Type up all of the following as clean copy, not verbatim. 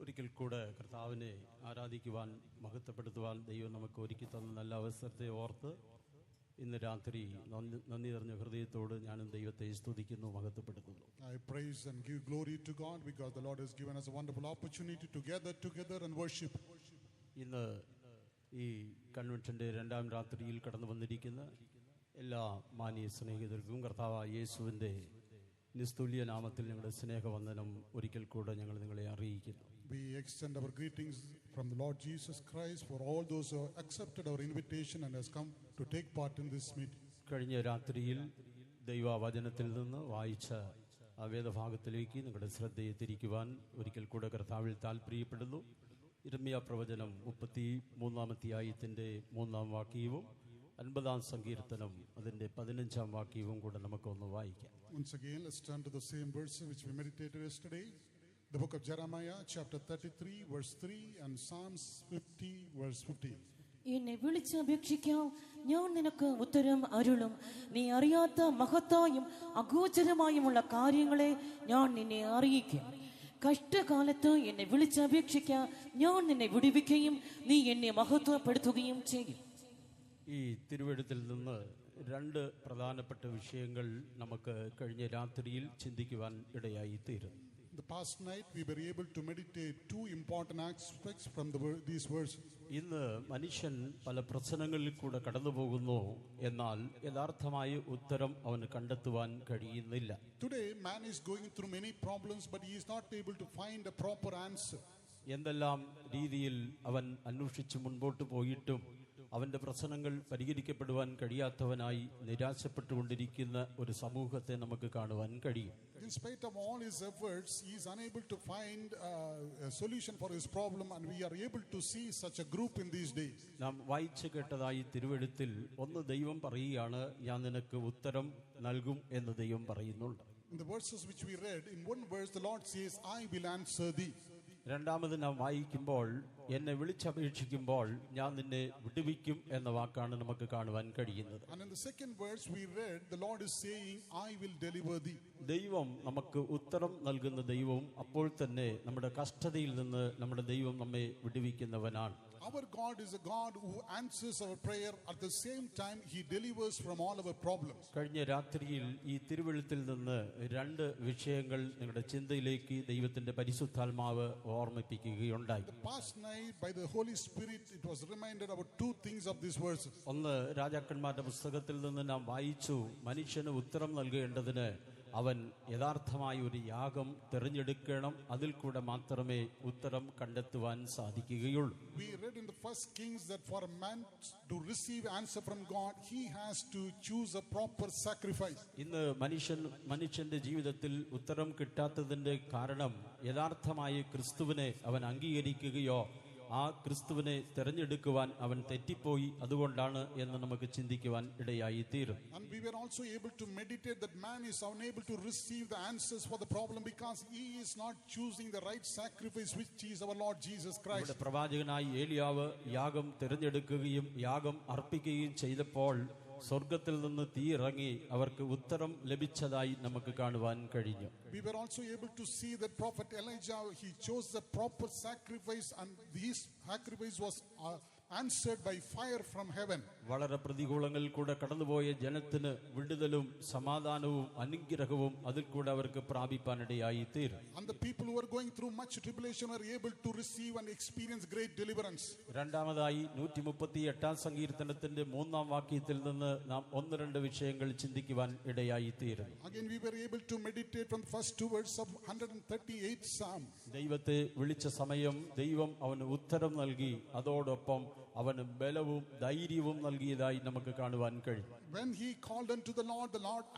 ഒരിക്കൽ കൂടെ കർത്താവിനെ ആരാധിക്കുവാൻ, മഹത്വപ്പെടുത്തുവാൻ ദൈവം നമുക്ക് ഒരുക്കി തന്ന നല്ല അവസരത്തെ ഓർത്ത് ഇന്ന് രാത്രി നന്ദി നിറഞ്ഞ ഹൃദയത്തോട് ഞാനും ദൈവത്തെ സ്തുതിക്കുന്നു, മഹത്വപ്പെടുത്തുന്നു. I praise and give glory to God because the Lord has given us a wonderful opportunity to gather together and worship. ഇന്ന് ഈ കൺവെൻഷന്റെ രണ്ടാം രാത്രിയിൽ കടന്നു വന്നിരിക്കുന്ന എല്ലാ മാന്യ സ്നേഹിതർക്കും കർത്താവായ യേശുവിന്റെ നിസ്തുല്യ നാമത്തിൽ ഞങ്ങളുടെ സ്നേഹവന്ദനം ഒരിക്കൽ കൂടെ ഞങ്ങൾ നിങ്ങളെ അറിയിക്കുന്നു. We extend our greetings from the Lord Jesus Christ for all those who have accepted our invitation and has come to take part in this meeting. കഴിഞ്ഞ രാത്രിയിൽ ദൈവവചനത്തിൽ നിന്ന് വായിച്ച ആ വേദഭാഗത്തിലേക്ക് നിങ്ങളുടെ ശ്രദ്ധയെ തിരിക്കുവാൻ ഒരിക്കൽ കൂടെ കർത്താവിൽ താല്പര്യപ്പെടുന്നു. ഇരമ്യാ പ്രവചനം 33-ാം അധ്യായത്തിന്റെ 3-ാം വാക്യവും 50-ാം സങ്കീർത്തനം അതിന്റെ 15-ാം വാക്യവും കൂടെ നമുക്കൊന്ന് വായിക്കാം. Once again, let's turn to the same verse which we meditated yesterday. The book of Jeremiah, chapter 33, verse 3, and Psalms 50, verse 15. എന്നെ വിളിച്ചപേക്ഷിക്കാം, ഞാൻ നിനക്ക് ഉത്തരം അരുളും. നീ അറിയാത്ത മഹത്തായും അഗോചരമായുമുള്ള കാര്യങ്ങളെ ഞാൻ നിന്നെ അറിയിക്കും. കഷ്ടകാലത്ത് എന്നെ വിളിച്ചപേക്ഷിക്കാം, ഞാൻ നിന്നെ വിടുവിക്കുകയും നീ എന്നെ മഹത്വപ്പെടുത്തുകയും ചെയ്യും. ഈ തിരുവെഴുത്തിൽ നിന്ന് രണ്ട് പ്രധാനപ്പെട്ട വിഷയങ്ങൾ നമുക്ക് കഴിഞ്ഞ രാത്രിയിൽ ചിന്തിക്കുവാൻ ഇടയായി തീരും. The past night we were able to meditate two important aspects from these verses. ഇന്ന് മനുഷ്യൻ പല പ്രശ്നങ്ങളിൽ കൂടെ കടന്നു പോകുന്നു, എന്നാൽ യഥാർത്ഥമായ ഉത്തരം അവന് കണ്ടെത്തുവാൻ കഴിയുന്നില്ല. Today man is going through many problems but he is not able to find a proper answer. എന്തെല്ലാം രീതിയിൽ അവൻ അന്വേഷിച്ച് മുൻപോട്ട് പോയിട്ടും അവന്റെ പ്രശ്നങ്ങൾ പരിഹരിക്കപ്പെടുവാൻ കഴിയാത്തവനായി നിരാശപ്പെട്ടുകൊണ്ടിരിക്കുന്ന ഒരു സമൂഹത്തെ നമുക്ക് കാണുവാൻ കഴിയും. In spite of all his efforts, he is unable to find a solution for his problem, and we are able to see such a group in these days. നാം വായിച്ചു കേട്ടതായി തിരുവെഴുത്തിൽ ഒന്ന് ദൈവം പറയുകയാണ്, ഞാൻ നിനക്ക് ഉത്തരം നൽകും എന്ന് ദൈവം പറയുന്നുണ്ട്. In the verses which we read, in one verse the Lord says, I will answer thee. രണ്ടാമത് നാം വായിക്കുമ്പോൾ എന്നെ വിളിച്ചപേക്ഷിക്കുമ്പോൾ ഞാൻ നിന്നെ വിടുവിക്കും എന്ന വാക്കാണ് നമുക്ക് കാണുവാൻ കഴിയുന്നത്. And in the second verse we read, the Lord is saying, I will deliver thee. ദൈവം നമുക്ക് ഉത്തരം നൽകുന്ന ദൈവവും അപ്പോൾ തന്നെ നമ്മുടെ കഷ്ടതയിൽ നിന്ന് നമ്മുടെ ദൈവം നമ്മെ വിടുവിക്കുന്നവനാണ്. Our God is a God who answers our prayer, at the same time he delivers from all our problems. കഴിഞ്ഞ രാത്രിയിൽ ഈ തിരുവെഴുത്തിൽ നിന്ന് രണ്ട് വിഷയങ്ങൾ നിങ്ങളുടെ ചിന്തയിലേക്ക് ദൈവത്തിന്റെ പരിശുദ്ധാത്മാവ് ഓർമ്മിപ്പിക്കുകയുണ്ടായി. The past night by the Holy Spirit it was reminded about two things of these verses. ഒന്ന്, രാജാക്കന്മാരുടെ പുസ്തകത്തിൽ നിന്ന് നാം വായിച്ചു, മനുഷ്യന് ഉത്തരം നൽകേണ്ടതിന് അവൻ യഥാർത്ഥമായ ഒരു യാഗം തിരഞ്ഞെടുക്കണം, അതിൽ കൂടെ മാത്രമേ ഉത്തരം കണ്ടെത്തുവാൻ സാധിക്കുകയുള്ളൂ. We read in the first Kings that for a man to receive answer from God, he has to choose a proper sacrifice. ഇന്ന് മനുഷ്യന്റെ ജീവിതത്തിൽ ഉത്തരം കിട്ടാത്തതിന്റെ കാരണം യഥാർത്ഥമായ ക്രിസ്തുവിനെ അവൻ അംഗീകരിക്കുകയോ ആ ക്രിസ്തുവിനെ തിരഞ്ഞെടുക്കുവാൻ അവൻ തെറ്റിപ്പോയി, അതുകൊണ്ടാണ് എന്ന് നമുക്ക് ചിന്തിക്കുവാൻ ഇടയായി തീരും. And we were also able to meditate that man is unable to receive the answers for the problem because he is not choosing the right sacrifice, which is our Lord Jesus Christ. പ്രവാചകനായി ഏലിയാവ് യാഗം തിരഞ്ഞെടുക്കുകയും യാഗം അർപ്പിക്കുകയും ചെയ്തപ്പോൾ സ്വർഗത്തിൽ നിന്ന് തീ ഇറങ്ങി അവർക്ക് ഉത്തരം ലഭിച്ചതായി നമുക്ക് കാണുവാൻ കഴിഞ്ഞു. We were also able to see that prophet Elijah, he chose the proper sacrifice and his sacrifice was answered by fire from heaven. വളരെ പ്രതികൂലങ്ങളിൽ കൂടെ കടന്നുപോയ ജനത്തിന് വിടുതലും സമാധാനവും അനുഗ്രഹവും അതിൽ കൂടെ അവർക്ക് പ്രാപിപ്പാനിടയായി തീരും. And the people who were going through much tribulation were able to receive and experience great deliverance. രണ്ടാമതായി 138-ാം സങ്കീർത്തനത്തിന്റെ 3-ാം വാക്യത്തിൽ നിന്ന് നാം ഒന്ന് രണ്ട് വിഷയങ്ങൾ ചിന്തിക്കുവാൻ ഇടയായി തീരും. Again we were able to meditate from the first two verses of 138th Psalm. ദൈവത്തെ വിളിച്ച സമയം ദൈവം അവന് ഉത്തരം നൽകി, അതോടൊപ്പം അവന് ബലവും ധൈര്യവും നൽകിയതായി നമുക്ക് കാണുവാൻ കഴിയും. When he called unto the Lord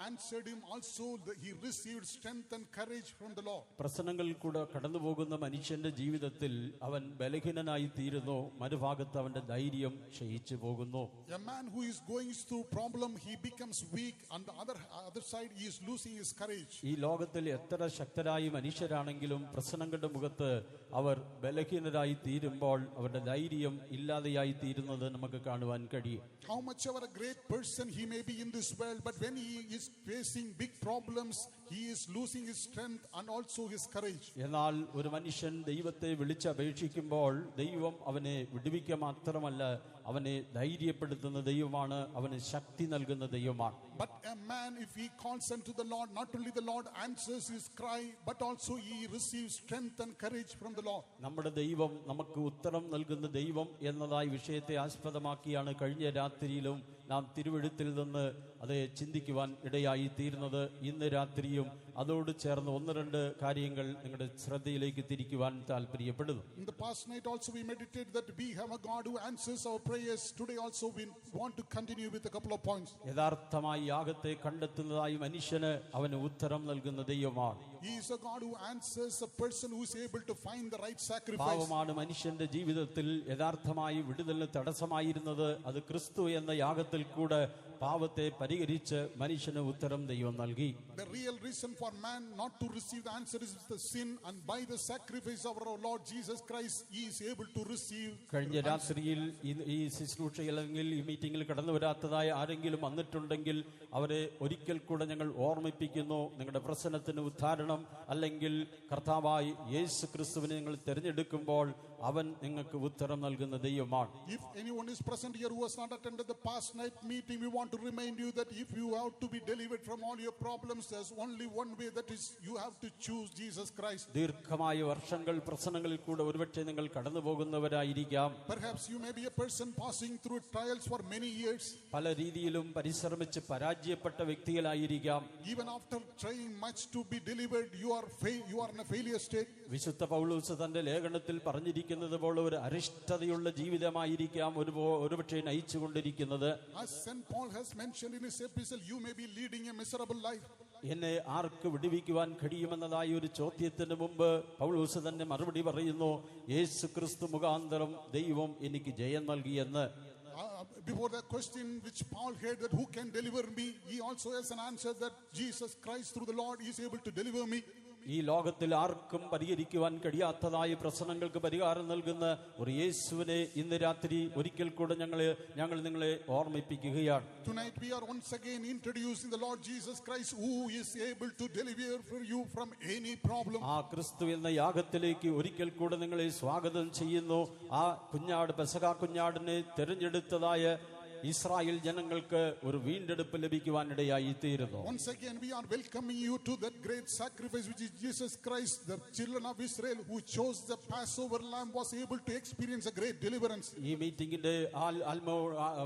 answered him also. He received strength and courage from the Lord. പ്രശ്നങ്ങളിൽ കൂടെ കടന്നുപോകുന്ന മനുഷ്യന്റെ ജീവിതത്തിൽ അവൻ ബലഹീനനായി തീരുന്നു, മറുഭാഗത്ത് അവന്റെ ധൈര്യം ക്ഷയിച്ചു പോകുന്നു. A man who is going through problem, he becomes weak. On the other side, he is losing his courage. ഈ ലോകത്തിൽ എത്ര ശക്തരായ മനുഷ്യരാണെങ്കിലും പ്രശ്നങ്ങളുടെ മുഖത്ത് അവർ ബലഹീനരായി തീരുമ്പോൾ അവരുടെ ധൈര്യം ഇല്ലാതെയായി ഇടയായി തീരുന്നത് നമുക്ക് കാണുവാൻ കഴിയും. How much ever a great person he may be in this world, but when he is facing big problems, he is losing his strength and also his courage. എന്നാൽ ഒരു മനുഷ്യൻ ദൈവത്തെ വിളിച്ചപേക്ഷിക്കുമ്പോൾ ദൈവം അവനെ വിടുവിക്കുക മാത്രമല്ല, അവനെ ധൈര്യപ്പെടുത്തുന്ന ദൈവമാണ്, അവന് ശക്തി നൽകുന്ന ദൈവമാണ്. But a man, if he calls unto the Lord, not only the Lord answers his cry, but also he receives strength and courage from the Lord. നമ്മുടെ ദൈവം നമുക്ക് ഉത്തരം നൽകുന്ന ദൈവം എന്നതായി വിഷയത്തെ ആസ്പദമാക്കിയാണ് കഴിഞ്ഞ രാത്രിയിലും നാം തിരുവെഴുത്തിൽ നിന്ന് അത് ചിന്തിക്കുവാൻ ഇടയായി തീരുന്നത്. ഇന്ന് രാത്രിയും അതോട് ചേർന്ന് ഒന്ന് രണ്ട് കാര്യങ്ങൾ നിങ്ങളുടെ ശ്രദ്ധയിലേക്ക് തിരിക്കുവാൻ താല്പര്യപ്പെടുന്നു. In the past night also we meditated that we have a God who answers our prayers. Today also we want to continue with a couple of points. യഥാർത്ഥമായി യാഗത്തെ കണ്ടെത്തുന്നതായി മനുഷ്യന് അവന് ഉത്തരം നൽകുന്ന ദൈവമാണ്. He is a God who answers a person who is able to find the right sacrifice. പാവമാണ് മനുഷ്യന്റെ ജീവിതത്തിൽ യഥാർത്ഥമായി വിടുതലിന് തടസ്സമായിരുന്നത്. അത് ക്രിസ്തു എന്ന യാഗത്തിൽ കൂടെ പാവത്തെ പരിഹരിച്ച് മനുഷ്യന് ഉത്തരം ദൈവം നൽകി. The real reason for man not to receive the answer is the sin, and by the sacrifice of our Lord Jesus Christ he is able to receive. കഴിഞ്ഞ രാത്രിയിൽ ഈ ശുശ്രൂഷയിൽ അല്ലെങ്കിൽ ഈ മീറ്റിംഗിൽ കടന്നു വരാത്തതായ ആരെങ്കിലും വന്നിട്ടുണ്ടെങ്കിൽ അവരെ ഒരിക്കൽ കൂടെ ഞങ്ങൾ ഓർമ്മിപ്പിക്കുന്നു, നിങ്ങളുടെ പ്രശ്നത്തിന് ഉദ്ധാരണം അല്ലെങ്കിൽ കർത്താവായി യേശു ക്രിസ്തുവിനെ നിങ്ങൾ തിരഞ്ഞെടുക്കുമ്പോൾ അവൻ നിങ്ങൾക്ക് ഉത്തരം നൽകുന്ന ദൈവമാണ്. If anyone is present here who has not attended the past night meeting, we want to remind you that if you have to be delivered from all your problems, there's only one way, that is you have to choose Jesus Christ. ദീർഘമായ വർഷങ്ങൾ പ്രശ്നങ്ങളിൽ കൂടെ ഒരുപക്ഷെ നിങ്ങൾ കടന്നു പോകുന്നവരായിരിക്കാം. Perhaps you may be a person passing through trials for many years. പല രീതിയിലും പരിശ്രമിച്ച് പരാജയപ്പെട്ട വ്യക്തികളായിരിക്കാം. Even after trying much to be delivered, you are in a failure state. വിശുദ്ധ പൗലോസ് തന്റെ ലേഖനത്തിൽ പറഞ്ഞിരിക്കുന്നത് പോലെ ഒരു അരിഷ്ടതയുള്ള ജീവിതമായിരിക്കാം ഒരുപക്ഷെ നയിച്ചുകൊണ്ടിരിക്കുന്നത്. As St. Paul has mentioned in his epistle, you may be leading a miserable life. എന്നെ ആർക്ക് വിടുവിക്കുവാൻ കഴിയുമെന്നതായ ഒരു ചോദ്യത്തിന് മുമ്പ് പൗലോസ് തന്നെ മറുപടി പറയുന്നു, യേശു ക്രിസ്തു മുഖാന്തരം ദൈവം എനിക്ക് ജയം നൽകിയെന്ന്. Before the question which Paul had, that who can deliver me, he also has an answer that Jesus Christ through the Lord is able to deliver me. ഈ ലോകത്തിൽ ആർക്കും പരിഹരിക്കുവാൻ കഴിയാത്തതായ പ്രശ്നങ്ങൾക്ക് പരിഹാരം നൽകുന്ന ഒരു യേശുവിനെ ഇന്ന് രാത്രി ഒരിക്കൽ കൂടെ ഞങ്ങൾ നിങ്ങളെ ഓർമ്മിപ്പിക്കുകയാണ്. Tonight we are once again introducing the Lord Jesus Christ, who is able to deliver for you from any problem. ആ ക്രിസ്തു എന്ന യാഗത്തിലേക്ക് ഒരിക്കൽ കൂടെ നിങ്ങളെ സ്വാഗതം ചെയ്യുന്നു. ആ കുഞ്ഞാട് പെസഹ കുഞ്ഞാടിനെ തിരഞ്ഞെടുത്തതായ ഇസ്രായേൽ ജനങ്ങൾക്ക് ഒരു വീണ്ടെടുപ്പ് ലഭിക്കുവാനിടയായി തീരുന്നു. Once again we are welcoming you to that great sacrifice which is Jesus Christ. The children of Israel who chose the Passover lamb was able to experience a great deliverance. ഈ മീറ്റിംഗിന്റെ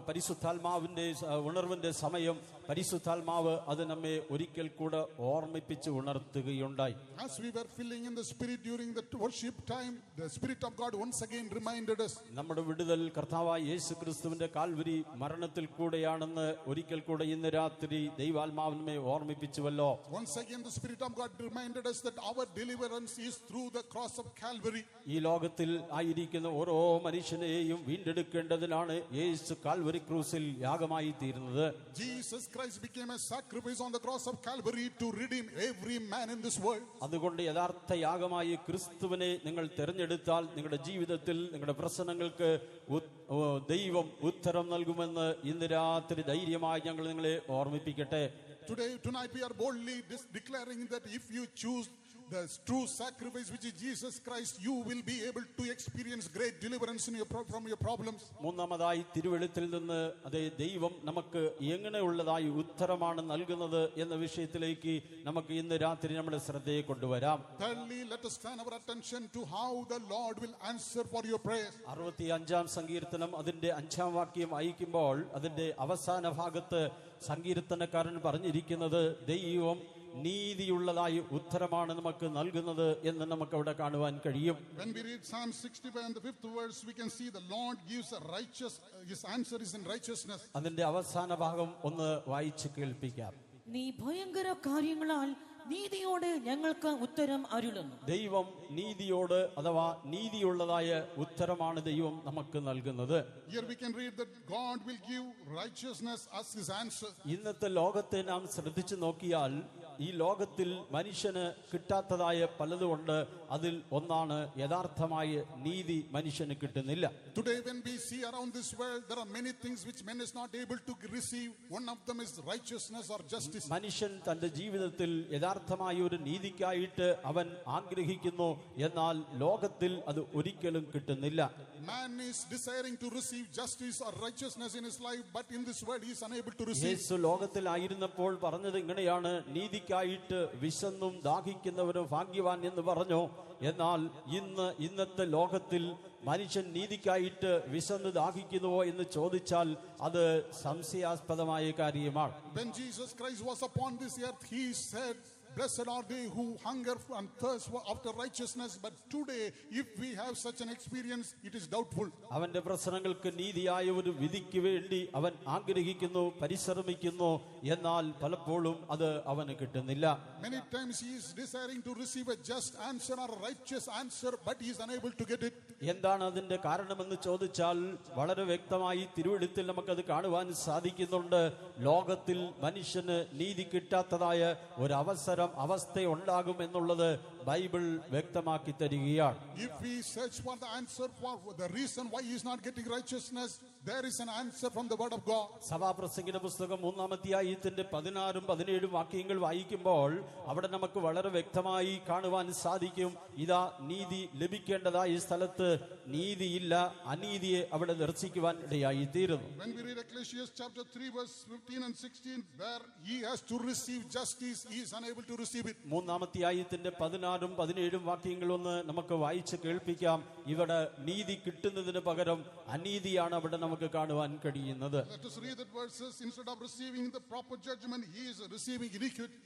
പരിശുദ്ധാത്മാവിന്റെ ഉണർവിന്റെ സമയം പരിശുദ്ധാത്മാവ് അത് നമ്മെ ഒരിക്കൽ കൂടെ ഓർമ്മിപ്പിച്ച് ഉണർത്തുകയുണ്ടായി. As we were filling in the spirit during the worship time, the Spirit of God once again reminded us. നമ്മുടെ വിടുതൽ കർത്താവായ യേശു ക്രിസ്തുവിന്റെ കാൽവരി മരണത്തിൽ കൂടെയാണെന്ന് ഒരിക്കൽ കൂടെ ഇന്ന് രാത്രി ദൈവാത്മാവിനെ ഓർമ്മിപ്പിച്ചുവല്ലോ. Once again the Spirit of God reminded us that our deliverance is through the cross of Calvary. ഈ ലോകത്തിൽ ആയിരിക്കുന്ന ഓരോ മനുഷ്യനെയും വീണ്ടെടുക്കേണ്ടതിനാണ് യേശു കാൽവരി ക്രൂസിൽ യാഗമായി തീരുന്നത്. Jesus Christ became a sacrifice on the cross of Calvary to redeem every man in this world. അതുകൊണ്ട് യഥാർത്ഥ യാഗമായി ക്രിസ്തുവിനെ നിങ്ങൾ തിരഞ്ഞെടുത്താൽ നിങ്ങളുടെ ജീവിതത്തിൽ നിങ്ങളുടെ പ്രശ്നങ്ങൾക്ക് ദൈവം ഉത്തരം നൽകുമെന്ന് ഇന്ന് രാത്രി ധൈര്യമായി ഞങ്ങൾ നിങ്ങളെ ഓർമ്മിപ്പിക്കട്ടെ. Tonight we are boldly declaring that if you choose the true sacrifice which is Jesus Christ, you will be able to experience great deliverance from your problems. മൂന്നാമതായി തിരുവെഴുത്തിൽ നിന്ന് അതേ ദൈവം നമുക്ക് എങ്ങനെയുള്ളതായി ഉത്തരമാണ് നൽകുന്നത് എന്ന വിഷയത്തിലേക്ക് നമുക്ക് ഇന്ന് രാത്രി നമ്മുടെ ശ്രദ്ധയെ കൊണ്ടുവരാം. Thirdly, let us turn our attention to how the Lord will answer for your prayers. 65-ാം സങ്കീർത്തനം അതിന്റെ 5-ാം വാക്യം വായിക്കുമ്പോൾ അതിന്റെ അവസാന ഭാഗത്ത് സങ്കീർത്തനക്കാരൻ പറഞ്ഞിരിക്കുന്നത് ദൈവം നീതിയുള്ളതായി ഉത്തരമാണ് നമുക്ക് നൽകുന്നത് എന്ന് നമുക്ക് അവിടെ കാണുവാൻ കഴിയും. When we read Psalm 65 and the 5th verse, we can see the Lord gives a righteous, his answer is in righteousness. അതിന്റെ അവസാന ഭാഗം ഒന്ന് വായിച്ചു കേൾപ്പിക്കാം. നീ ഭയങ്കര കാര്യങ്ങളാൽ നീതിയോട് ഞങ്ങൾക്ക് ഉത്തരം അരുളുന്നു. ദൈവം നീതിയോട് അഥവാ നീതിയുള്ളതായ ഉത്തരമാണ് ദൈവം നമുക്ക് നൽകുന്നത്. Here we can read that God will give righteousness as his answer. ഇന്നത്തെ ലോകത്തെ നാം ശ്രദ്ധിച്ചു നോക്കിയാൽ ഈ ലോകത്തിൽ മനുഷ്യന് കിട്ടാത്തതായ പലതുകൊണ്ട് അതിൽ ഒന്നാണ് യഥാർത്ഥമായ നീതി മനുഷ്യന് കിട്ടുന്നില്ല. Today when we see around this world, there are many things which man is not able to receive. One of them is righteousness or justice. മനുഷ്യൻ തന്റെ ജീവിതത്തിൽ യഥാർത്ഥമായ ഒരു നീതിക്കായിട്ട് അവൻ ആഗ്രഹിക്കുന്നു, എന്നാൽ ലോകത്തിൽ അത് ഒരിക്കലും കിട്ടുന്നില്ല. Man is desiring to receive justice or righteousness in his life, but in this world he is unable to receive. യേശു ലോകത്തിലായിരുന്നപ്പോൾ പറഞ്ഞത് ഇങ്ങനെയാണ്: നീതിക്കായിട്ട് വിശന്നും ദാഹിക്കുന്നവരും ഭാഗ്യവാൻ എന്ന് പറഞ്ഞു. എന്നാൽ ഇന്നത്തെ ലോകത്തിൽ മനുഷ്യൻ നീതിക്കായിട്ട് വിശന്ന് ദാഹിക്കുന്നുവോ എന്ന് ചോദിച്ചാൽ അത് സംശയാസ്പദമായ കാര്യമാണ്. When Jesus Christ was upon this earth, he said, blessed are they who hunger and thirst after righteousness. But today, if we have such an experience, it is doubtful. അവന്റെ പ്രശ്നങ്ങൾക്ക് നീതിയായ ഒരു വിധിക്ക് വേണ്ടി അവൻ ആഗ്രഹിക്കുന്നു, പരിശ്രമിക്കുന്നു, എന്നാൽ പലപ്പോഴും അത് അവന് കിട്ടുന്നില്ല. Many times he is desiring to receive a just answer or a righteous answer, but he is unable to get it. എന്താണ് അതിന്റെ കാരണമെന്ന് ചോദിച്ചാൽ വളരെ വ്യക്തമായി തിരുവെഴുത്തിൽ നമുക്കത് കാണുവാൻ സാധിക്കുന്നുണ്ട്. ലോകത്തിൽ മനുഷ്യന് നീതി കിട്ടാത്തതായ അവസ്ഥ ഉണ്ടാകും എന്നുള്ളത് ബൈബിൾ വ്യക്തമാക്കി തരികയാണ്. If we search for the answer for the reason why he is not getting righteousness, there is an answer from the word of God. സഭാപ്രസംഗിയുടെ പുസ്തകം 3-ാം അധ്യായത്തിന്റെ 16-17 വാക്യങ്ങൾ വായിക്കുമ്പോൾ അവിടെ നമുക്ക് വളരെ വ്യക്തമായി കാണുവാൻ സാധിക്കും, ഇതാ നീതി ലഭിക്കേണ്ടതായ സ്ഥലത്ത് നീതിയില്ല, അനീതിയെ അവിടെ ദർശിക്കുവാൻ ഇടയായി തീരുന്നു. When we read Ecclesiastes chapter 3 verse 15 and 16, where he has to receive justice, he is unable to receive it. 3-ാം അധ്യായത്തിന്റെ 16-17 വാക്യങ്ങളൊന്ന് നമുക്ക് വായിച്ച് കേൾപ്പിക്കാം. ഇവിടെ നീതി കിട്ടുന്നതിന് പകരം അനീതിയാണ് അവിടെ നമുക്ക് കാണുവാൻ കഴിയുന്നത്. Let us read that verses. Instead of receiving the proper judgment, he is receiving iniquity.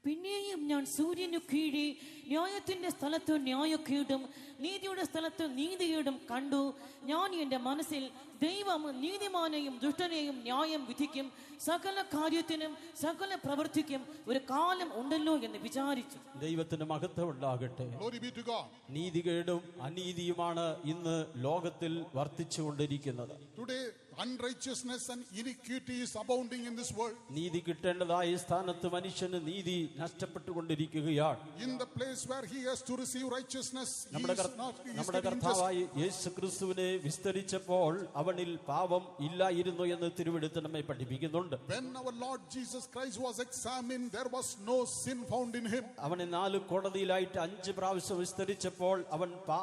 പിന്നെയും ഞാൻ സൂര്യനു കീഴെ ന്യായത്തിന്റെ സ്ഥലത്ത് ന്യായക്കേടും നീതിയുടെ സ്ഥലത്ത് നീതികേടും കണ്ടു. ഞാൻ എന്റെ മനസ്സിൽ ദൈവം നീതിമാനെയും ദുഷ്ടനെയും ന്യായം വിധിക്കും, സകല കാര്യത്തിനും സകല പ്രവൃത്തിക്കും ഒരു കാലം ഉണ്ടല്ലോ എന്ന് വിചാരിച്ചു. ദൈവത്തിന് മഹത്വം ഉണ്ടാകട്ടെ. Glory be to God. നീതികേടും അനീതിയുമാണ് ഇന്ന് ലോകത്തിൽ വർദ്ധിച്ചുകൊണ്ടിരിക്കുന്നത്. Today unrighteousness and iniquity is abounding in this world. നീതി കിട്ടേണ്ടതായ സ്ഥാനത്ത് മനുഷ്യന് നീതി നഷ്ടപ്പെട്ടുകൊണ്ടിരിക്കുകയാണ്. In the place where he has to receive righteousness, നമ്മുടെ കർത്താവായ യേശു ക്രിസ്തുവിനെ വിസ്തരിച്ചപ്പോൾ അവനിൽ പാപം ഇല്ലായിരുന്നു എന്ന് തിരുവെഴുത്ത് നമ്മെ പഠിപ്പിക്കുന്നുണ്ട്. When our Lord Jesus Christ was examined, there was no sin found in him. അവനെ 4 കോടതിയിലായിട്ട് 5 പ്രാവശ്യം വിസ്തരിച്ചപ്പോൾ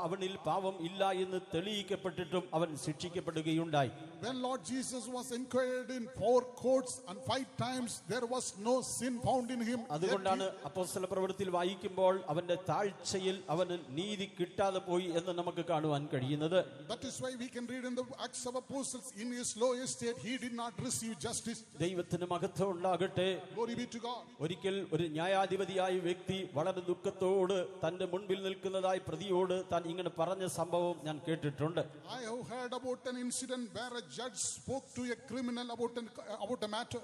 അവനിൽ പാപം ഇല്ല എന്ന് തെളിയിക്കപ്പെട്ടിട്ടും അവൻ ശിക്ഷിക്കപ്പെടുകയുണ്ടായി. When Lord Jesus was inquired in 4 courts and 5 times, there was no sin found in him. അതുകൊണ്ടാണ് അപ്പോസ്തല പ്രവൃത്തിയിൽ വായിക്കുമ്പോൾ അവന്റെ താഴ്ചയിൽ അവന് നീതി കിട്ടാതെ പോയി എന്ന് നമുക്ക് കാണുവാൻ കഴിയുന്നത്. That is why we can read in the Acts of Apostles, in his low estate he did not receive justice. ദൈവത്തിന് മഹത്വം ഉണ്ടാകട്ടെ. Glory be to God. ഒരിക്കൽ ഒരു ന്യായാധിപതിയായ വ്യക്തി വളരെ ദുഃഖത്തോട് തന്റെ മുൻപിൽ നിൽക്കുന്നതായ പ്രതിയോട് താൻ ഇങ്ങനെ പറഞ്ഞ സംഭവം ഞാൻ കേട്ടിട്ടുണ്ട്. I have heard about an incident where a judge spoke to a criminal about a matter.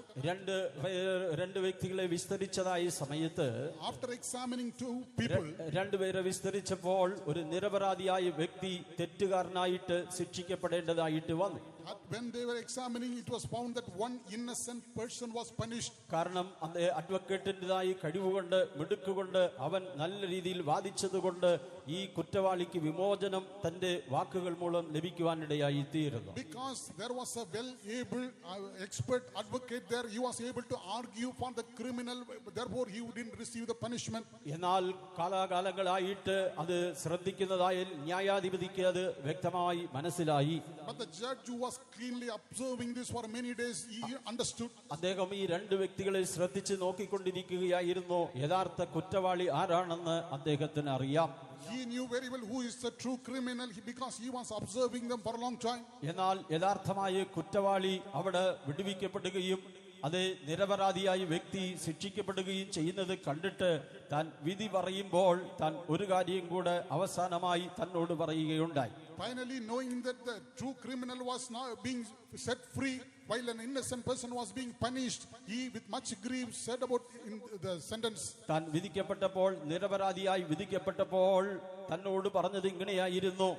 രണ്ട് വ്യക്തികളെ വിസ്തരിച്ചതായ സമയത്ത് After examining 2 people, രണ്ടുപേരെ വിസ്തരിച്ചപ്പോൾ ഒരു നിരപരാധിയായ വ്യക്തി തെറ്റുകാരനായിട്ട് ശിക്ഷിക്കപ്പെടേണ്ടതായിട്ട് വന്നു. when they were examining, it was found that one innocent person was punished. കാരണം അഡ്വക്കേറ്റിൻ്റെതായ കഴിവുകൊണ്ട് മിടുക്കുകൊണ്ട് അവൻ നല്ല രീതിയിൽ വാദിച്ചതുകൊണ്ട് ഈ കുറ്റവാളിക്ക് വിമോചനം തന്റെ വാക്കുകൾ മൂലം ലഭിക്കുവാനിടയായി തീരുന്നു. Because there was a well-able expert advocate there, he was able to argue for the criminal, therefore he didn't receive the punishment. എന്നാൽ കാലാകാലങ്ങളായിട്ട് അത് ശ്രദ്ധിക്കുന്നതായ ന്യായാധിപതിക്ക് അത് വ്യക്തമായി മനസ്സിലായി. But the judge who was keenly observing this for many days, he understood. അദ്ദേഹം ഈ 2 വ്യക്തികളെ ശ്രദ്ധിച്ച് നോക്കിക്കൊണ്ടിരിക്കുകയായിരുന്നു. യഥാർത്ഥ കുറ്റവാളി ആരാണെന്ന് അദ്ദേഹത്തിന് അറിയാം. He knew very well who is the true criminal because he was observing them for a long time. എന്നാൽ യഥാർത്ഥമായ കുറ്റവാളി അവിടെ വിടുവിക്കപ്പെടുകയും അതേ നിരപരാധിയായ വ്യക്തി ശിക്ഷിക്കപ്പെടുകയും ചെയ്യുന്നത് കണ്ടിട്ട് താൻ വിധി പറയുമ്പോൾ താൻ ഒരു കാര്യം കൂടെ അവസാനമായി തന്നോട് പറയുകയുണ്ടായി. Finally, knowing that the true criminal was now being set free while an innocent person was being punished, he with much grief said about in the sentence. താൻ വിധിക്കപ്പെട്ടപ്പോൾ നിരപരാധിയായി വിധിക്കപ്പെട്ടപ്പോൾ തന്നോട് പറഞ്ഞത് ഇങ്ങനെയായിരുന്നു.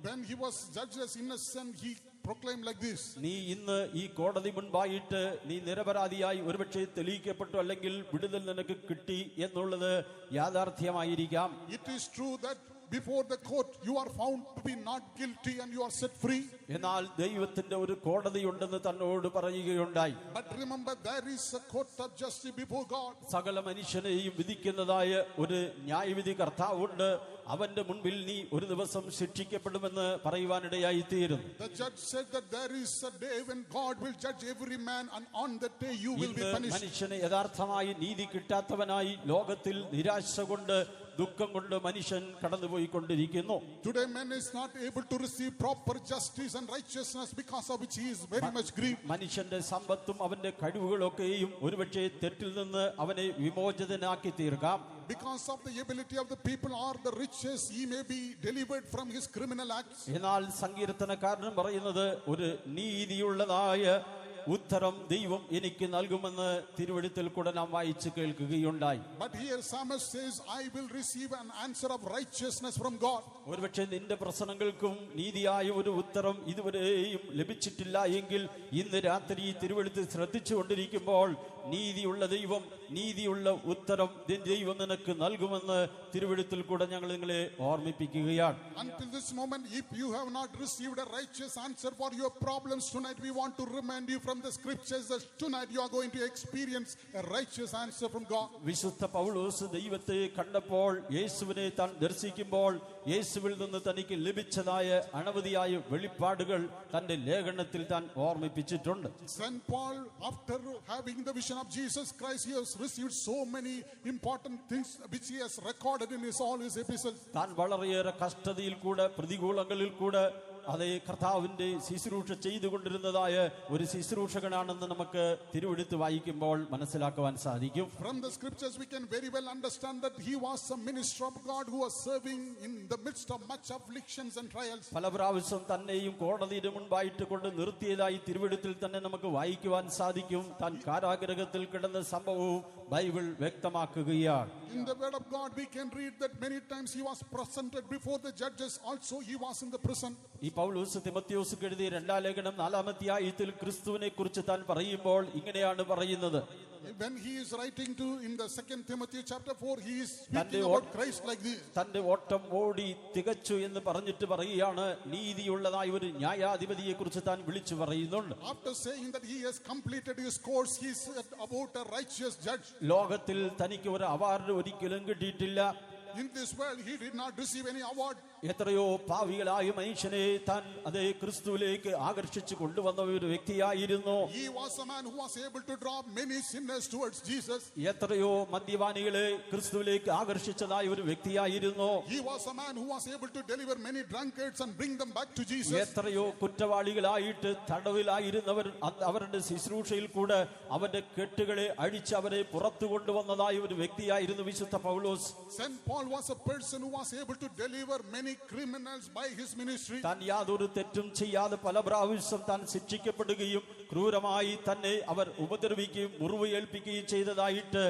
When he was judged as innocent, he proclaim like this. നീ ഇന്ന് ഈ കോടതി മുൻപായിട്ട് നീ നിരപരാധിയായി ഒരുപക്ഷെ തെളിയിക്കപ്പെട്ടു അല്ലെങ്കിൽ വിടുതൽ നിനക്ക് കിട്ടി എന്നുള്ളത് യാഥാർത്ഥ്യമായിരിക്കാം. It is true that before the court you are found to be not guilty and you are set free. എന്നാൽ ദൈവത്തിന്റെ ഒരു കോടതിയുണ്ടെന്ന് തന്നോട് പറയുകയുണ്ടായി. But remember, there is a court of justice before God. സകല മനുഷ്യനെയും വിധിക്കുന്നതായ ഒരു ന്യായവിധി കർത്താവുണ്ട്. അവന്റെ മുൻപിൽ നീ ഒരു ദിവസം ശിക്ഷിക്കപ്പെടുമെന്ന് പറയുവാനിടയായി തീരുന്നു. The judge said that there is a day when God will judge every man, and on that day you will be punished. മനുഷ്യന് യഥാർത്ഥമായി നീതി കിട്ടാത്തവനായി ലോകത്തിൽ നിരാശ കൊണ്ട് ദുഃഖം കൊണ്ട് മനുഷ്യൻ കടന്നുപോയിക്കൊണ്ടിരിക്കുന്നു. Today man is not able to receive proper justice and righteousness because of which he is very much grieved. മനുഷ്യന്റെ സമ്പത്തും അവന്റെ കഴിവുകളൊക്കെയും ഒരുപക്ഷെ തെറ്റിൽ നിന്ന് അവനെ വിമോചിതനാക്കി തീർക്കാം. Because of the ability of the people or the riches, he may be delivered from his criminal acts. എന്നാൽ സങ്കീർത്തനക്കാരൻ പറയുന്നത് ഒരു നീതിയുള്ളതായ ഉത്തരം ദൈവം എനിക്ക് നൽകുമെന്ന് തിരുവെഴുത്തിൽ കൂടെ നാം വായിച്ചു കേൾക്കുകയുണ്ടായി. But here psalmist says, I will receive an answer of righteousness from God. ഒരുപക്ഷെ നിന്റെ പ്രശ്നങ്ങൾക്കും നീതിയായ ഒരു ഉത്തരം ഇതുവരെയും ലഭിച്ചിട്ടില്ല എങ്കിൽ ഇന്ന് രാത്രി തിരുവെഴുത്ത് ശ്രദ്ധിച്ചുകൊണ്ടിരിക്കുമ്പോൾ നീതിയുള്ള ദൈവം നീതിയുള്ള ഉത്തരം ദൈവം നിനക്ക് നൽകുമെന്ന് തിരുവെഴുത്തിൽ കൂടെ ഞങ്ങൾ നിങ്ങളെ ഓർമ്മിപ്പിക്കുകയാണ്. Until this moment, if you have not received a righteous answer for your problems tonight, we want to remind you from the scriptures that tonight you are going to experience a righteous answer from God. വിശുദ്ധ പൗലോസ് ദൈവത്തെ കണ്ടപ്പോൾ യേശുവിനെ താൻ ദർശിക്കുമ്പോൾ യേശുവിൽ നിന്ന് തനിക്ക് ലഭിച്ചതായ അനവധിയായ വെളിപ്പാടുകൾ തന്റെ ലേഖനത്തിൽ താൻ ഓർമ്മിപ്പിച്ചിട്ടുണ്ട്. Saint Paul, after having the vision of Jesus Christ, he has received so many important things which he has recorded in all his epistles. താൻ വളരെയേറെ കഷ്ടതയിൽ കൂടെ പ്രതികൂലങ്ങളിൽ കൂടെ അതേ കർത്താവിന്റെ ശുശ്രൂഷ ചെയ്തുകൊണ്ടിരുന്നതായ ഒരു ശുശ്രൂഷകനാണെന്ന് നമുക്ക് തിരുവെഴുത്ത് വായിക്കുമ്പോൾ മനസ്സിലാക്കുവാൻ സാധിക്കും. From the scriptures we can very well understand that he was a minister of God who was serving in the midst of much afflictions and trials. പല പ്രാവശ്യം തന്നെയും കോടതിയുടെ മുൻപായിട്ട് കൊണ്ട് നിർത്തിയതായി തിരുവെഴുത്തിൽ തന്നെ നമുക്ക് വായിക്കുവാൻ സാധിക്കും. താൻ കാരാഗൃഹത്തിൽ കിടന്ന സംഭവവും ബൈബിൾ വ്യക്തമാക്കുകയാണ്. In the word of God we can read that many times he was presented before the judges, also he was in the prison. ഈ പൗലോസ് തിമോഥെയോസിന് എഴുതിയ 2-ാം ലേഖനം 4-ാം അധ്യായത്തിൽ ക്രിസ്തുവിനെ കുറിച്ച് താൻ പറയുമ്പോൾ ഇങ്ങനെയാണ് പറയുന്നത്. When he is writing to in the 2 Timothy chapter 4, he is speaking about Christ like this. തന്റെ ഓട്ടം ഓടി തികച്ചു എന്ന് പറഞ്ഞിട്ട് പറയുകയാണ്. നീതിയുള്ളതായ ഒരു ന്യായാധിപതിയെ കുറിച്ച് താൻ വിളിച്ചു പറയുന്നുണ്ട്. After saying that he has completed his course, he said about a righteous judge. ലോകത്തിൽ തനിക്ക് ഒരു അവാർഡ് ഒരിക്കലും കിട്ടിയിട്ടില്ല. In this world he did not receive any award. എത്രയോ പാവികളായ മനുഷ്യനെ താൻ അതേ ക്രിസ്തുവിലേക്ക് ആകർഷിച്ചു കൊണ്ടുവന്ന ഒരു വ്യക്തിയായിരുന്നു. He was a man who was able to draw many sinners towards Jesus. എത്രയോ മദ്യപാനികളെ ക്രിസ്തുവിലേക്ക് ആകർഷിച്ചതായ ഒരു വ്യക്തിയായിരുന്നു. He was a man who was able to deliver many drunkards and bring them back to Jesus. എത്രയോ കുറ്റവാളികളായിട്ട് തടവിലായിരുന്നവർ അവരുടെ ശുശ്രൂഷയിൽ കൂടെ അവരുടെ കെട്ടുകളെ അഴിച്ച് അവരെ പുറത്തു കൊണ്ടുവന്നതായ ഒരു വ്യക്തിയായിരുന്നു വിശുദ്ധ പൗലോസ്. Saint Paul was a person who was able to deliver many criminals by his ministry. താൻ യാതൊരു തെറ്റും ചെയ്യാതെ പല പ്രാവശ്യം താൻ ശിക്ഷിക്കപ്പെടുകയും ക്രൂരമായി തന്നെ അവർ ഉപദ്രവിക്കുകയും മുറിവേൽപ്പിക്കുകയും ചെയ്തതായിട്ട്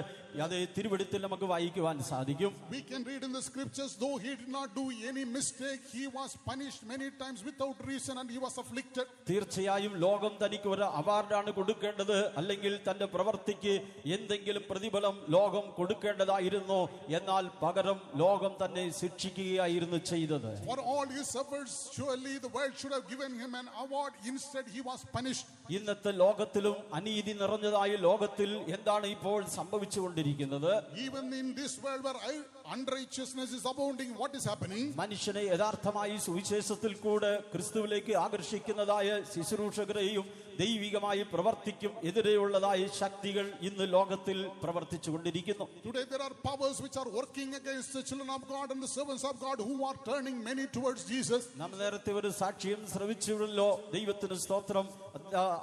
അതേ തിരുവെഴുത്തിൽ നമുക്ക് വായിക്കുവാൻ സാധിക്കും. We can read in the scriptures, though he did not do any mistake, he was punished many times without reason and he was afflicted. തീർച്ചയായും ലോകം തനിക്ക് ഒരു അവാർഡാണ് കൊടുക്കേണ്ടത്, അല്ലെങ്കിൽ തന്റെ പ്രവർത്തിക്ക് എന്തെങ്കിലും പ്രതിഫലം ലോകം കൊടുക്കേണ്ടതായിരുന്നു. എന്നാൽ പകരം ലോകം തന്നെ ശിക്ഷിക്കുകയായിരുന്നു ചെയ്തത്. For all his efforts, surely the world should have given him an award. Instead, he was punished. ഇന്നത്തെ ലോകത്തിലും അനീതി നിറഞ്ഞതായ ലോകത്തിൽ എന്താണ് ഇപ്പോൾ സംഭവിച്ചുകൊണ്ടിരിക്കുന്നത്? Even in this world where unrighteousness is abounding, what is happening? മനുഷ്യനെ യഥാർത്ഥമായി സുവിശേഷത്തിൽ കൂടെ ക്രിസ്തുവിലേക്ക് ആകർഷിക്കുന്നതായ ശുശ്രൂഷകരെയും ദൈവികമായ പ്രവർത്തിക്കും എതിരെയുള്ളതായ ശക്തികൾ ഇന്ന് ലോകത്തിൽ പ്രവർത്തിച്ചുകൊണ്ടിരിക്കുന്നു. Today there are powers which are working against the children of God and the servants of God who are turning many towards Jesus. നാം നേരത്തെ ഒരു സാക്ഷ്യം ശ്രവിച്ചുവല്ലോ. ദൈവത്തിന് സ്തോത്രം.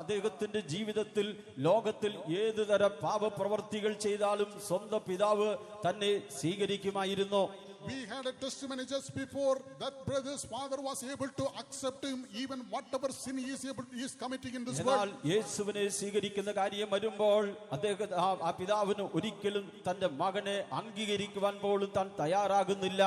അദ്ദേഹത്തിന്റെ ജീവിതത്തിൽ ലോകത്തിൽ ഏത് തരം പാപപ്രവർത്തികൾ ചെയ്താലും സ്വന്തം പിതാവ് തന്നെ സ്വീകരിക്കുമായിരുന്നു. We had a testimony just before that brother's father was able to accept him even whatever sin he is committing in this world. യേശുവിനെ സ്വീകരിക്കുന്ന കാര്യം വരുമ്പോൾ ആ പിതാവിന് ഒരിക്കലും തന്റെ മകനെ അംഗീകരിക്കുവാൻ പോലും താൻ തയ്യാറാകുന്നില്ല.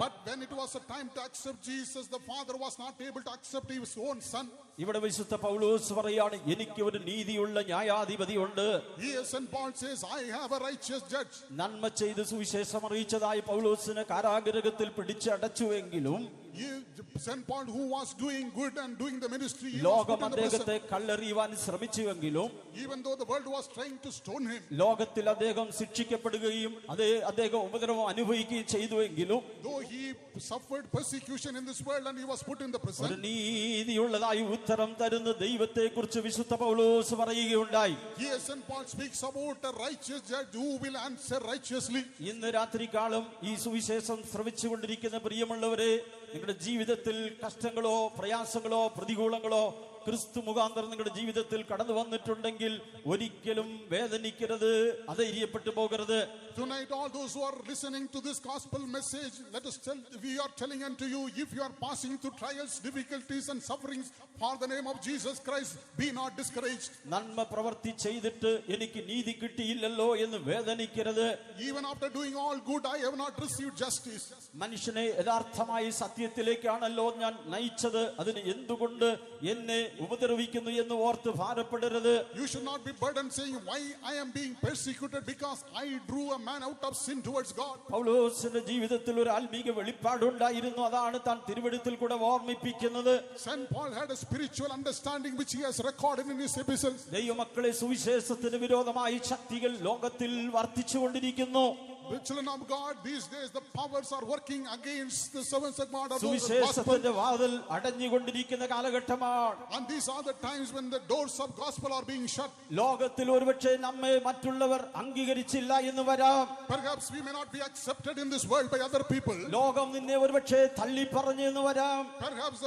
But when it was a time to accept Jesus, the father was not able to accept his own son. ഇവിടെ വിശുദ്ധ പൗലോസ് പറയാണ്, എനിക്ക് ഒരു നീതിയുള്ള ന്യായാധിപതി ഉണ്ട്. Here St. Paul says, I have a righteous judge. നന്മ ചെയ്ത് സുവിശേഷം അറിയിച്ചതായി പൗലോസിനെ കാരാഗൃഹത്തിൽ പിടിച്ചടച്ചുവെങ്കിലും St. Paul, who was doing good and doing the ministry, he was ലോകം put in the prison. അദ്ദേഹത്തെ കല്ലെറിയുവാൻ ശ്രമിച്ചുവെങ്കിലും Even though the world was trying to stone him, ലോകത്തിൽ അദ്ദേഹം ശിക്ഷിക്കപ്പെടുകയും അദ്ദേഹം ഉപദ്രവം അനുഭവിക്കുകയും ചെയ്തുവെങ്കിലും though he suffered persecution in this world and he was put in the ഒരു prison, നീതിയുള്ളതായി ഉത്തരം തരുന്ന ദൈവത്തെ കുറിച്ച് വിശുദ്ധ പൗലോസ് പറയുകയുണ്ടായി. here St. Paul speaks about a righteous judge who will answer righteously. ഇന്ന് രാത്രികാലം ഈ സുവിശേഷം ശ്രവിച്ചുകൊണ്ടിരിക്കുന്ന പ്രിയമുള്ളവരെ, നിങ്ങളുടെ ജീവിതത്തിൽ കഷ്ടങ്ങളോ പ്രയാസങ്ങളോ പ്രതികൂലങ്ങളോ ക്രിസ്തു മുഖാന്തരം നിങ്ങളുടെ ജീവിതത്തിൽ കടന്നു വന്നിട്ടുണ്ടെങ്കിൽ ഒരിക്കലും വേദനിക്കരുത്, അധൈര്യപ്പെട്ടു പോകരുത്. Tonight, all those who are listening to this gospel message, we are telling unto you, if you are passing through trials, difficulties and sufferings for the name of Jesus Christ, be not discouraged. നന്മ പ്രവൃത്തി ചെയ്തിട്ട് എനിക്ക് നീതി കിട്ടിയില്ലല്ലോ എന്ന് വേദനിക്കരുത്. Even after doing all good, I have not received justice. മനുഷ്യനെ യഥാർത്ഥമായി സത്യത്തിലേക്കാണല്ലോ ഞാൻ നയിച്ചത്, അതിന് എന്തുകൊണ്ട് എന്നെ ഉപദ്രവിക്കുന്നു എന്ന് ഓർത്ത് ഭാരപ്പെടരുത്. You should not be burdened saying, why I am being persecuted because I drew a man out of sin towards God. പൗലോസിന്റെ ജീവിതത്തിൽ ഒരു ആത്മീക വെളിപ്പാടുണ്ടായിരുന്നു, അതാണ് താൻ തിരുവെഴുത്തിൽ കൂടെ ഓർമ്മിപ്പിക്കുന്നത്. St. Paul had a spiritual understanding which he has recorded in his epistles. ദൈവമക്കളെ, സുവിശേഷത്തിന് വിരോധമായി ശക്തികൾ ലോകത്തിൽ വർദ്ധിച്ചുകൊണ്ടിരിക്കുന്നു. The children of God, these days the powers are working against the servants of God. സുവിശേഷത്തിന്റെ വാതിൽ അടഞ്ഞുകൊണ്ടിരിക്കുന്ന കാലഘട്ടമാണ്. And these are the times when the doors of gospel are being shut. ലോകത്തിൽ ഒരുപക്ഷെ നമ്മെ മറ്റുള്ളവർ അംഗീകരിച്ചില്ല എന്ന് വരാം. Perhaps we may not be accepted in this world by other people. ലോകം നിന്നെ ഒരുപക്ഷെ തള്ളി പറഞ്ഞു എന്ന് വരാം. Perhaps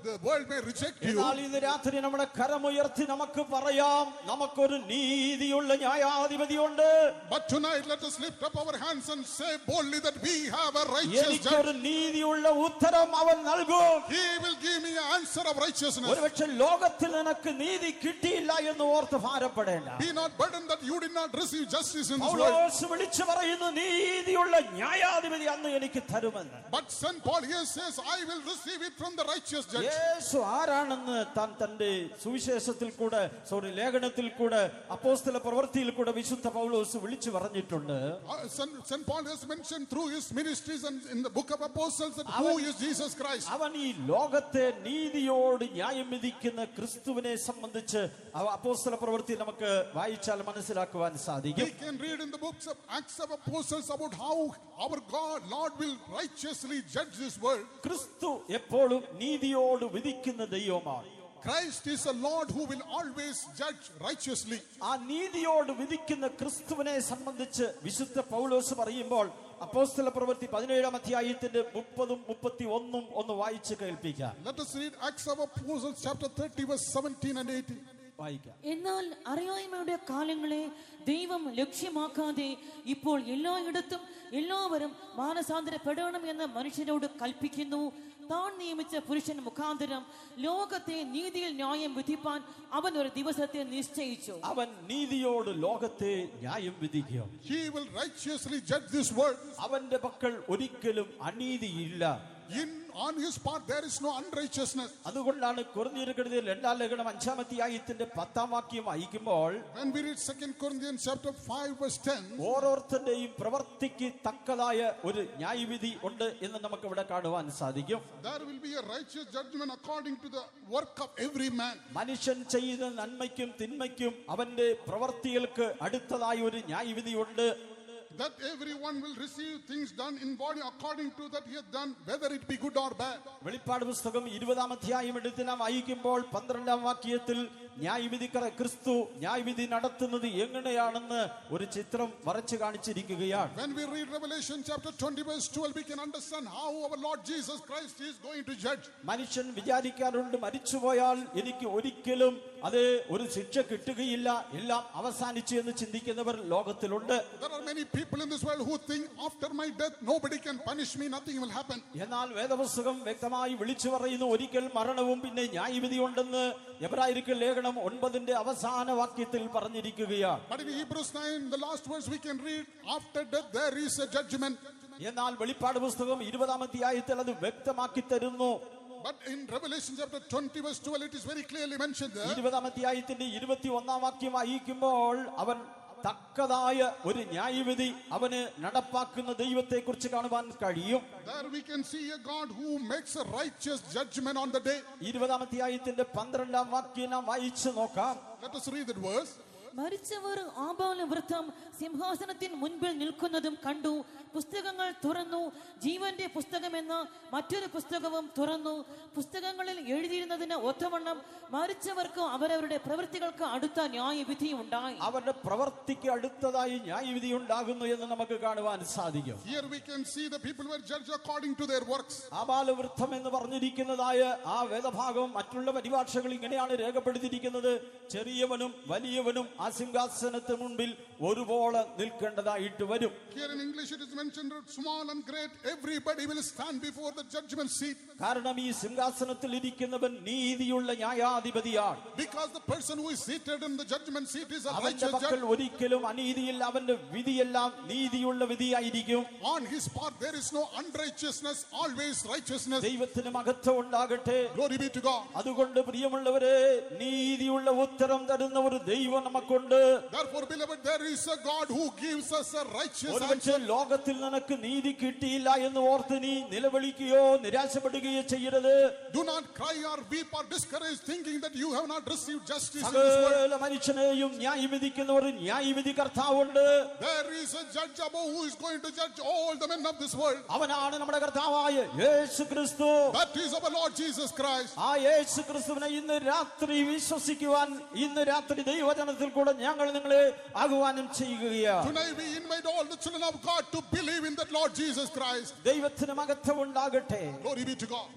the world may reject you. എന്നാൽ ഇന്ന് രാത്രി നമ്മുടെ കരമുയർത്തി നമുക്ക് പറയാം, നമുക്കൊരു നീതിയുള്ള ന്യായാധിപതിയുണ്ട്. But tonight let us lift up our hands and say boldly that we have a righteous എനിക്കൊരു judge. നീതിയുള്ള ഉത്തരം അവൻ നൽകും. He will give me an answer of righteousness. ഒരുപക്ഷെ ലോകത്തിൽ നിനക്ക് നീതി കിട്ടിയില്ല എന്ന് ഓർത്ത് ഭാരപ്പെടേണ്ട. Be not burdened that you did not receive justice in this world. പൗലോസ് വിളിച്ചു പറയുന്നു, നീതിയുള്ള ന്യായാധിപതി അന്ന് എനിക്ക് തരുമെന്ന്. But St. Paul here says, I will receive it from the righteous judge. യേശു ആരാണെന്ന് താൻ തന്റെ സുവിശേഷത്തിൽ കൂടെ ലേഖനത്തിൽ കൂടെ അപ്പോസ്തല പ്രവൃത്തിയിൽ കൂടെ വിശുദ്ധ പൗലോസ് വിളിച്ചു പറഞ്ഞിട്ടുണ്ട്. St. Paul has mentioned through his ministries and in the book of Apostles that who is Jesus Christ. അവൻ ഈ ലോകത്തെ നീതിയോട് ന്യായം വിധിക്കുന്ന ക്രിസ്തുവിനെ സംബന്ധിച്ച് അപ്പോസ്തല പ്രവൃത്തി നമുക്ക് വായിച്ചാൽ മനസ്സിലാക്കുവാൻ സാധിക്കും. We can read in the books of Acts of Apostles about how our Lord will righteously judge this world. ക്രിസ്തു എപ്പോഴും നീതിയോട് വിധിക്കുന്ന ദൈവമാണ്. Christ is a Lord who will always judge righteously. ആ നീതിയോട് വിധിക്കുന്ന ക്രിസ്തുവിനെ സംബന്ധിച്ച് വിശുദ്ധ പൗലോസ് പറയുമ്പോൾ അപ്പോസ്തല പ്രവൃത്തി 17-ാം അധ്യായത്തിന്റെ 30-31 ഒന്ന് വായിച്ച് കേൾപ്പിക്കാം. Let us read Acts of Apostles chapter 30 verse 17 and 18. വായിക്കാം. എന്നാൽ അറിയായ്മയുടെ കാലങ്ങളെ ദൈവം ലക്ഷ്യമാക്കാതെ ഇപ്പോൾ എല്ലായിടത്തും എല്ലാവരും മാനസാന്തരപ്പെടണം എന്ന് മനുഷ്യരോട് കൽപ്പിക്കുന്നു. താൻ നിയമിച്ച പുരുഷൻ മുഖാന്തരം ലോകത്തെ നീതിയിൽ ന്യായം വിധിപ്പാൻ അവൻ ഒരു ദിവസത്തെ നിശ്ചയിച്ചു. അവൻ നീതിയോട് ലോകത്തെ ന്യായം വിധിക്കും. He will righteously judge this world. അവന്റെ പക്കൽ ഒരിക്കലും അനീതിയില്ല. On his part there is no unrighteousness. അതുകൊണ്ടാണ് കൊരിന്ത്യർക്കെഴുതിയ 2-ാം ലേഖനം 5-ാം അധ്യായത്തിന്റെ 10-ാം വാക്യം വായിക്കുമ്പോൾ when we read 2 Corinthians chapter 5 verse 10, ഓരോരുത്തരുടെയും പ്രവൃത്തിക്ക് തക്കതായ ഒരു ന്യായവിധി ഉണ്ട് എന്ന് നമുക്ക് ഇവിടെ കാണുവാൻ സാധിക്കും. there will be a righteous judgment according to the work of every man. മനുഷ്യൻ ചെയ്യുന്ന നന്മയ്ക്കും തിന്മയ്ക്കും അവന്റെ പ്രവൃത്തികൾക്ക് അടുത്തതായ ഒരു ന്യായവിധി ഉണ്ട്. That everyone will receive things done in body according to that he has done, whether it be good or bad. വെളിപ്പാട് പുസ്തകം 20-ാം അധ്യായം എടുത്ത് നാം വായിക്കുമ്പോൾ 12-ാം വാക്യത്തിൽ ക്രിസ്തു ന്യായവിധി നടത്തുന്നത് എങ്ങനെയാണെന്ന് ഒരു ചിത്രം വരച്ചു കാണിച്ചിരിക്കുകയാണ്. When we read Revelation chapter 20 verse 12, we can understand how our Lord Jesus Christ is going to judge. മനുഷ്യൻ വിചാരിക്കാറുണ്ട്, മരിച്ചുപോയാൽ എനിക്ക് ഒരിക്കലും അത് ഒരു ശിക്ഷ കിട്ടുകയില്ല, എല്ലാം അവസാനിച്ചു എന്ന് ചിന്തിക്കുന്നവർ ലോകത്തിലുണ്ട്. There are many people in this world who think after my death nobody can punish me, nothing will happen. എന്നാൽ വേദപുസ്തകം വ്യക്തമായി വിളിച്ചു പറയുന്നു, ഒരിക്കൽ മരണവും പിന്നെ ന്യായവിധി ഉണ്ടെന്ന് എബ്രായർക്ക് ലേഖനം 9-ന്റെ അവസാന വാക്യത്തിൽ പറഞ്ഞിരിക്കുകയാണ്. But in Hebrews 9, the last verse we can read, after death there is a judgment. എന്നാൽ വെളിപ്പാട് പുസ്തകം 20-ാം അധ്യായത്തിൽ അത് വ്യക്തമാക്കി തരുന്നു. But in Revelation chapter 20 verse 12 it is very clearly mentioned there. 20-ാം അധ്യായത്തിന്റെ 21-ാം വാക്യം വായിക്കുമ്പോൾ അവൻ തക്കതായ ഒരു ന്യായവിധി അവന് നടപ്പാക്കുന്ന ദൈവത്തെ കുറിച്ച് കാണുവാൻ കഴിയും. There we can see a God who makes a righteous judgment on the day. 20-ാം അധ്യായത്തിന്റെ 12-ാം വാക്യം നാം വായിച്ചു നോക്കാം. Let us read that verse. മരിച്ചവർ ആബാലവൃത്തം സിംഹാസനത്തിന് മുൻപിൽ നിൽക്കുന്നതും കണ്ടു. പുസ്തകങ്ങൾ തുറന്നു. ജീവന്റെ പുസ്തകമെന്ന മറ്റൊരു പുസ്തകവും തുറന്നു. പുസ്തകങ്ങളിൽ എഴുതിയിരുന്നതിന് ഒത്തവണ്ണം മരിച്ചവർക്ക് അവരവരുടെ പ്രവൃത്തികൾക്ക് അടുത്ത ന്യായവിധി ഉണ്ടായി. അവരുടെ പ്രവൃത്തിക്ക് അടുത്തതായി ന്യായവിധി ഉണ്ടാകുന്നു എന്ന് നമുക്ക് കാണുവാൻ സാധിക്കും. Here we can see the people were judged according to their works. ആബാലവൃത്തം എന്ന് പറഞ്ഞിരിക്കുന്നതായ ആ വേദഭാഗം മറ്റുള്ള പരിഭാഷകൾ ഇങ്ങനെയാണ് രേഖപ്പെടുത്തിയിരിക്കുന്നത്: ചെറിയവനും വലിയവനും ആ സിംഹാസനത്തിന് മുൻപിൽ ഒരുപോലെ നിൽക്കേണ്ടതായിട്ട് വരും. Here in English it is mentioned small and great, everybody will stand before the judgment seat. കാരണം ഈ സിംഹാസനത്തിൽ ഇരിക്കുന്നവൻ നീതിയുള്ള ന്യായാധിപതിയാണ്. Because the person who is seated in the judgment seat is a അവന്റെ righteous മക്കൾ judge. ഒരിക്കലും അനീതിയില്ല. അവന്റെ വിധിയെല്ലാം നീതിയുള്ള വിധിയായിരിക്കും. On his part there is no unrighteousness, always righteousness. ദൈവത്തിന് മഹത്വം ഉണ്ടാകട്ടെ. Glory be to God. അതുകൊണ്ട് പ്രിയമുള്ളവരെ, നീതിയുള്ള ഉത്തരം തരുന്ന ഒരു ദൈവം നമുക്കുണ്ട്. Therefore, beloved, there is a God who gives us a righteous ഒരുപക്ഷെ answer. ലോകത്തിൽ നിനക്ക് നീതി കിട്ടിയില്ല എന്ന് ഓർത്ത് നീ നിലവിളിക്കുകയോ നിരാശപ്പെടുകയോ ചെയ്യരുത്. Do not cry or weep or discourage thinking that you have not received justice in this world. സകല മനുഷ്യനെയും ന്യായവിധിക്കുന്ന ഒരു ന്യായവിധി കർത്താവുണ്ട്. There is a judge above who is going to judge all the men of this world. അവനാണ് നമ്മുടെ കർത്താവായ യേശു ക്രിസ്തു. That is our Lord Jesus Christ. ആ യേശു ക്രിസ്തുവിനെ ഇന്ന് രാത്രി വിശ്വസിക്കുവാൻ ഇന്ന് രാത്രി ദൈവവചനത്തിൽ കൂടെ ഞങ്ങൾ നിങ്ങളെ ആഹ്വാനം ചെയ്യുകയാണ്. Tonight we invite all the children of God to believe in that Lord Jesus Christ. ദൈവത്തിന് മഹത്വം ഉണ്ടാകട്ടെ. Glory be to God.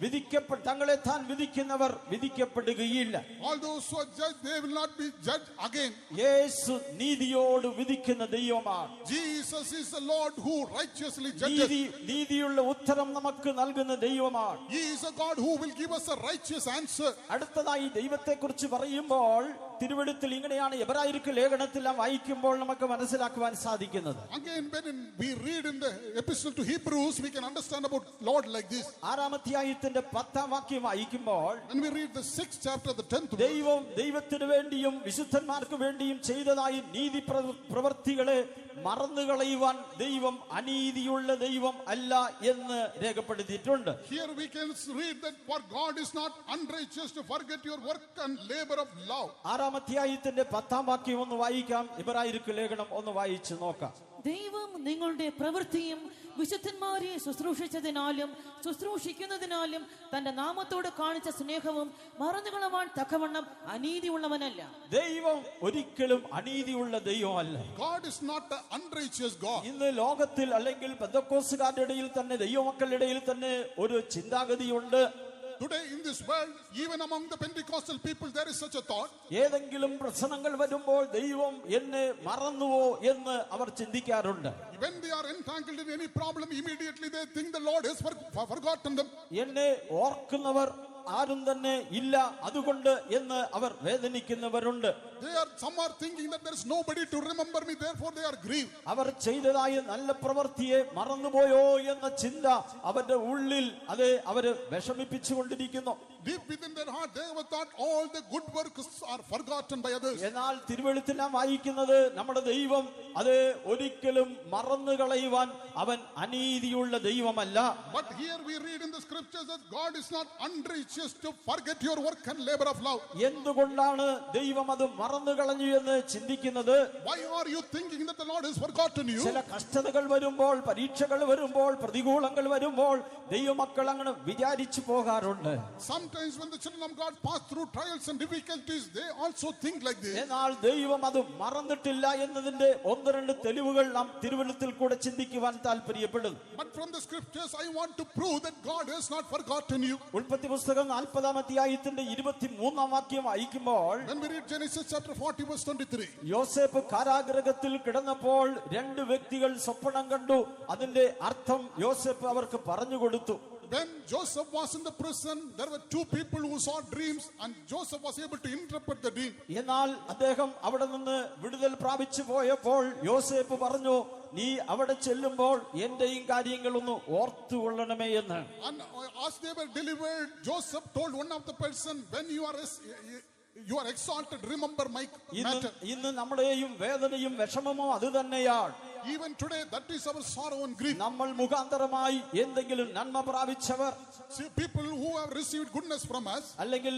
തങ്ങളെ താൻ വിധിക്കുന്നവർ വിധിക്കപ്പെടുകയില്ല. All those who are judged, they will not be judged again. യേശു നീതിയോട് വിധിക്കുന്ന ദൈവമാണ്. Jesus is the Lord who righteously judges. നീതിയുള്ള ഉത്തരം നമുക്ക് നൽകുന്ന ദൈവമാണ്. He is a God who will give us a righteous answer. അടുത്തതായി ദൈവത്തെ കുറിച്ച് പറയുമ്പോൾ തിരുവെഴുത്തിൽ ഇങ്ങനെയാണ് എബ്രായർക്ക് ലേഖനത്തിൽ വായിക്കുമ്പോൾ നമുക്ക് മനസ്സിലാക്കുവാൻ സാധിക്കുന്നത്. Again, when we read in the epistle to Hebrews, we can understand about Lord like this. 6-ാം അധ്യായത്തിന്റെ 10-ാം വാക്യം വായിക്കുമ്പോൾ When we read the 6th chapter, the 10th verse, ദൈവത്തിന് വേണ്ടിയും വിശുദ്ധന്മാർക്ക് വേണ്ടിയും ചെയ്തതായി നീതി പ്രവൃത്തികളെ മറന്നുകളയുവാൻ ദൈവം അനീതിയുള്ള ദൈവം അല്ല എന്ന് രേഖപ്പെടുത്തിയിട്ടുണ്ട്. here we can read that for God is not unrighteous to forget your work and labor of love. 6-ാം അധ്യായത്തിന്റെ 10-ാം വാക്യം ഒന്ന് വായിക്കാം. എബ്രായർക്ക് ലേഖനം ഒന്ന് വായിച്ചു നോക്കാം. ദൈവം നിങ്ങളുടെ പ്രവൃത്തിയും വിശുദ്ധന്മാരെ ശുശ്രൂഷിച്ചതിനാലും ശുശ്രൂഷിക്കുന്നതിനാലും തന്റെ നാമത്തോട് കാണിച്ച സ്നേഹവും മറന്നുകളവാൻ തക്കവണ്ണം അനീതിയുള്ളവനല്ല. ദൈവം ഒരിക്കലും അനീതിയുള്ള ദൈവമല്ല. God is not an unrighteous God. ഇന്ന് ലോകത്തിൽ അല്ലെങ്കിൽ പെന്തക്കോസ്തുകാരുടെ ഇടയിൽ തന്നെ ദൈവമക്കളുടെ ഇടയിൽ തന്നെ ഒരു ചിന്താഗതിയുണ്ട്. Today in this world, even among the Pentecostal people, there is such a thought. ഏതെങ്കിലും പ്രശ്നങ്ങൾ വരുമ്പോൾ ദൈവം എന്നെ മറന്നുവോ എന്ന് അവർ ചിന്തിക്കാറുണ്ട്. When they are entangled in any problem, immediately they think the Lord has forgotten them. എന്നെ ഓർക്കുന്നവർ ആരും തന്നെ ഇല്ല, അതുകൊണ്ട് എന്ന് അവർ വേദനിക്കുന്നവരുണ്ട്. Some are thinking that there is nobody to remember me, therefore they are grieved. അവർ ചെയ്തതായ നല്ല പ്രവൃത്തിയെ മറന്നുപോയോ എന്ന ചിന്ത അവരുടെ ഉള്ളിൽ അവര് വിഷമിപ്പിച്ചുകൊണ്ടിരിക്കുന്നു. Deep within their heart, they have thought all the good works are forgotten by others. എന്നാൽ തിരുവെഴുത്തിൽ നാം വായിക്കുന്നത് നമ്മുടെ ദൈവം ഒരിക്കലും മറന്നു കളയുവാൻ അവൻ അനീതിയുള്ള ദൈവമല്ല. But here we read in the scriptures that God is not unrighteous to forget your work and labor of love. എന്തുകൊണ്ടാണ് ദൈവം അത് മറന്നു കളഞ്ഞു എന്ന് ചിന്തിക്കുന്നത്? Why are you thinking that the Lord has forgotten you? ചില കഷ്ടതകൾ വരുമ്പോൾ, പരീക്ഷകൾ വരുമ്പോൾ, പ്രതികൂലങ്ങൾ വരുമ്പോൾ ദൈവമക്കൾ അങ്ങനെ വിചാരിച്ചു പോകാറുണ്ട്. Sometimes when the children of God pass through trials and difficulties, they also think like this. എന്നാൽ ദൈവം അത് മറന്നിട്ടില്ല എന്നതിന്റെ 1-2 തെളിവുകൾ നാം തിരുവെഴുത്തിൽ കൂടെ ചിന്തിക്കുവാൻ താല്പര്യപ്പെടുന്നു. But from the scriptures I want to prove that God has not forgotten you. ഉൽപ്പത്തി പുസ്തകം 40-ാം അധ്യായത്തിന്റെ 23-ാം വാക്യം വായിക്കുമ്പോൾ When we read Genesis chapter 40 verse 23, യോസേഫ് കാരാഗൃഹത്തിൽ കിടന്നപ്പോൾ 2 വ്യക്തികൾ സ്വപ്നം കണ്ടു. അതിന്റെ അർത്ഥം യോസേഫ് അവർക്ക് പറഞ്ഞു കൊടുത്തു. when Joseph was in the prison, there were two people who saw dreams, and Joseph was able to interpret the dream. എന്നാൽ അദ്ദേഹം അവിടെ നിന്ന് വിടുതൽ പ്രാപിച്ചു പോയപ്പോൾ യോസേപ്പ് പറഞ്ഞു, നീ അവിടെ ചെല്ലുമ്പോൾ എന്റെയും കാര്യങ്ങളൊന്ന് ഓർത്തുകൊള്ളണമേ എന്ന്. And as they were delivered, Joseph told one of the person, when you are exalted, remember my matter. ഇന്ന് നമ്മുടെയും വേദനയും വിഷമമോ അത് തന്നെയാണ്. Even today, that is our sorrow and grief. നമ്മൾ മുഖാന്തരമായി എന്തെങ്കിലും നന്മ പ്രാപിച്ചവർ, See, people who have received goodness from us, അല്ലെങ്കിൽ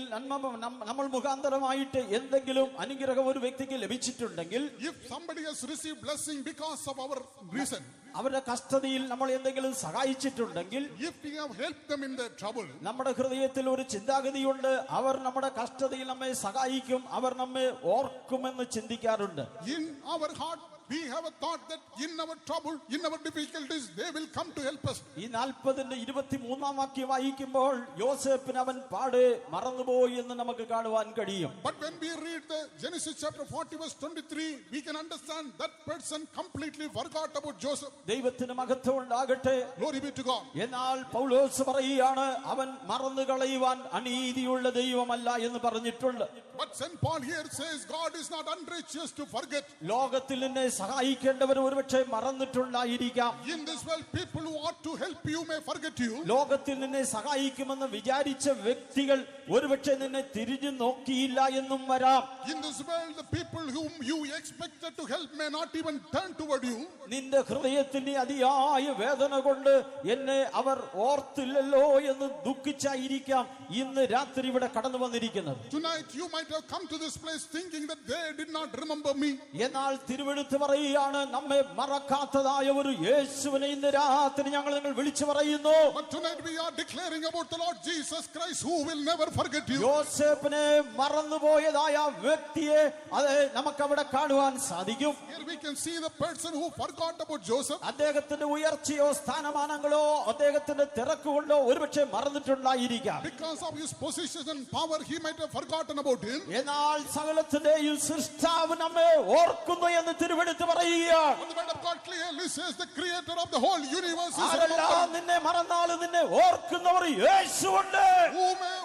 നമ്മൾ മുഖാന്തരമായിട്ട് എന്തെങ്കിലും അനുഗ്രഹം ഒരു വ്യക്തിക്ക് ലഭിച്ചിട്ടുണ്ടെങ്കിൽ, if somebody has received blessing because of our reason, അവരുടെ കഷ്ടതയിൽ നമ്മൾ എന്തെങ്കിലും സഹായിച്ചിട്ടുണ്ടെങ്കിൽ, if we have helped them in their trouble, നമ്മുടെ ഹൃദയത്തിൽ ഒരു ചിന്താഗതിയുണ്ട്, അവർ നമ്മുടെ കഷ്ടതയിൽ നമ്മെ സഹായിക്കും, അവർ നമ്മെ ഓർക്കുമെന്ന് ചിന്തിക്കാറുണ്ട്. in our heart we have a thought that in our trouble, in our difficulties, they will come to help us. ഈ 40:23 വാക്യം വായിക്കുമ്പോൾ യോസേപ്പിന് അവൻ പാടെ മറന്നുപോയി എന്ന് നമുക്ക് കാണുവാൻ കഴിയും. But when we read the Genesis chapter 40 verse 23, we can understand that person completely forgot about Joseph. ദൈവത്തിന് മഹത്വം ഉണ്ടാകട്ടെ. Glory be to God. എന്നാൽ പൗലോസ് പറയുകയാണ്, അവൻ മറന്നു കളയുവാൻ അനീതിയുള്ള ദൈവമല്ല എന്ന് പറഞ്ഞിട്ടുണ്ട്. But St. Paul here says God is not unrighteous to forget. ലോകത്തിൽ നിന്നെ സഹായിക്കേണ്ടവർ ഒരുപക്ഷെ മറന്നിട്ടുണ്ടായിരിക്കാം. In this world, people who ought to help you may forget you. ലോകത്തിൽ നിന്നെ സഹായിക്കുമെന്ന് വിചാരിച്ച വ്യക്തികൾ ഒരുപക്ഷെ നിന്നെ തിരിഞ്ഞു നോക്കിയില്ല എന്നും വരാം. In this world, the people whom you expected to help may not even turn toward you. നിന്റെ ഹൃദയത്തിന്റെ അതിയായ വേദന കൊണ്ട് എന്നെ അവർ ഓർത്തില്ലല്ലോ എന്ന് ദുഃഖിച്ചായിരിക്കാം ഇന്ന് രാത്രി ഇവിടെ കടന്നു വന്നിരിക്കുന്നത്. Tonight, you might have come to this place thinking that they did not remember me. എന്നാൽ തിരുവെഴുത്ത് പറയുകയാണ്, നമ്മെ മറക്കാത്തതായ ഒരു യേശുവിനെ ഇന്ന് രാത്രി ഞങ്ങൾ വിളിച്ചു പറയുന്നു. But tonight we are declaring about the Lord Jesus Christ who will never forget you. യോസേപ്പിനെ മറന്നുപോയതായ വ്യക്തിയെ അത് നമുക്ക് അവിടെ കാണുവാൻ സാധിക്കും. Here we can see the person who forgot about Joseph. അദ്ദേഹത്തിന്റെ ഉയർച്ചയോ സ്ഥാനമാനങ്ങളോ അദ്ദേഹത്തിന്റെ തിരക്കുകൊണ്ടോ ഒരുപക്ഷെ മറന്നിട്ടുണ്ടായിരിക്കാം. Because of his position and power, he might have forgotten about him. എന്നാൽ സകലത്തിന്റെയും സൃഷ്ടാവ് നമ്മെ ഓർക്കുന്നു എന്ന് തിരുവെഴുത്ത് പറയുകയാണ്. But the word of God clearly says the creator of the whole universe is ആരെല്ലാം remembered. നിന്നെ മറന്നാലും നിന്നെ ഓർക്കുന്നവർ യേശുവുണ്ട്.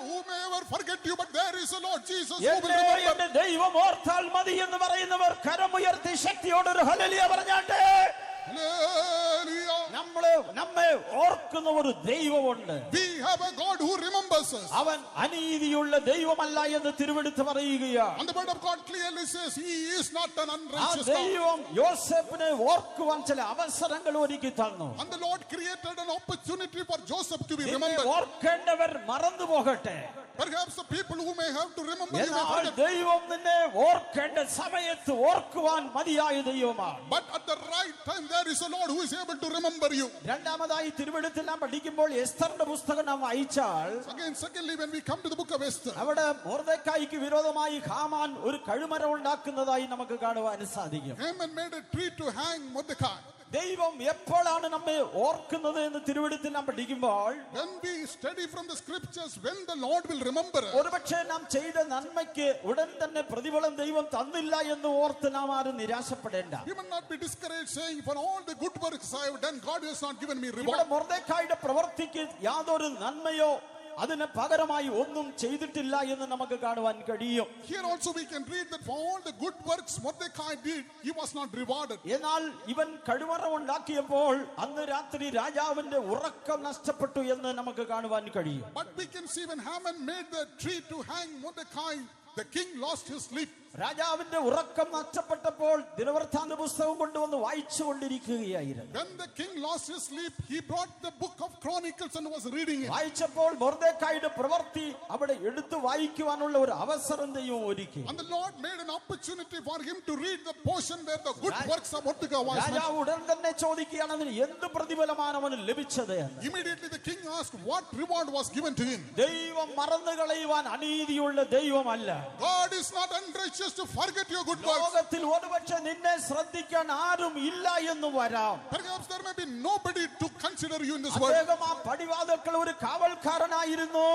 Who may ever forget you, but there is a Lord Jesus who will എന്നെ remember. എന്റെ ദൈവം ഓർത്താൽ മതി എന്ന് പറയുന്നവർ കരമുയർത്തി ശക്തിയോടൊരു ഹല്ലേലൂയ പറഞ്ഞാട്ടെ. Hallelujah. നമ്മെ ഓർക്കുന്ന ഒരു ദൈവമുണ്ട്. We have a God who remembers us. അവൻ അനീതിയുള്ള ദൈവമല്ല എന്ന് തിരുവെടുത്ത് പറയുകയാണ്. And the word of God clearly says he is not an ആ unrighteous God. ദൈവം യോസേപ്പിനെ ഓർക്കുവാൻ ചില അവസരങ്ങൾ ഒരുക്കി തന്നു. And the Lord created an opportunity for Joseph to be നിന്നെ remembered. ഓർക്കേണ്ടവർ മറന്നു പോകട്ടെ. Perhaps the people who may have to remember you may എന്നാൽ forget. ദൈവം നിന്നെ ഓർക്കേണ്ട സമയത്ത് ഓർക്കുവാൻ മതിയായ ദൈവമാണ്. But at the right time there is a Lord who is able to remember you. രണ്ടാമതായി തിരുവെഴുത്തിൽ നാം പഠിക്കുമ്പോൾ എസ്തറിന്റെ പുസ്തകം നാം വായിച്ചാൽ, Again, secondly, when we come to the book of Esther, അവിടെ മൊർദെഖായിക്ക് വിരോധമായി ഹാമാൻ ഒരു കഴുമരം ഉണ്ടാക്കുന്നതായി നമുക്ക് കാണുവാൻ സാധിക്കും. Haman made a tree to hang Mordecai. ദൈവം എപ്പോഴാണ് നമ്മെ ഓർക്കുന്നത് എന്ന് തിരുവെഴുത്തിൽ നാം പഠിക്കുമ്പോൾ, When we study from the scriptures, when the Lord will remember us, ഒരുപക്ഷെ നാം ചെയ്ത നന്മയ്ക്ക് ഉടൻ തന്നെ പ്രതിഫലം ദൈവം തന്നില്ല എന്ന് ഓർത്ത് നാം ആരും നിരാശപ്പെടേണ്ട. we will not be discouraged saying, for all the good works I have done, God has not given me ഇവിടെ reward. മൊർദെഖായിയുടെ പ്രവൃത്തിക്ക് യാതൊരു നന്മയോ അതിന് പകരമായി ഒന്നും ചെയ്തിട്ടില്ല എന്ന് നമുക്ക് കാണുവാൻ കഴിയും. Here also we can read that for all the good works Mordecai did, he was not rewarded. എന്നാൽ ഇവൻ കഴുമരം ഉണ്ടാക്കിയപ്പോൾ അന്ന് രാത്രി രാജാവിന്റെ ഉറക്കം നഷ്ടപ്പെട്ടു എന്ന് നമുക്ക് കാണുവാൻ കഴിയും. But we can see when Haman made the tree to hang Mordecai, the king lost his sleep. രാജാവിന്റെ ഉറക്കം നഷ്ടപ്പെട്ടപ്പോൾ ദിനവൃത്താന്ത പുസ്തകം കൊണ്ടുവന്ന് വായിച്ചു കൊണ്ടിരിക്കുകയായിരുന്നു. When the king lost his sleep, he brought the book of Chronicles and was reading it. വായിച്ചപ്പോൾ മൊർദെഖായിയുടെ പ്രവൃത്തി അവിടെ എടുത്തു വായിക്കുവാനുള്ള ഒരു അവസരം ദൈവം ഒരുക്കി. And the Lord made an opportunity for him to read the portion where the good works of Mordecai was mentioned. രാജാവ് ഉടൻ തന്നെ ചോദിക്കുകയാണ്, അതിന് എന്ത് പ്രതിഫലമാണ് അവന് ലഭിച്ചത് എന്ന്. Immediately the king asked what reward was given to him. ദൈവം മറന്നു കളയുവാൻ അനീതിയുള്ള ദൈവമല്ല. God is not unrighteous just to forget your good works. ലോകത്തിൽ ഒരുപക്ഷെ നിന്നെ ശ്രദ്ധിക്കാൻ ആരും ഇല്ല എന്ന് വരാം. Perhaps there may be nobody to consider you in this world. അദ്ദേഹം ആ പടിവാതിൽക്കൽ ഒരു കാവൽക്കാരനായിരുന്നു.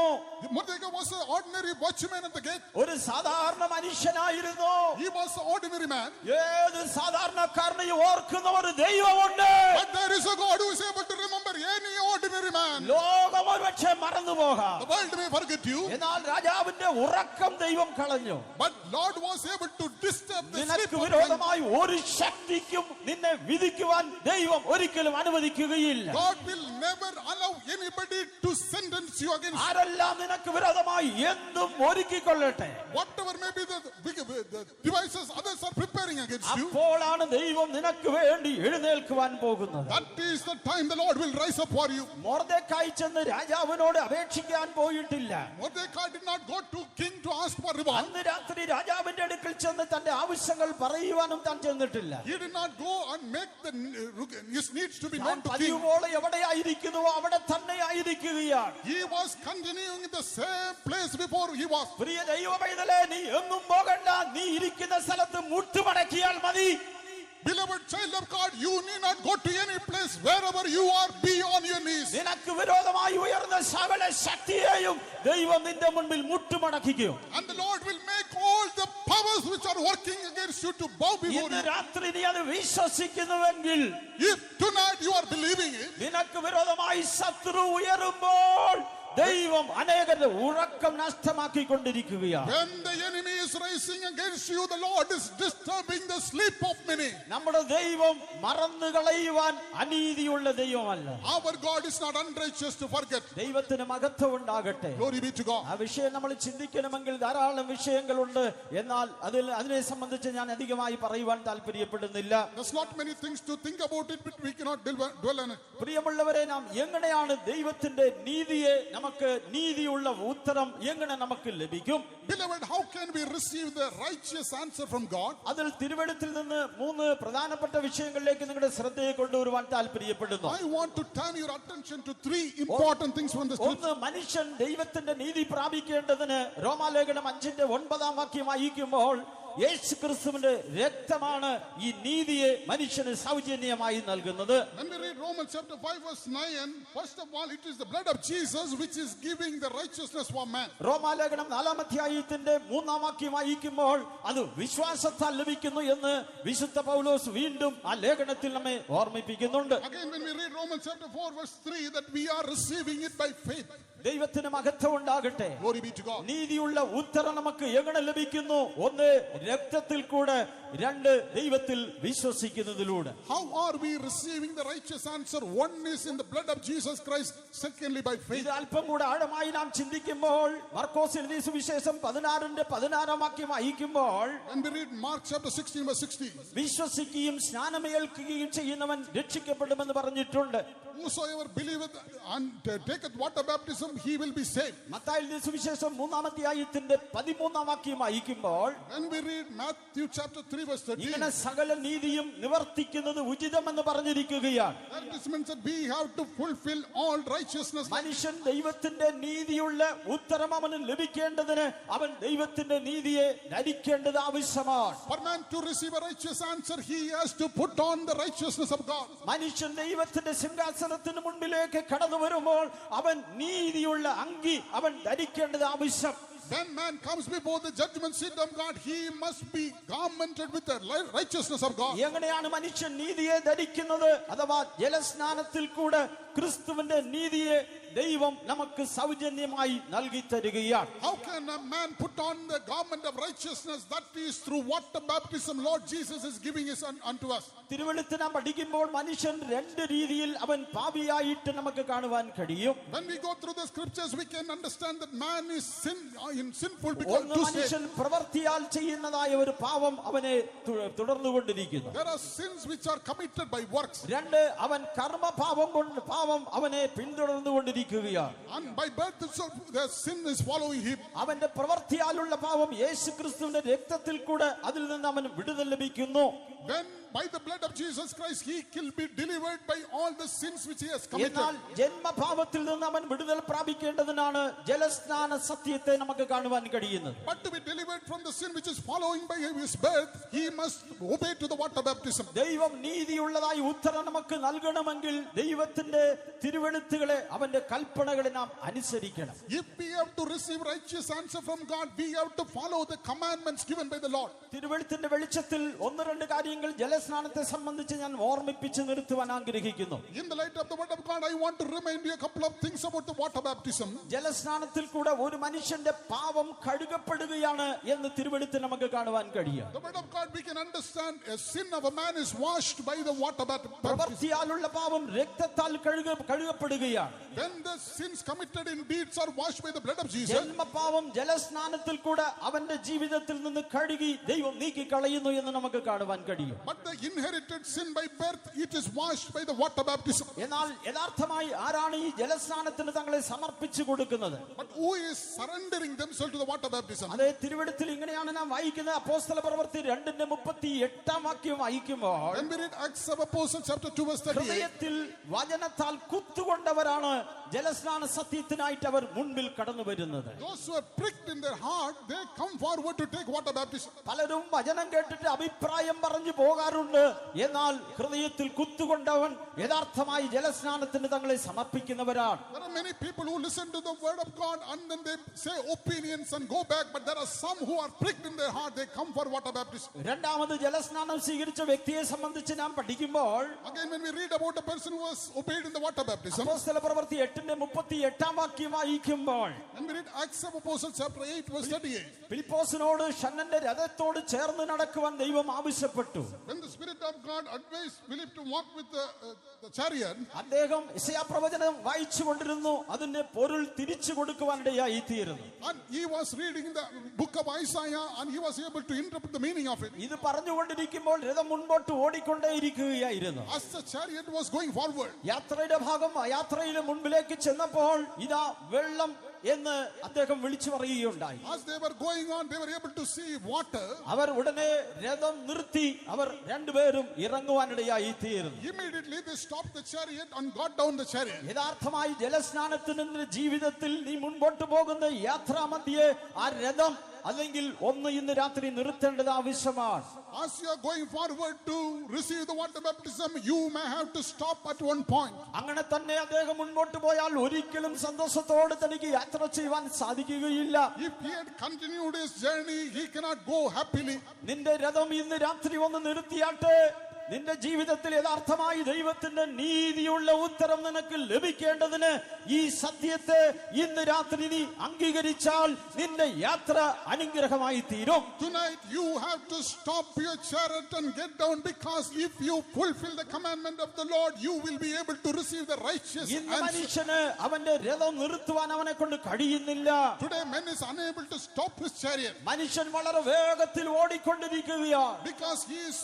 Mordecai was an ordinary watchman at the gate. ഒരു സാധാരണ മനുഷ്യനായിരുന്നു. He was an ordinary man. ഏത് സാധാരണക്കാരനെയും ഓർക്കുന്ന ഒരു ദൈവമുണ്ട്. But there is a God who is able to remember any ordinary man. ലോകം ഒരുപക്ഷെ മറന്നുപോകാം. The world may forget you. എന്നാൽ രാജാവിന്റെ ഉറക്കം ദൈവം കളഞ്ഞു. But Lord was able to disturb the sleep നിനക്ക് of men. വിരോധമായി ഒരു ശക്തിക്കും നിന്നെ വിധിക്കുവാൻ ദൈവം ഒരിക്കലും അനുവദിക്കുകയില്ല. God will never allow anybody to sentence you against ആരെല്ലാം നിനക്ക് വിരോധമായി എന്തും ഒരുക്കിക്കൊള്ളട്ടെ. whatever may be the devices others are preparing against you. അപ്പോഴാണ് ദൈവം നിനക്ക് വേണ്ടി എഴുന്നേൽക്കുവാൻ പോകുന്നത്. That is the time the Lord will rise up for you. Mordecai ചെന്ന് രാജാവിനോട് അപേക്ഷിക്കാൻ പോയിട്ടില്ല. Mordecai did not go to king to ask for reward. അന്ന് രാത്രി രാജാവിന്റെ അടുക്കൽ ചെന്ന് തന്റെ ആവശ്യങ്ങൾ പറയുവാനും താൻ ചെന്നിട്ടില്ല. He did not go and make his needs to be താൻ known to king. പതിവുപോലെ എവിടെയായിരിക്കുന്നുവോ അവിടെ തന്നെ ആയിരിക്കുകയാണ്. He was continuing in the same place before he was. പ്രിയ ദൈവമൈതലേ, നീ എങ്ങും പോകണ്ട. നീ ഇരിക്കുന്ന സ്ഥലത്ത് മുട്ടുമടക്കിയാൽ മതി. Beloved child of God, you need not go to any place. Wherever you are, be on your knees. നിനക്ക് വിരോധമായി ഉയർന്ന സകല ശക്തിയെയും ദൈവം നിന്റെ മുൻപിൽ മുട്ടുമടക്കിക്കും. And the Lord will make all the powers which are working against you to bow before ഇന്ന് you. രാത്രി നീ അത് വിശ്വസിക്കുന്നുവെങ്കിൽ, If tonight you are believing it, നിനക്ക് വിരോധമായി ശത്രു ഉയരുമ്പോൾ ദൈവം അനേകരുടെ ഉറക്കം നഷ്ടമാക്കിക്കൊണ്ടിരിക്കുകയാണ്. when the enemy is rising against you, the Lord is disturbing the sleep of many. നമ്മുടെ ദൈവം മറന്നു കളയുവാൻ അനീതിയുള്ള ദൈവമല്ല. Our God is not unrighteous to forget. ദൈവത്തിന് മഹത്വം ഉണ്ടാകട്ടെ. Glory be to God. ആ വിഷയം നമ്മൾ ചിന്തിക്കണമെങ്കിൽ ധാരാളം വിഷയങ്ങളുണ്ട്. എന്നാൽ അതിനെ സംബന്ധിച്ച് ഞാൻ അധികമായി പറയുവാൻ താല്പര്യപ്പെടുന്നില്ല. There's not many things to think about it, but we cannot dwell on it. പ്രിയമുള്ളവരെ, നാം എങ്ങനെയാണ് ദൈവത്തിന്റെ നീതിയെ നമുക്ക് നീതിയുള്ള ഉത്തരം എങ്ങനെ നമുക്ക് ലഭിക്കും? Beloved, how can we receive the righteous answer from God? അതിൽ തിരുവെഴുത്തിൽ നിന്ന് 3 പ്രധാനപ്പെട്ട വിഷയങ്ങളിലേക്ക് നിങ്ങളുടെ ശ്രദ്ധയെ കൊണ്ടുവരുവാൻ താല്പര്യപ്പെടുന്നു. I want to turn your attention to 3 important things from the scripture. ഒന്ന്, മനുഷ്യൻ ദൈവത്തിന്റെ നീതി പ്രാപിക്കേണ്ടതിന് റോമാലേഖനം 5:9 വാക്യം വായിക്കുമ്പോൾ യേശു ക്രിസ്തുവിന്റെ രക്തമാണ് ഈ നീതിയെ മനുഷ്യന് സൗജന്യമായി നൽകുന്നത്. When we read Romans chapter 5 verse 9, first of all, it is the blood of Jesus which is giving the righteousness for man. റോമാലേഖനം 4-ാം 3 വാക്യം വായിക്കുമ്പോൾ അത് വിശ്വാസത്താൽ ലഭിക്കുന്നു എന്ന് വിശുദ്ധ പൗലോസ് വീണ്ടും ആ ലേഖനത്തിൽ നമ്മെ ഓർമ്മിപ്പിക്കുന്നുണ്ട്. Again, when we read Romans chapter 4 verse 3, that we are receiving it by faith. ദൈവത്തിന് മഹത്വം ഉണ്ടാകട്ടെ. Glory be to God. നീതിയുള്ള ഉത്തരം നമുക്ക് എങ്ങനെ ലഭിക്കുന്നു? ഒന്ന്, രക്തത്തിൽ കൂടെ. 2, ദൈവത്തിൽ വിശ്വസിക്കുന്നതിലൂടെ. How are we receiving the righteous answer? One is in the blood of Jesus Christ, secondly by faith. ഇത് അല്പം കൂടെ ആഴമായി നാം ചിന്തിക്കുമ്പോൾ മർക്കോസ് എഴുതിയ സുവിശേഷം 16-ാം വാക്യം വായിക്കുമ്പോൾ, When we read Mark chapter 16 verse 16, വിശ്വസിക്കുകയും സ്നാനമേൽക്കുകയും ചെയ്യുന്നവൻ രക്ഷിക്കപ്പെടുമെന്ന് പറഞ്ഞിട്ടുണ്ട്. whosoever believeth and taketh water baptism, he will be saved. Mathai എഴുതിയ സുവിശേഷം 3-ാം വാക്യം വായിക്കുമ്പോൾ, When we read Matthew chapter 3 verse 13, ഇങ്ങനെ സകല നീതിയും നിവർത്തിക്കുന്നത് ഉചിതമെന്ന് പറഞ്ഞിരിക്കുകയാണ്. that means that we have to fulfill all righteousness. മനുഷ്യൻ ദൈവത്തിന്റെ നീതിയുള്ള ഉത്തരം അവന് ലഭിക്കേണ്ടതിന് അവൻ ദൈവത്തിന്റെ നീതിയെ ധരിക്കേണ്ടത് ആവശ്യമാണ്. For man to receive a righteous answer, he has to put on the righteousness of God. മനുഷ്യൻ ദൈവത്തിന്റെ സിംഹാസനത്തിന് മുൻപിലേക്ക് കടന്നു വരുമ്പോൾ അവൻ നീതിയുള്ള അങ്കി അവൻ ധരിക്കേണ്ടത് ആവശ്യം. When man comes before the judgment seat of God, he must be garmented with the righteousness of God. എങ്ങനെയാണ് മനുഷ്യൻ നീതിയെ ധരിക്കുന്നത്? അഥവാ ജലസ്നാനത്തിൽ കൂടെ ക്രിസ്തുവിന്റെ നീതിയെ ദൈവം നമുക്ക് സൗജന്യമായി നൽകി തരികയാണ്. How can a man put on the garment of righteousness? That is through water baptism. Lord Jesus is giving it unto us. തിരുവെഴുത്ത് നാം പഠിക്കുമ്പോൾ മനുഷ്യൻ 2 രീതിയിൽ അവൻ പാപിയായിട്ട് നമുക്ക് കാണുവാൻ കഴിയും. When we go through the scriptures, we can understand that man is sinful because ഒന്ന്, മനുഷ്യൻ പ്രവൃത്തിയാൽ ചെയ്യുന്നതായ ഒരു പാപം അവനെ തുടർന്നുകൊണ്ടിരിക്കുന്നു. there are sins which are committed by works. 2, അവൻ കർമ്മപാപം കൊണ്ട് പാപം അവനെ പിന്തുടർന്നുകൊണ്ടിരിക്കുകയാണ്. And by birth itself, the sin is following him. അവന്റെ പ്രവൃത്തിയാലുള്ള പാപം യേശു ക്രിസ്തുവിന്റെ രക്തത്തിൽ കൂടെ അതിൽ നിന്ന് അവന് വിടുതൽ ലഭിക്കുന്നു. when by the blood of Jesus Christ he will be delivered by all the sins which he has committed. എന്നാൽ ജന്മഭാവത്തിൽ നിന്ന് അവൻ വിടുതൽ പ്രാപിക്കേണ്ടതിനാണ് ജലസ്നാന സത്യത്തെ നമുക്ക് കാണുവാൻ കഴിയുന്നത്. But to be delivered from the sin which is following by his birth, he must obey to the water baptism. ദൈവം നീതിയുള്ളതായി ഉത്തരം നമുക്ക് നൽകണമെങ്കിൽ ദൈവത്തിന്റെ തിരുവെഴുത്തുകളെ അവന്റെ കൽപ്പനകളെ നാം അനുസരിക്കണം. If we have to receive righteous answer from God, we have to follow the commandments given by the Lord. തിരുവെഴുത്തിന്റെ വെളിച്ചത്തിൽ ഒന്ന് രണ്ട് കാര്യങ്ങൾ ജലസ്നാനത്തെ സംബന്ധിച്ച് ഞാൻ ഓർമ്മിപ്പിച്ച് നിർത്തുവാൻ ആഗ്രഹിക്കുന്നു. In the light of the word of God, I want to remind you a couple of things about the water baptism. ജലസ്നാനത്തിൽ കൂടെ ഒരു മനുഷ്യന്റെ പാപം കഴുകപ്പെടുകയാണ് എന്ന് തിരുവെഴുത്തിൽ നമുക്ക് കാണുവാൻ കഴിയും. The word of God, we can understand a sin of a man is washed by the water baptism. പ്രവൃത്തിയാലുള്ള പാപം രക്തത്താൽ കഴുകപ്പെടുകയാണ്. When the sins committed in deeds are washed by the blood of Jesus, ജന്മപാപം ജലസ്നാനത്തിൽ കൂടെ അവന്റെ ജീവിതത്തിൽ നിന്ന് കഴുകി ദൈവം നീക്കി കളയുന്നു എന്ന് നമുക്ക് കാണുവാൻ കഴിയും. but the inherited sin by birth, it is washed by the water baptism. എന്നാൽ യഥാർത്ഥമായി ആരാണ് ഈ ജലസ്നാനത്തിന് തങ്ങളെ സമർപ്പിച്ചു കൊടുക്കുന്നത്? But who is surrendering themselves to the water baptism? അതേ തിരുവെഴുത്തിൽ ഇങ്ങനെയാണ് നാം വായിക്കുന്നത്. അപ്പോസ്തല പ്രവൃത്തി 2:38 വാക്യം വായിക്കുമ്പോൾ When we read Acts of Apostles chapter 2 verse 38, ഹൃദയത്തിൽ വചനത്താൽ കുത്തുകൊണ്ടവരാണ് ജലസ്നാന സത്യത്തിനായിട്ട് അവർ മുൻപിൽ കടന്നു വരുന്നത്. those who are pricked in their heart, they come forward to take water baptism. പലരും വചനം കേട്ടിട്ട് അഭിപ്രായം പറഞ്ഞു പോകാറുണ്ട്. എന്നാൽ ഹൃദയത്തിൽ കുത്തുകൊണ്ടവൻ യഥാർത്ഥമായി ജലസ്നാനത്തിന് തങ്ങളെ സമർപ്പിക്കുന്നവരാണ്. There are many people who listen to the word of God and then they say opinions and go back, but there are some who are pricked in their heart, they come for water baptism. രണ്ടാമത് ജലസ്നാനം സ്വീകരിച്ച വ്യക്തിയെ സംബന്ധിച്ച് നാം പഠിക്കുമ്പോൾ Again, when we read about a person who has obeyed in the water baptism, അപ്പോസ്തല പ്രവൃത്തി 8:38 വാക്യം വായിക്കുമ്പോൾ when we read Acts of Apostles chapter 8 verse 38, ഫിലിപ്പോസിനോട് ഷണ്ണന്റെ രഥത്തോട് ചേർന്ന് നടക്കുവാൻ ദൈവം ആവശ്യപ്പെട്ടു. when the Spirit of God advised Philip to walk with the chariot, അദ്ദേഹം യെശയ്യാ പ്രവചനം വായിച്ചു കൊണ്ടിരുന്നു. അതിന്റെ പൊരുൾ തിരിച്ചു കൊടുക്കുവാനിടയായി തീർന്നു. and he was reading the book of Isaiah and he was able to interpret the meaning of it. ഇത് പറഞ്ഞുകൊണ്ടിരിക്കുമ്പോൾ രഥം മുൻപോട്ട് ഓടിക്കൊണ്ടേയിരിക്കുകയായിരുന്നു. As the chariot was going forward, യാത്രയുടെ ഭാഗം യാത്രയിലെ മുൻപിലേക്ക് ചെന്നപ്പോൾ ഇതാ വെള്ളം എന്ന് അദ്ദേഹം വിളിച്ചു പറയുകയുണ്ടായി. as they were going on, they were able to see water. അവർ ഉടനെ രഥം നിർത്തി അവർ രണ്ടുപേരും ഇറങ്ങുവാനിടയായി തീർന്നു. Immediately they stopped the chariot and got down the chariot. യഥാർത്ഥമായി ജലസ്നാനത്തിന് ജീവിതത്തിൽ നീ മുൻപോട്ട് പോകുന്ന യാത്രാമധ്യേ ആ രഥം അല്ലെങ്കിൽ ഒന്ന് ഇന്ന് രാത്രി നിർത്തേണ്ടത് ആവശ്യമാണ്. As you are going forward to receive the water baptism, you may have to stop at one point. അങ്ങനെ തന്നെ അദ്ദേഹം മുൻപോട്ട് പോയാൽ ഒരിക്കലും സന്തോഷത്തോടെ തനിക്ക് യാത്ര ചെയ്യുവാൻ സാധിക്കുകയില്ല. If he had continued his journey, he cannot go happily. നിന്റെ രഥം ഇന്ന് രാത്രി ഒന്ന് നിർത്തിയാട്ടെ. നിന്റെ ജീവിതത്തിൽ യഥാർത്ഥമായി ദൈവത്തിന്റെ നീതിയുള്ള ഉത്തരം നിനക്ക് ലഭിക്കേണ്ടതിന് ഈ സത്യത്തെ ഇന്ന് രാത്രി നീ അംഗീകരിച്ചാൽ നിന്റെ യാത്ര അനുഗ്രഹമായി തീരും. Tonight you have to stop your chariot and get down, because if you fulfill the commandment of the Lord, you will be able to receive the righteous ഇന്ന് answer. മനുഷ്യന് അവന്റെ രഥം നിർത്തുവാൻ അവനെ കൊണ്ട് കഴിയുന്നില്ല. Today man is unable to stop his chariot മനുഷ്യൻ വളരെ വേഗത്തിൽ ഓടിക്കൊണ്ടിരിക്കുകയാണ്. because he is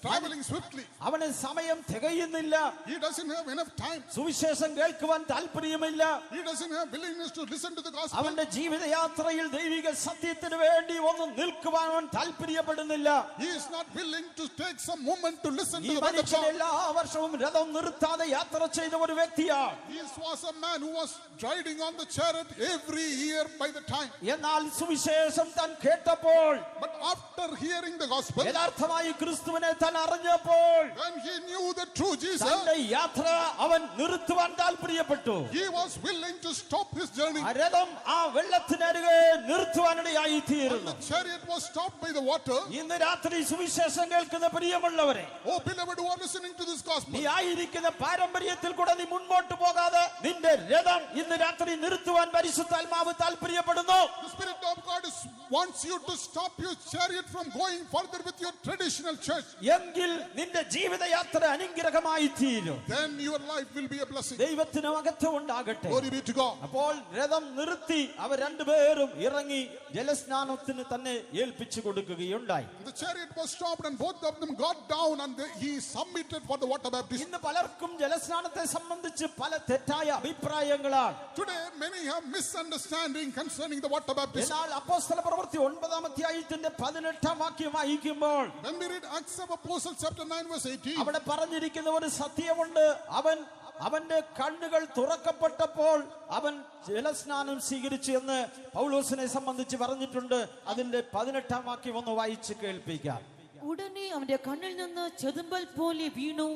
traveling swiftly. അവന് സമയം തികയുന്നില്ല. He doesn't have enough time. സുവിശേഷം കേൾക്കുവാൻ താല്പര്യമില്ല. He doesn't have willingness to listen to the gospel. അവന്റെ ജീവിതയാത്രയിൽ ദൈവിക സത്യത്തിന് വേണ്ടി ഒന്ന് നിൽക്കുവാൻ അവൻ താല്പര്യപ്പെടുന്നില്ല. He is not willing to take some moment to listen ഈ to the word of മനുഷ്യൻ God. എല്ലാ വർഷവും രഥം നിർത്താതെ യാത്ര ചെയ്ത ഒരു വ്യക്തിയാണ്. He was a man who was riding on the chariot every year by the time. എന്നാൽ സുവിശേഷം താൻ കേട്ടപ്പോൾ, But after hearing the gospel, യഥാർത്ഥമായി ക്രിസ്തുവിനെ താൻ അറിഞ്ഞപ്പോൾ when he knew the true Jesus, തന്റെ യാത്ര അവൻ നിർത്തുവാൻ താല്പര്യപ്പെട്ടു. he was willing to stop his journey. ആ രഥം ആ വെള്ളത്തിനരികെ നിർത്തുവാനിടയായി തീർന്നു. The chariot was stopped by the water. ഇന്ന് രാത്രി സുവിശേഷം കേൾക്കുന്ന പ്രിയമുള്ളവരെ, Oh beloved who are listening to this gospel, നീ ആയിരിക്കുന്ന പാരമ്പര്യത്തിൽ കൂടെ നീ മുൻപോട്ട് പോകാതെ നിന്റെ രഥം ഇന്ന് രാത്രി നിർത്തുവാൻ പരിശുദ്ധാത്മാവ് താല്പര്യപ്പെടുന്നു. the Spirit of God wants you to stop your chariot from going further with your traditional church. എങ്കിൽ നിന്റെ ജീവിതയാത്ര അനുഗ്രഹമായി തീരും. Then your life will be a blessing. ദൈവത്തിന് മഹത്വം ഉണ്ടാകട്ടെ. Glory be to God. അപ്പോൾ രഥം നിർത്തി അവർ രണ്ടുപേരും ഇറങ്ങി ജലസ്നാനത്തിന് തന്നെ ഏൽപ്പിച്ചു കൊടുക്കുകയുണ്ടായി. The chariot was stopped and both of them got down and he submitted for the water baptism. ഇന്ന് പലർക്കും ജലസ്നാനത്തെ സംബന്ധിച്ച് പല തെറ്റായ അഭിപ്രായങ്ങളാണ്. Today many have misunderstanding concerning the water baptism. എന്നാൽ അപ്പോസ്തല പ്രവൃത്തി 9-ാം അധ്യായത്തിന്റെ 18-ാം വാക്യം വായിക്കുമ്പോൾ When we read Acts of Apostles chapter 9 verse 18, അവിടെ പറഞ്ഞിരിക്കുന്ന ഒരു സത്യമുണ്ട്. അവന്റെ കണ്ണുകൾ തുറക്കപ്പെട്ടപ്പോൾ അവൻ ജലസ്നാനം സ്വീകരിച്ചു എന്ന് പൗലോസിനെ സംബന്ധിച്ച് പറഞ്ഞിട്ടുണ്ട്. അതിന്റെ 18-ാം വാക്യം ഒന്ന് വായിച്ച് കേൾപ്പിക്കാം. ഉടനെ അവന്റെ കണ്ണിൽ നിന്ന് ചെതുമ്പൽ പോലെ വീണു.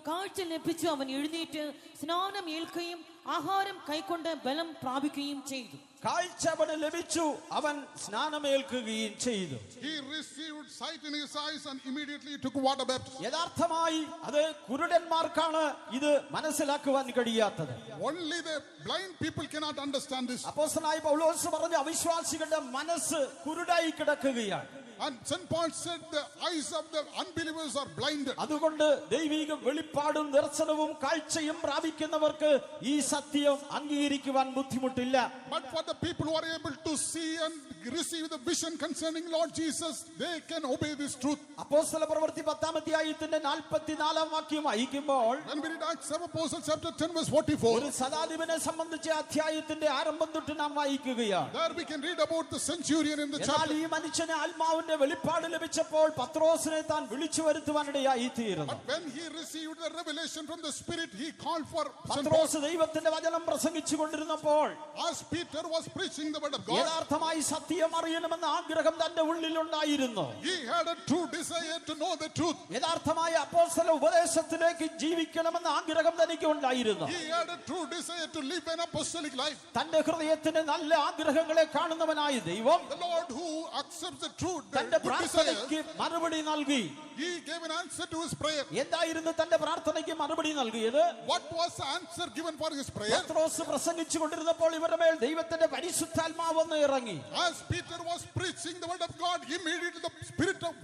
കാഴ്ച ലഭിച്ചു. അവൻ എഴുന്നേറ്റ് സ്നാനം ഏൽക്കുകയും ആഹാരം കൈക്കൊണ്ട് ബലം പ്രാപിക്കുകയും ചെയ്തു. കാഴ്ച അവന് ലഭിച്ചു. അവൻ സ്നാനമേൽക്കുകയും ചെയ്തു. he received sight in his eyes and immediately took water baptism. യഥാർത്ഥമായി അത് കുരുടന്മാർക്കാണ് ഇത് മനസ്സിലാക്കുവാൻ കഴിയാത്തത്. Only the blind people cannot understand this. അപ്പോസ്തലനായ പൗലോസ് പറഞ്ഞ അവിശ്വാസികളുടെ മനസ്സ് കുരുടായി കിടക്കുകയാണ്. And St. Paul said the eyes of the unbelievers are blinded. അതുകൊണ്ട് ദൈവിക വെളിപ്പാടും ദർശനവും കാഴ്ചയും പ്രാപിക്കുന്നവർക്ക് ഈ സത്യം അംഗീകരിക്കുവാൻ ബുദ്ധിമുട്ടില്ല. But for the people who are able to see and receive the vision concerning Lord Jesus, they can obey this truth. അപ്പോസ്തല പ്രവൃത്തി 10-ാം അധ്യായത്തിന്റെ 44-ാം വാക്യം വായിക്കുമ്പോൾ When we read Acts of Apostles chapter 10 verse 44, ഒരു ശതാധിപനെ സംബന്ധിച്ച അധ്യായത്തിന്റെ ആരംഭം തൊട്ട് നാം വായിക്കുകയാണ്. there we can read about the centurion in the എന്നാൽ chapter. ഈ മനുഷ്യന് ആത്മാവിന്റെ വെളിപ്പാട് ലഭിച്ചപ്പോൾ പത്രോസിനെ താൻ വിളിച്ചു വരുത്തുവാനിടയായി തീർന്നു. But when he received the revelation from the Spirit, he called for St. Paul. പത്രോസ് ദൈവത്തിന്റെ വചനം പ്രസംഗിച്ചു കൊണ്ടിരുന്നപ്പോൾ As Peter was preaching the word of God, യഥാർത്ഥമായി സത്യം അറിയണമെന്ന ആഗ്രഹം തന്റെ ഉള്ളിലുണ്ടായിരുന്നു. he had a true desire to know the truth. യഥാർത്ഥമായ അപ്പോസ്തല ഉപദേശത്തിലേക്ക് ജീവിക്കണമെന്ന ആഗ്രഹം തനിക്ക് ഉണ്ടായിരുന്നു. He had a true desire to live an apostolic life. തന്റെ ഹൃദയത്തിന് നല്ല ആഗ്രഹങ്ങളെ കാണുന്നവനായ ദൈവം The Lord who accepts the truth, the തന്റെ good desire, പ്രാർത്ഥനയ്ക്ക് മറുപടി നൽകി. he gave an answer to his prayer. എന്തായിരുന്നു തന്റെ പ്രാർത്ഥനയ്ക്ക് മറുപടി നൽകിയത്? What was the answer given for his prayer? പത്രോസ് പ്രസംഗിച്ചു കൊണ്ടിരുന്നപ്പോൾ ഇവരുടെ മേൽ ദൈവത്തിന്റെ പരിശുദ്ധാത്മാവ് വന്ന് ഇറങ്ങി. As Peter was preaching the word of God, immediately the spirit of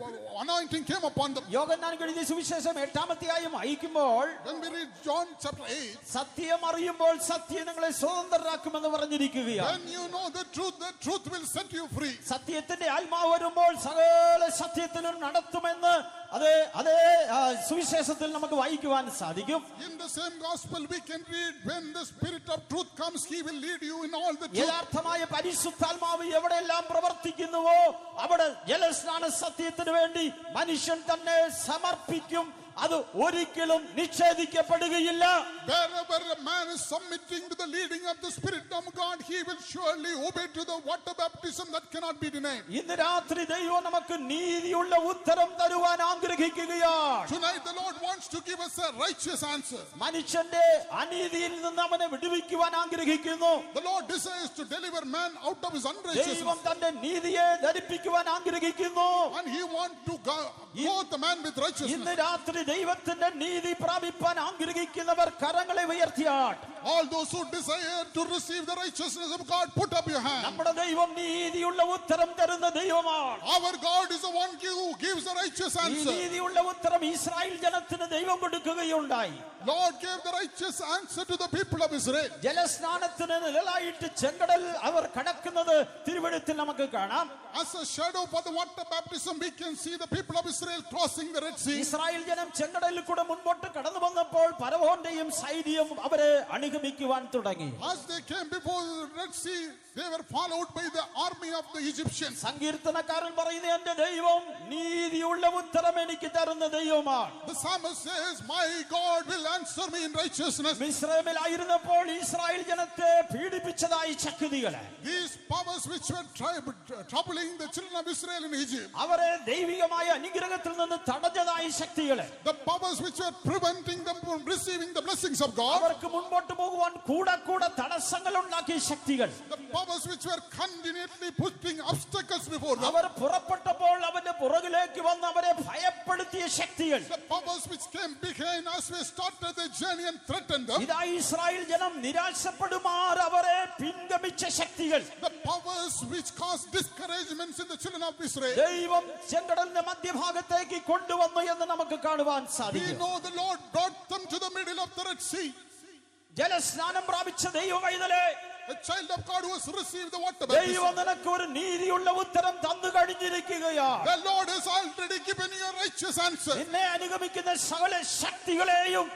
anointing came upon them. യോഹന്നാൻ എഴുതിയ സുവിശേഷം 8-ാം അധ്യായം വായിക്കുമ്പോൾ When we read John chapter 8, സത്യം അറിയുമ്പോൾ സത്യം നിങ്ങളെ സ്വതന്ത്രരാക്കുമെന്ന് പറഞ്ഞിരിക്കുകയാണ്. when you know the truth will set you free. സത്യത്തിന്റെ ആത്മാവ് വരുമ്പോൾ സകല സത്യത്തിലും നടത്തുമെന്ന് അതേ സുവിശേഷത്തിൽ നമുക്ക് വായിക്കുവാൻ സാധിക്കും. In the same gospel we can read, when the spirit of truth comes, he will lead you in all the truth. യഥാർത്ഥമായ പരിശുദ്ധാത്മാവ് എവിടെയെല്ലാം പ്രവർത്തിക്കുന്നുവോ അവിടെ ജലസ്നാന സത്യത്തിന് വേണ്ടി മനുഷ്യൻ തന്നെ സമർപ്പിക്കും. അത് ഒരിക്കലും നിഷേധിക്കപ്പെടുകയില്ല. Wherever a man is submitting to the leading of the Spirit of God, he will surely obey to the water baptism that cannot be denied. ഇന്ന് രാത്രി ദൈവം നമുക്ക് നീതിയുള്ള ഉത്തരം തരുവാൻ ആഗ്രഹിക്കുകയാണ്. Tonight the Lord wants to give us a righteous answer. മനുഷ്യന്റെ അനീതിയിൽ നിന്ന് അവനെ വിടുവിക്കുവാൻ ആഗ്രഹിക്കുന്നു. The Lord desires to deliver man out of his unrighteousness. ദൈവം തന്റെ നീതിയെ ധരിപ്പിക്കുവാൻ ആഗ്രഹിക്കുന്നു. And he wants to clothe the man with righteousness. ഇന്ന് രാത്രി ദൈവത്തിന്റെ നീതി പ്രാപിപ്പാൻ ആഗ്രഹിക്കുന്നവർ കരങ്ങളെ ഉയർത്തിയാട്ട്. All those who desire to receive the righteousness of God, put up your hand. നമ്മുടെ ദൈവം നീതിയുള്ള ഉത്തരം തരുന്ന ദൈവമാണ്. Our God is the one who gives the righteous ഈ answer. നീതിയുള്ള ഉത്തരം ഇസ്രായേൽ ജനത്തിന് ദൈവം കൊടുക്കുകയുണ്ടായി. Lord gave the righteous answer to the people of Israel. ജലസ്നാനത്തിന് നിഴലായിട്ട് ചെങ്കടൽ അവർ കടക്കുന്നത് തിരുവെഴുത്തിൽ നമുക്ക് കാണാം. As a shadow for the water baptism, we can see the people of Israel crossing the Red Sea. Israel ജനം ചെങ്കടലിൽ കൂടെ മുൻപോട്ട് കടന്നു വന്നപ്പോൾ ഫറവോന്റെയും സൈന്യം അവരെ അനുഗമിക്കുവാൻ തുടങ്ങി. As they came before the Red Sea, they were followed by the army of the Egyptians. സങ്കീർത്തനക്കാരൻ പറയുന്നത് എന്റെ ദൈവം നീതിയുള്ള ഉത്തരം എനിക്ക് തരുന്ന ദൈവമാണ്. The psalmist says, my God will answer me in righteousness. മിസ്രൈമിലായിരുന്നപ്പോൾ ഇസ്രായേൽ ജനത്തെ പീഡിപ്പിച്ചതായി ശക്തികളെ, These powers which were troubling the children of Israel in Egypt, അവരെ ദൈവികമായ അനുഗ്രഹത്തിൽ നിന്ന് തടഞ്ഞതായി ശക്തികളെ, the powers which were preventing them from receiving the blessings of God, അവർക്ക് മുൻപോട്ട് പോകുവാൻ കൂടെ തടസ്സങ്ങൾ ഉണ്ടാക്കിയ ശക്തികൾ, the powers which were continually putting obstacles before them, അവർ പുറപ്പെട്ടപ്പോൾ അവന്റെ പുറകിലേക്ക് വന്ന് അവരെ ഭയപ്പെടുത്തിയ ശക്തികൾ, the powers which came behind as we started the journey and threatened them, ഇതാ ഇസ്രായേൽ ജനം നിരാശപ്പെടുമാർ അവരെ പിൻഗമിച്ച ശക്തികൾ, the powers which caused discouragements in the children of Israel. ദൈവം ചെങ്കടലിന്റെ മധ്യഭാഗത്തേക്ക് കൊണ്ടുവന്നു എന്ന് നമുക്ക് കാണുവാൻ കാണുവാൻ We സാധിക്കും. know the Lord brought them to the middle of the Red Sea. ജലസ്നാനം പ്രാപിച്ച ദൈവമൈതലേ, A child of God who has received the water baptism. ദൈവം നിനക്ക് ഒരു നീതിയുള്ള ഉത്തരം തന്നു കഴിഞ്ഞിരിക്കുകയാണ്. The Lord has already given you a righteous answer. നിന്നെ അനുഗമിക്കുന്ന സകല ശക്തികളെയും,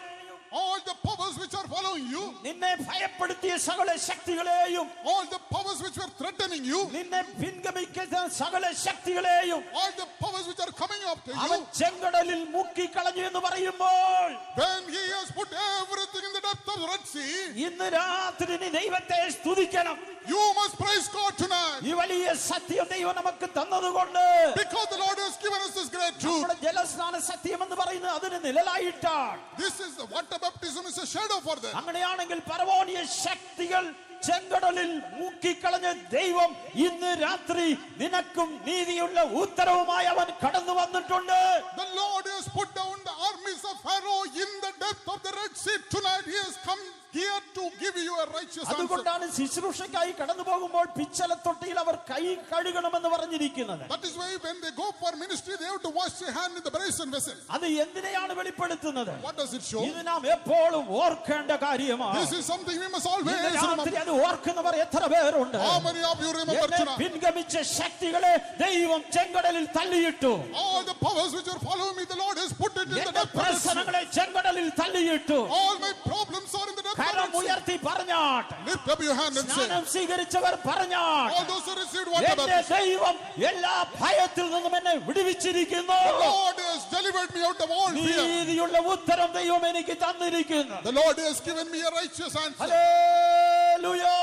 All the powers which are following you, നിന്നെ ഭയപ്പെടുത്തിയ സകല ശക്തികളെയും, all the powers which were threatening you, നിന്നെ പിൻഗമിക്കുന്ന സകല ശക്തികളെയും all the powers which are coming after അവൻ you, ചെങ്കടലിൽ മുക്കിക്കളഞ്ഞു എന്ന് പറയുമ്പോൾ, when he has put everything in the depth of the Red Sea, ഇന്ന് രാത്രി നീ ദൈവത്തെ സ്തുതിക്കണം. you must praise God tonight. ഈ വലിയ സത്യം ദൈവം നമുക്ക് തന്നതുകൊണ്ട് Because the Lord has given us this great truth. നമ്മുടെ ജലസ്നാന സത്യം എന്ന് പറയുന്നത് അതിന് നിഴലായിട്ടാണ്. This is the water baptism is a shadow for them. അങ്ങനെയാണെങ്കിൽ പരമോന്നത ശക്തികൾ ചെങ്കടലിൽ മുക്കിക്കളഞ്ഞ ദൈവം ഇന്ന് രാത്രി നിനക്കും നീതിയുള്ള ഉത്തരവുമായി അവൻ കടന്നു വന്നിട്ടുണ്ട്. The Lord has put down the armies of Pharaoh in the depth of the Red Sea. Tonight he has come here to give you a righteous answer. അതുകൊണ്ടാണ് ശുശ്രൂഷയ്ക്കായി കടന്നു പോകുമ്പോൾ പിച്ചളത്തൊട്ടിയിൽ അവർ കൈ കഴുകണമെന്ന് പറഞ്ഞിരിക്കുന്നത്. That is why when they go for ministry, they have to wash their hand in the brazen vessel. അത് എന്തിനെയാണ് വെളിപ്പെടുത്തുന്നത്? What does it show? ഇത് നാം എപ്പോഴും ഓർക്കേണ്ട കാര്യമാണ്. This is something we must always ഇന്ന് രാത്രി remember. അത് ഓർക്കുന്നവർ എത്ര പേരുണ്ട്? How many of you remember എന്നെ tonight? പിൻഗമിച്ച ശക്തികളെ ദൈവം ചെങ്കടലിൽ തള്ളിയിട്ടു. All the powers which are following me, the Lord has put it in the എന്റെ depth of the sea. പ്രശ്നങ്ങളെ ചെങ്കടലിൽ തള്ളിയിട്ടു. All my problems are in the depth of കരം the sea. ഉയർത്തി പറഞ്ഞാട്ട്, Lift up your hand and say, സ്നാനം സ്വീകരിച്ചവർ പറഞ്ഞാട്ട്, all those who received water എന്റെ baptism, ദൈവം എല്ലാ ഭയത്തിൽ നിന്നും എന്നെ വിടുവിച്ചിരിക്കുന്നു. the Lord has delivered me out of all fear. നീതിയുള്ള ഉത്തരം ദൈവം എനിക്ക് തന്നിരിക്കുന്നു. The Lord has given me a righteous answer. Hallelujah. Hallelujah.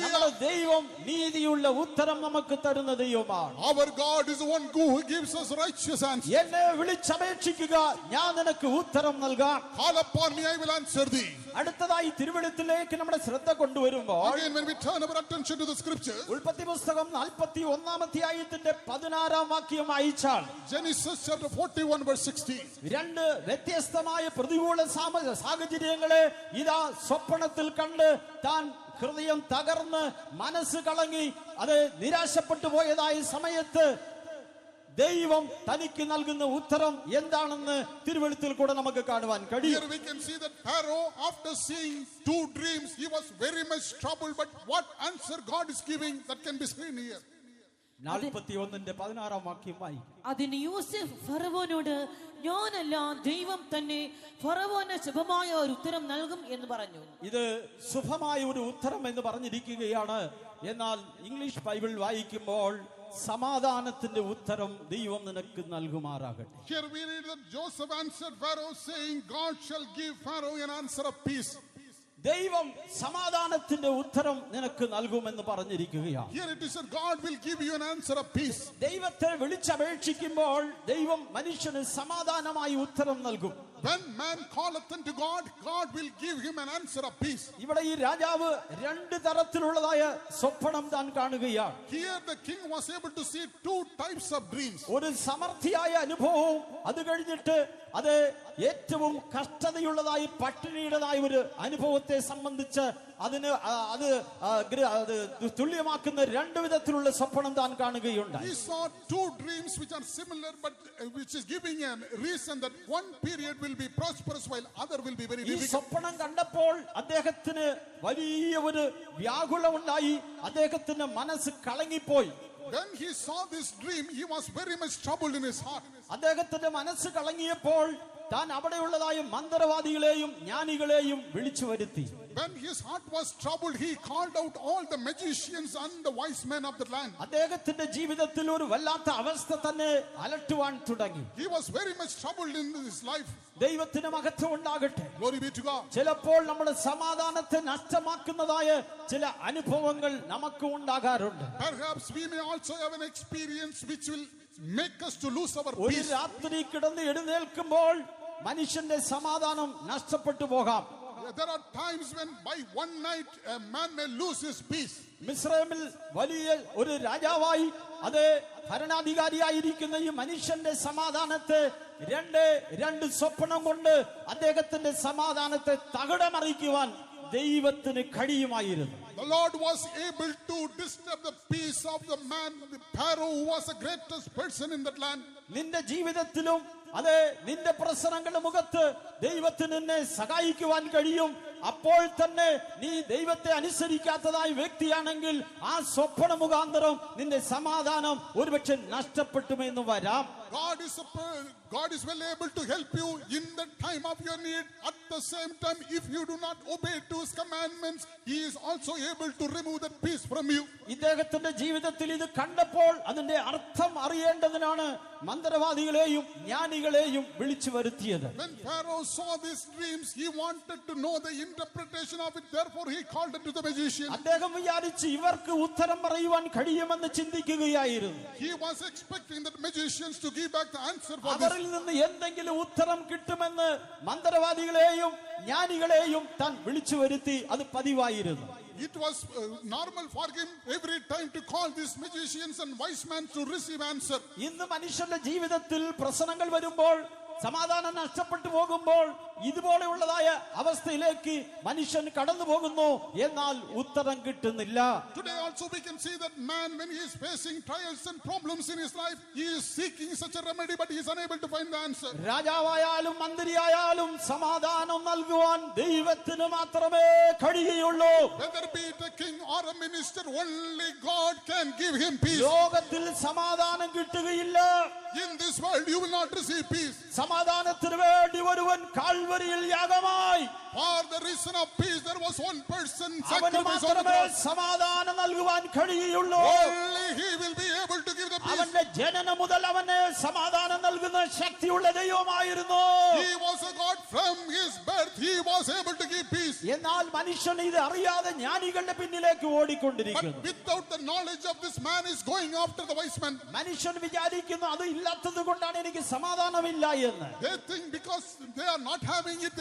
നമ്മുടെ ദൈവം നീതിയുള്ള ഉത്തരം നമുക്ക് തരുന്ന ദൈവമാണ്. Our God is the one who gives us righteous answer. എന്നെ വിളിച്ചപേക്ഷിക്കുക, ഞാൻ നിനക്ക് ഉത്തരം നൽകാം. Call upon me, I will answer thee. അടുത്തതായി തിരുവെഴുത്തിലേക്ക് നമ്മുടെ ശ്രദ്ധ കൊണ്ടുവരുമ്പോൾ Again, when we turn our attention to the scriptures, ഉൽപ്പത്തി പുസ്തകം 41 അധ്യായത്തിന്റെ 16 വാക്യം വായിച്ചാൽ Genesis chapter 41 verse 16. രണ്ട് വ്യത്യസ്തമായ പ്രതികൂല സാഹചര്യങ്ങളെ ഇതാ സ്വപ്നത്തിൽ കണ്ട് താൻ ഹൃദയം തകർന്ന് മനസ്സ് കളങ്ങി അത് നിരാശപ്പെട്ടു പോയതായ സമയത്ത് ദൈവം തനിക്ക് നൽകുന്ന ഉത്തരം എന്താണെന്ന് തിരുവെഴുത്തിൽ കൂടെ നമുക്ക് കാണുവാൻ കഴിയും. Here we can see that Pharaoh, after seeing two dreams, he was very much troubled. But what answer God is giving, that can be seen here. 41 വാക്യം വായിക്കും. അതിന് യൂസഫ് ഫറവോനോട്, ഞാനല്ല ദൈവം തന്നെ ഫറവോന് ശുഭമായ ഒരു ഉത്തരം നൽകും എന്ന് പറഞ്ഞു. ഇത് ശുഭമായ ഒരു ഉത്തരം എന്ന് പറഞ്ഞിരിക്കുകയാണ്. എന്നാൽ ഇംഗ്ലീഷ് ബൈബിൾ വായിക്കുമ്പോൾ സമാധാനത്തിന്റെ ഉത്തരം ദൈവം നിനക്ക് നൽകുമാറാകട്ടെ. Here we read that Joseph answered Pharaoh, saying, God shall give Pharaoh an answer of peace. ദൈവം സമാധാനത്തിന്റെ ഉത്തരം നിനക്ക് നൽകുമെന്ന് പറഞ്ഞിരിക്കുകയാണ്. Here it is that God will give you an answer of peace. ദൈവത്തെ വിളിച്ചപേക്ഷിക്കുമ്പോൾ ദൈവം മനുഷ്യന് സമാധാനമായി ഉത്തരം നൽകും. When man calleth unto God, God will give him an answer of peace. ഇവിടെ ഈ രാജാവ് രണ്ട് തരത്തിലുള്ളതായ സ്വപ്നം താൻ കാണുകയാണ്. Here the king was able to see two types of dreams. ഒരു സമൃദ്ധിയായ അനുഭവവും അത് കഴിഞ്ഞിട്ട് അത് ഏറ്റവും കഷ്ടതയുള്ളതായി പട്ടിണിയുടേതായ ഒരു അനുഭവത്തെ സംബന്ധിച്ച് അതിന് അത് തുല്യമാക്കുന്ന രണ്ട് വിധത്തിലുള്ള സ്വപ്നം താൻ കാണുകയുണ്ടായി. He saw two dreams which are similar, but which is giving a reason that one period will be prosperous while other will be very ഈ difficult. സ്വപ്നം കണ്ടപ്പോൾ അദ്ദേഹത്തിന് വലിയ ഒരു വ്യാകുലമുണ്ടായി. അദ്ദേഹത്തിന്റെ മനസ്സ് കളങ്ങിപ്പോയി. When he saw this dream, he was very much troubled in his heart. അദ്ദേഹത്തിന്റെ മനസ്സ് കളങ്ങിയപ്പോൾ താൻ അവിടെയുള്ളതായ മന്ത്രവാദികളെയും ജ്ഞാനികളെയും വിളിച്ചു വരുത്തി. When his heart was troubled, he called out all the magicians and the wise men of the land. അദ്ദേഹത്തിന്റെ ജീവിതത്തിൽ ഒരു വല്ലാത്ത അവസ്ഥ തന്നെ അലട്ടുവാൻ തുടങ്ങി. He was very much troubled in his life. ദൈവത്തിന് മഹത്വം ഉണ്ടാകട്ടെ. Glory be to God. ചിലപ്പോൾ നമ്മുടെ സമാധാനത്തെ നഷ്ടമാക്കുന്നതായ ചില അനുഭവങ്ങൾ നമുക്ക് ഉണ്ടാകാറുണ്ട്. Perhaps we may also have an experience which will make us to lose our ഒരു peace. രാത്രി കിടന്ന് എഴുന്നേൽക്കുമ്പോൾ മനുഷ്യന്റെ സമാധാനം നഷ്ടപ്പെട്ടു പോകാം. There are times when by one night a man may lose his peace. മിസ്രൈമിൽ വലിയ ഒരു രാജാവായി അത് ഭരണാധികാരിയായിരിക്കുന്ന ഈ മനുഷ്യന്റെ സമാധാനത്തെ രണ്ട് സ്വപ്നം കൊണ്ട് അദ്ദേഹത്തിന്റെ സമാധാനത്തെ തകിടമറിക്കുവാൻ ദൈവത്തിന് കഴിയുമായിരുന്നു. The Lord was able to disturb the peace of the man, the Pharaoh, who was the greatest person in that land. നിന്റെ ജീവിതത്തിലും അതെ നിന്റെ പ്രശ്നങ്ങളുടെ മുഖത്ത് ദൈവത്തിന് നിന്നെ സഹായിക്കുവാൻ കഴിയും. അപ്പോൾ തന്നെ നീ ദൈവത്തെ അനുസരിക്കാത്തതായ വ്യക്തിയാണെങ്കിൽ ആ സ്വപ്ന മുഖാന്തരം നിന്റെ സമാധാനം ഒരുപക്ഷെ നഷ്ടപ്പെട്ടുമെന്ന് വരാം. God is well able to help you in the time of your need. At the same time, if you do not obey to his commandments, he is also able to remove that peace from you. ഇദ്ദേഹത്തിന്റെ ജീവിതത്തിൽ ഇത് കണ്ടപ്പോൾ അതിന്റെ അർത്ഥം അറിയേണ്ടതിനാണ് മന്ത്രവാദികളെയും ജ്ഞാനികളെയും വിളിച്ചു വരുത്തിയത്. When Pharaoh saw these dreams, he wanted to know the interpretation of it. Therefore, he called unto the magician. അദ്ദേഹം വിചാരിച്ചു ഇവർക്ക് ഉത്തരം പറയുവാൻ കഴിയുമെന്ന് ചിന്തിക്കുകയായിരുന്നു. He was expecting the magicians to give back the answer for this. അവരിൽ നിന്ന് എന്തെങ്കിലും ഉത്തരം കിട്ടുമെന്ന് മന്ത്രവാദികളെയും ജ്ഞാനികളെയും താൻ വിളിച്ചു വരുത്തി. അത് പതിവായിരുന്നു. It was normal for him every time to call these magicians and wise men to receive answer. ഇന്ന് മനുഷ്യന്റെ ജീവിതത്തിൽ പ്രശ്നങ്ങൾ വരുമ്പോൾ, സമാധാനം നഷ്ടപ്പെട്ടു പോകുമ്പോൾ ഇതുപോലെയുള്ളതായ അവസ്ഥയിലേക്ക് മനുഷ്യൻ കടന്നു പോകുന്നു. എന്നാൽ ഉത്തരം കിട്ടുന്നില്ല. Today also we can see that man, when he is facing trials and problems in his life, he is seeking such a remedy, but he is unable to find the answer. രാജാവായാലും മന്ത്രിയായാലും സമാധാനം നൽകുവാൻ ദൈവത്തിന് മാത്രമേ കഴിയുള്ളൂ. Whether be it a king or a minister, only God can give him peace. ലോകത്തിൽ സമാധാനം കിട്ടുകയില്ല. In this world you will not receive peace. സമാധാനത്തിന് വേണ്ടി ഒരുവൻ കാൽവരിയിൽ യാഗമായി. For the reason of peace, there was one person അവന് sacrifice on the മാത്രമേ cross. സമാധാനം നൽകുവാൻ കഴിയുള്ളൂ. Only he will be able to give the peace. അവന്റെ ജനനം മുതൽ അവന് സമാധാനം നൽകുന്ന ശക്തിയുള്ള ദൈവമായിരുന്നു. He was a God from his birth. He was able to give peace. എന്നാൽ മനുഷ്യൻ ഇത് അറിയാതെ ജ്ഞാനികളുടെ പിന്നിലേക്ക് But ഓടിക്കൊണ്ടിരിക്കുന്നു. without the knowledge of this man is going after the wise man. മനുഷ്യൻ വിചാരിക്കുന്നു അത് ഇല്ലാത്തത് കൊണ്ടാണ് എനിക്ക് സമാധാനമില്ല എന്ന്. They think because they are not having it,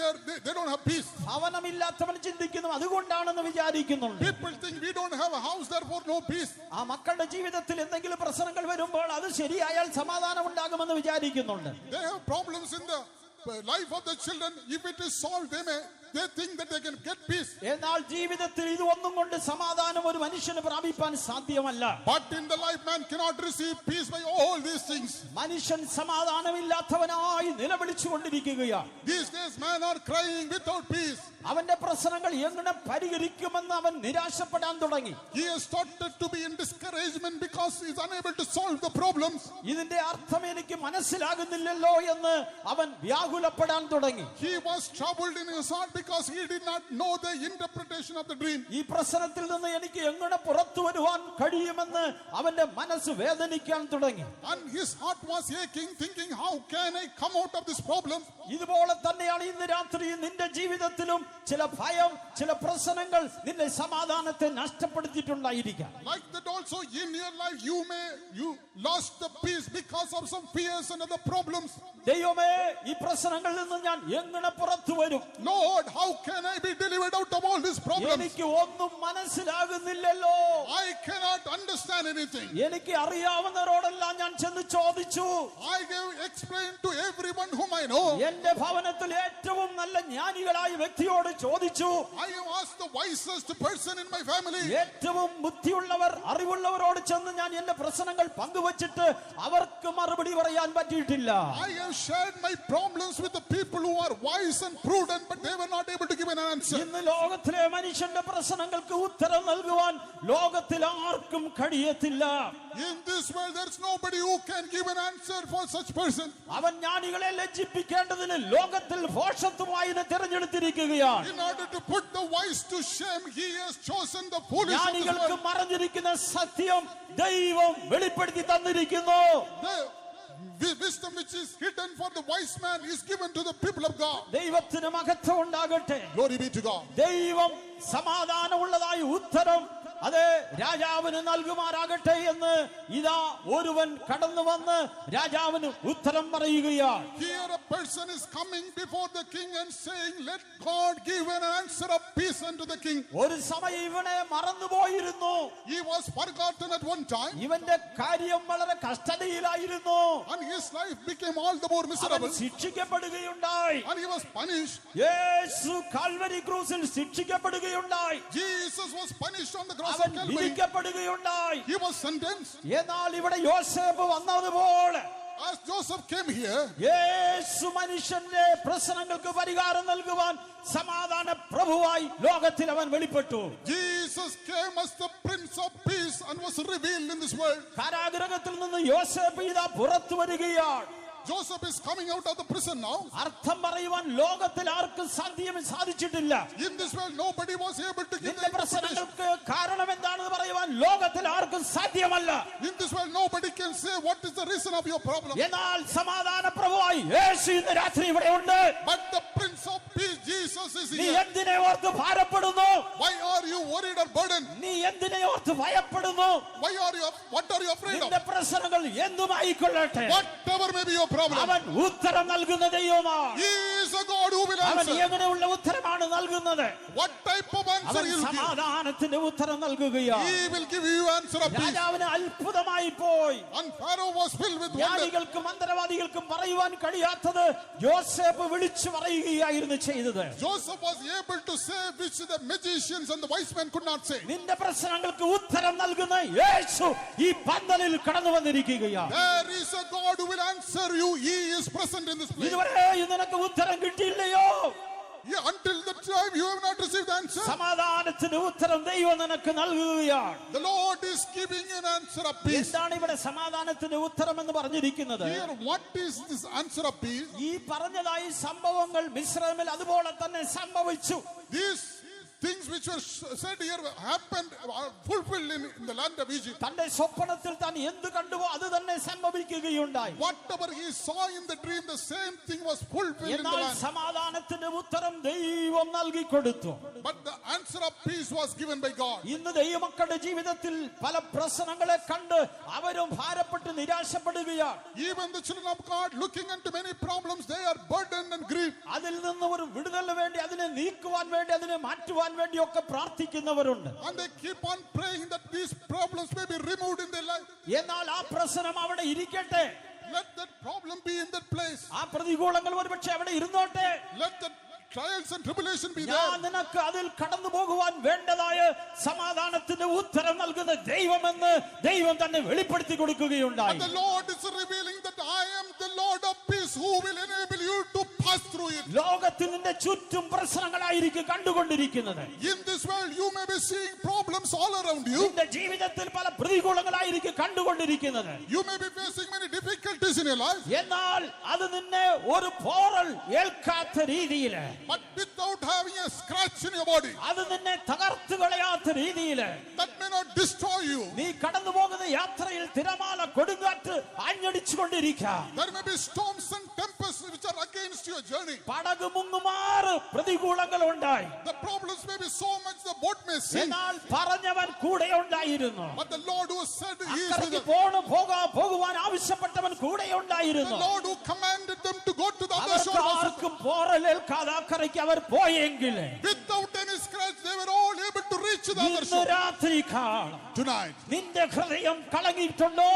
they don't have peace. ഭവനമില്ലാത്തവൻ ചിന്തിക്കുന്നു അതുകൊണ്ടാണെന്ന് വിചാരിക്കുന്നുണ്ട്. People think we don't have a house, therefore no peace. ആ മക്കളുടെ ജീവിതത്തിൽ എന്തെങ്കിലും പ്രശ്നങ്ങൾ വരുമ്പോൾ അത് ശരിയായാൽ സമാധാനം ഉണ്ടാകുമെന്ന് വിചാരിക്കുന്നുണ്ട്. They have problems in the life of the children. If it is solved, they think that they can get peace. എന്നാൽ ജീവിതത്തിൽ ഇത് ഒന്നും കൊണ്ട് സമാധാനം ഒരു മനുഷ്യന് പ്രാപിപ്പാൻ സാധ്യമല്ല. But in the life, man cannot receive peace by all these things. മനുഷ്യൻ സമാധാനമില്ലാത്തവനായി നിലവിളിച്ചുകൊണ്ടിരിക്കുകയാണ്. These days, men are crying without peace. അവന്റെ പ്രശ്നങ്ങൾ എങ്ങനെ പരിഹരിക്കുമെന്ന് അവൻ നിരാശപ്പെടാൻ തുടങ്ങി. He has started to be in discouragement because he is unable to solve the problems. ഇതിന്റെ അർത്ഥം എനിക്ക് മനസ്സിലാകുന്നില്ലല്ലോ എന്ന് അവൻ വ്യാകുലപ്പെടാൻ തുടങ്ങി. He was troubled in his heart because he did not know the interpretation of the dream. ഈ പ്രശ്നത്തിൽ നിന്ന് എനിക്ക് എങ്ങനെ പുറത്തു വരുവാൻ കഴിയുമെന്ന് അവന്റെ മനസ്സ് വേദനിക്കാൻ തുടങ്ങി. And his heart was aching, thinking, how can I come out of this problem? ഇതുപോലെ തന്നെയാണ് ഇന്ന് രാത്രി നിന്റെ ജീവിതത്തിലും ചില ഭയം, ചില പ്രശ്നങ്ങൾ നിന്റെ സമാധാനത്തെ നഷ്ടപ്പെടുത്തിയിട്ടുണ്ടായിരിക്കാം. Like that also in your life, you lost the peace because of some fears and other problems. ദൈവമേ, ഈ പ്രശ്നങ്ങളിൽ നിന്ന് ഞാൻ എങ്ങനെ പുറത്തു വരും? Lord, how can I be delivered out of all these problems? എനിക്ക് ഒന്നും മനസ്സിലാകുന്നില്ലല്ലോ. I cannot understand anything. എനിക്ക് അറിയാവുന്നവരോടെല്ലാം ഞാൻ ചെന്ന് ചോദിച്ചു. I have explained to everyone whom I know. എന്റെ ഭവനത്തിൽ ഏറ്റവും നല്ല ജ്ഞാനികളായ വ്യക്തിയോട് ചോദിച്ചു. I have asked the wisest person in my family. ഏറ്റവും ബുദ്ധിയുള്ളവർ, അറിവുള്ളവരോട് ചെന്ന് ഞാൻ എന്റെ പ്രശ്നങ്ങൾ പങ്കുവച്ചിട്ട് അവർക്ക് മറുപടി പറയാൻ പറ്റിയിട്ടില്ല. I have shared my problems with the people who are wise and prudent, but they were not able to give an answer. ഇന്ന് ലോകത്തിലെ മനുഷ്യന്റെ പ്രശ്നങ്ങൾക്ക് ഉത്തരം നൽകുവാൻ ലോകത്തിൽ ആർക്കും കഴിയത്തില്ല. In this world, there is nobody who can give an answer for such person. അവൻ ജ്ഞാനികളെ ലജ്ജിപ്പിക്കേണ്ടതിന് ലോകത്തിൽ ഭോഷത്വമായിനെ തിരഞ്ഞെടുത്തിരിക്കുകയാണ്. In order to put the wise to shame, he has chosen the foolish of this ജ്ഞാനികൾക്ക് world. മറഞ്ഞിരിക്കുന്ന സത്യം ദൈവം വെളിപ്പെടുത്തി തന്നിരിക്കുന്നു. The wisdom which is hidden for the wise man is given to the people of God. ദൈവത്തിന് മഹത്വം ഉണ്ടാകട്ടെ. Glory be to God. ദൈവം സമാധാനമുള്ളതായ ഉത്തരം അതെ രാജാവിന് നൽകുമാറാകട്ടെ എന്ന് ഇതാ ഒരുവൻ കടന്നു വന്ന് രാജാവിന് ഉത്തരം പറയുകയാണ്. Here a person is coming before the king and saying, let God give an answer of peace unto the king. ഒരു സമയം ഇവനെ മറന്നുപോയിരുന്നു. He was forgotten at one time, ഇവന്റെ കാര്യം വളരെ കഷ്ടതയിലായിരുന്നു. and his life became all the more അവൻ miserable, ശിക്ഷിക്കപ്പെടുകയുണ്ടായി. and he was punished. യേശു കാൽവരി ക്രൂസിൽ ശിക്ഷിക്കപ്പെടുകയുണ്ടായി. Jesus was punished on the cross അവൻ of Calvary. വിധിക്കപ്പെടുകയുണ്ടായി. He was sentenced. എന്നാൽ ഇവിടെ യോസേഫ് വന്നതുപോലെ as Joseph came here, യേശു മനുഷ്യന്റെ പ്രശ്നങ്ങൾക്ക് പരിഹാരം നൽകുവാൻ സമാധാന പ്രഭുവായി ലോകത്തിൽ അവൻ വെളിപ്പെട്ടു. Jesus came as the Prince of Peace and was revealed in this world. കാരാഗൃഹത്തിൽ നിന്ന് യോസേഫ് ഇതാ പുറത്തു വരികയാണ്. Joseph is coming out of the prison now. അർത്ഥം പറയുവാൻ ലോകത്തിൽ ആർക്കും സാധിച്ചിട്ടില്ല. In this world, nobody was able to give നിന്റെ the interpretation. പ്രശ്നങ്ങൾക്ക് കാരണം എന്താണെന്ന് പറയുവാൻ ലോകത്തിൽ ആർക്കും സാധ്യമല്ല. In this world, nobody can say what is the reason of your problem. എന്നാൽ സമാധാന പ്രഭുവായി യേശു ഇന്ന് രാത്രി ഇവിടെ ഉണ്ട്. But the Prince of Peace, Jesus, is നീ here. എന്തിനെ ഓർത്ത് ഭാരപ്പെടുന്നു? Why are you worried or burdened? നീ എന്തിനെ ഓർത്ത് ഭയപ്പെടുന്നു? What are you afraid of? നിന്റെ പ്രശ്നങ്ങൾ എന്തുമായിക്കൊള്ളട്ടെ, Whatever may be your problem, അവൻ ഉത്തരം നൽകുന്ന ദൈവമാണ്. He is a God who will അവൻ answer. എങ്ങനെയുള്ള ഉത്തരമാണ് നൽകുന്നത്? What type of answer അവൻ He will give? സമാധാനത്തിന്റെ ഉത്തരം നൽകുകയാണ്. He will give you answer of peace. രാജാവിന് അത്ഭുതമായി പോയി. And Pharaoh was filled with wonder. ജ്ഞാനികൾക്കും മന്ത്രവാദികൾക്കും പറയുവാൻ കഴിയാത്തത് യോസേഫ് വിളിച്ചു പറയുകയായിരുന്നു ചെയ്തത്. Joseph was able to say which the magicians and the wise men could not say. നിന്റെ പ്രശ്നങ്ങൾക്ക് ഉത്തരം നൽകുന്ന യേശു ഈ പന്തലിൽ കടന്നു വന്നിരിക്കുകയാണ്. There is a God who will answer you. He is present in this place. ഇതുവരെയും നിനക്ക് ഉത്തരം കിട്ടിയില്ലയോ? Yeah, until the time you have not received the answer, സമാധാനത്തിന് ഉത്തരം ദൈവം നിനക്ക് നൽകുകയാണ്. the Lord is giving you an answer of peace. എന്താണ് ഇവിടെ സമാധാനത്തിന്റെ ഉത്തരം എന്ന് പറഞ്ഞിരിക്കുന്നത്? Here, what is this answer of peace? ഈ പറഞ്ഞതായി സംഭവങ്ങൾ മിസ്രൈമിൽ അതുപോലെ തന്നെ സംഭവിച്ചു. These things which were said here happened, are fulfilled in the land of Egypt. തന്റെ സ്വപ്നത്തിൽ താൻ എന്ത് കണ്ടുവോ അത് തന്നെ സംഭവിക്കുകയുണ്ടായി. Whatever he saw in the dream, the same thing was fulfilled in the എന്നാൽ land. സമാധാനത്തിന്റെ ഉത്തരം ദൈവം നൽകി കൊടുത്തു. But the answer of peace was given by God. ഇന്ന് ദൈവമക്കളുടെ ജീവിതത്തിൽ പല പ്രശ്നങ്ങളെ കണ്ട് അവരും ഭാരപ്പെട്ട് നിരാശപ്പെടുകയാണ്. Even the children of God, looking into many problems, they are burdened and grieved. അതിൽ നിന്ന് ഒരു വിടുതലിന് വേണ്ടി, അതിനെ നീക്കുവാൻ വേണ്ടി, അതിനെ മാറ്റുവാൻ വേണ്ടിയൊക്കെ പ്രാർത്ഥിക്കുന്നവരുണ്ട്. And they keep on praying that these problems may be removed in their life. എന്നാൽ ആ പ്രശ്നം അവിടെ ഇരിക്കട്ടെ. Let that problem be in that place. ആ പ്രതികൂലങ്ങൾ ഒരുപക്ഷെ അവിടെ ഇരുന്നോട്ടെ. Let the trials and tribulation be ഞാൻ there. നിനക്ക് അതിൽ കടന്നു പോകുവാൻ വേണ്ടതായ സമാധാനത്തിന്റെ ഉത്തരം നൽകുന്ന ദൈവമെന്ന് ദൈവം തന്നെ വെളിപ്പെടുത്തി കൊടുക്കുകയുണ്ടായി. And the Lord is revealing that I am the Lord of peace who will enable you to pass through it. ലോകത്തിന്റെ ചുറ്റും പ്രശ്നങ്ങളായിരിക്കും കണ്ടുകൊണ്ടിരിക്കുന്നത്. In this world, you may be seeing problems all around you. നിന്റെ ജീവിതത്തിൽ പല പ്രതികൂലങ്ങളായിരിക്കും കണ്ടുകൊണ്ടിരിക്കുന്നത്. You may be facing many difficulties in your life. എന്നാൽ അത് നിന്നെ ഒരു പോറൽ ഏൽക്കാത്ത രീതിയിൽ, But without having a scratch in your body, അത് നിന്നെ തകർത്തു കളയാത്ത രീതിയിൽ, that may not destroy you. നീ കടന്നു പോകുന്ന യാത്രയിൽ തിരമാല കൊടുങ്കാറ്റ് ആഞ്ഞടിച്ചുകൊണ്ടിരിക്കാം. There may be storms and tempests which are against your journey. പടക് മുങ്ങുമാറ് പ്രതികൂലങ്ങൾ ഉണ്ടായി. The problems may be so much the boat may sink. എന്നാൽ പറഞ്ഞവൻ കൂടെ ഉണ്ടായിരുന്നു. But the Lord who said He is with അക്കരയ്ക്ക് them. പോകുവാൻ ആവശ്യപ്പെട്ടവൻ കൂടെ The ഉണ്ടായിരുന്നു. Lord who commanded them to go to the other അവർക്ക് shore. ആർക്കും പോറലേൽക്കാതെ അക്കരയ്ക്ക് അവർ പോയെങ്കിൽ Without any scratch, they were all able to reach the other ഇന്ന് shore. രാത്രി കാണാം. Tonight, നിന്റെ ഹൃദയം കളങ്ങിയിട്ടുണ്ടോ?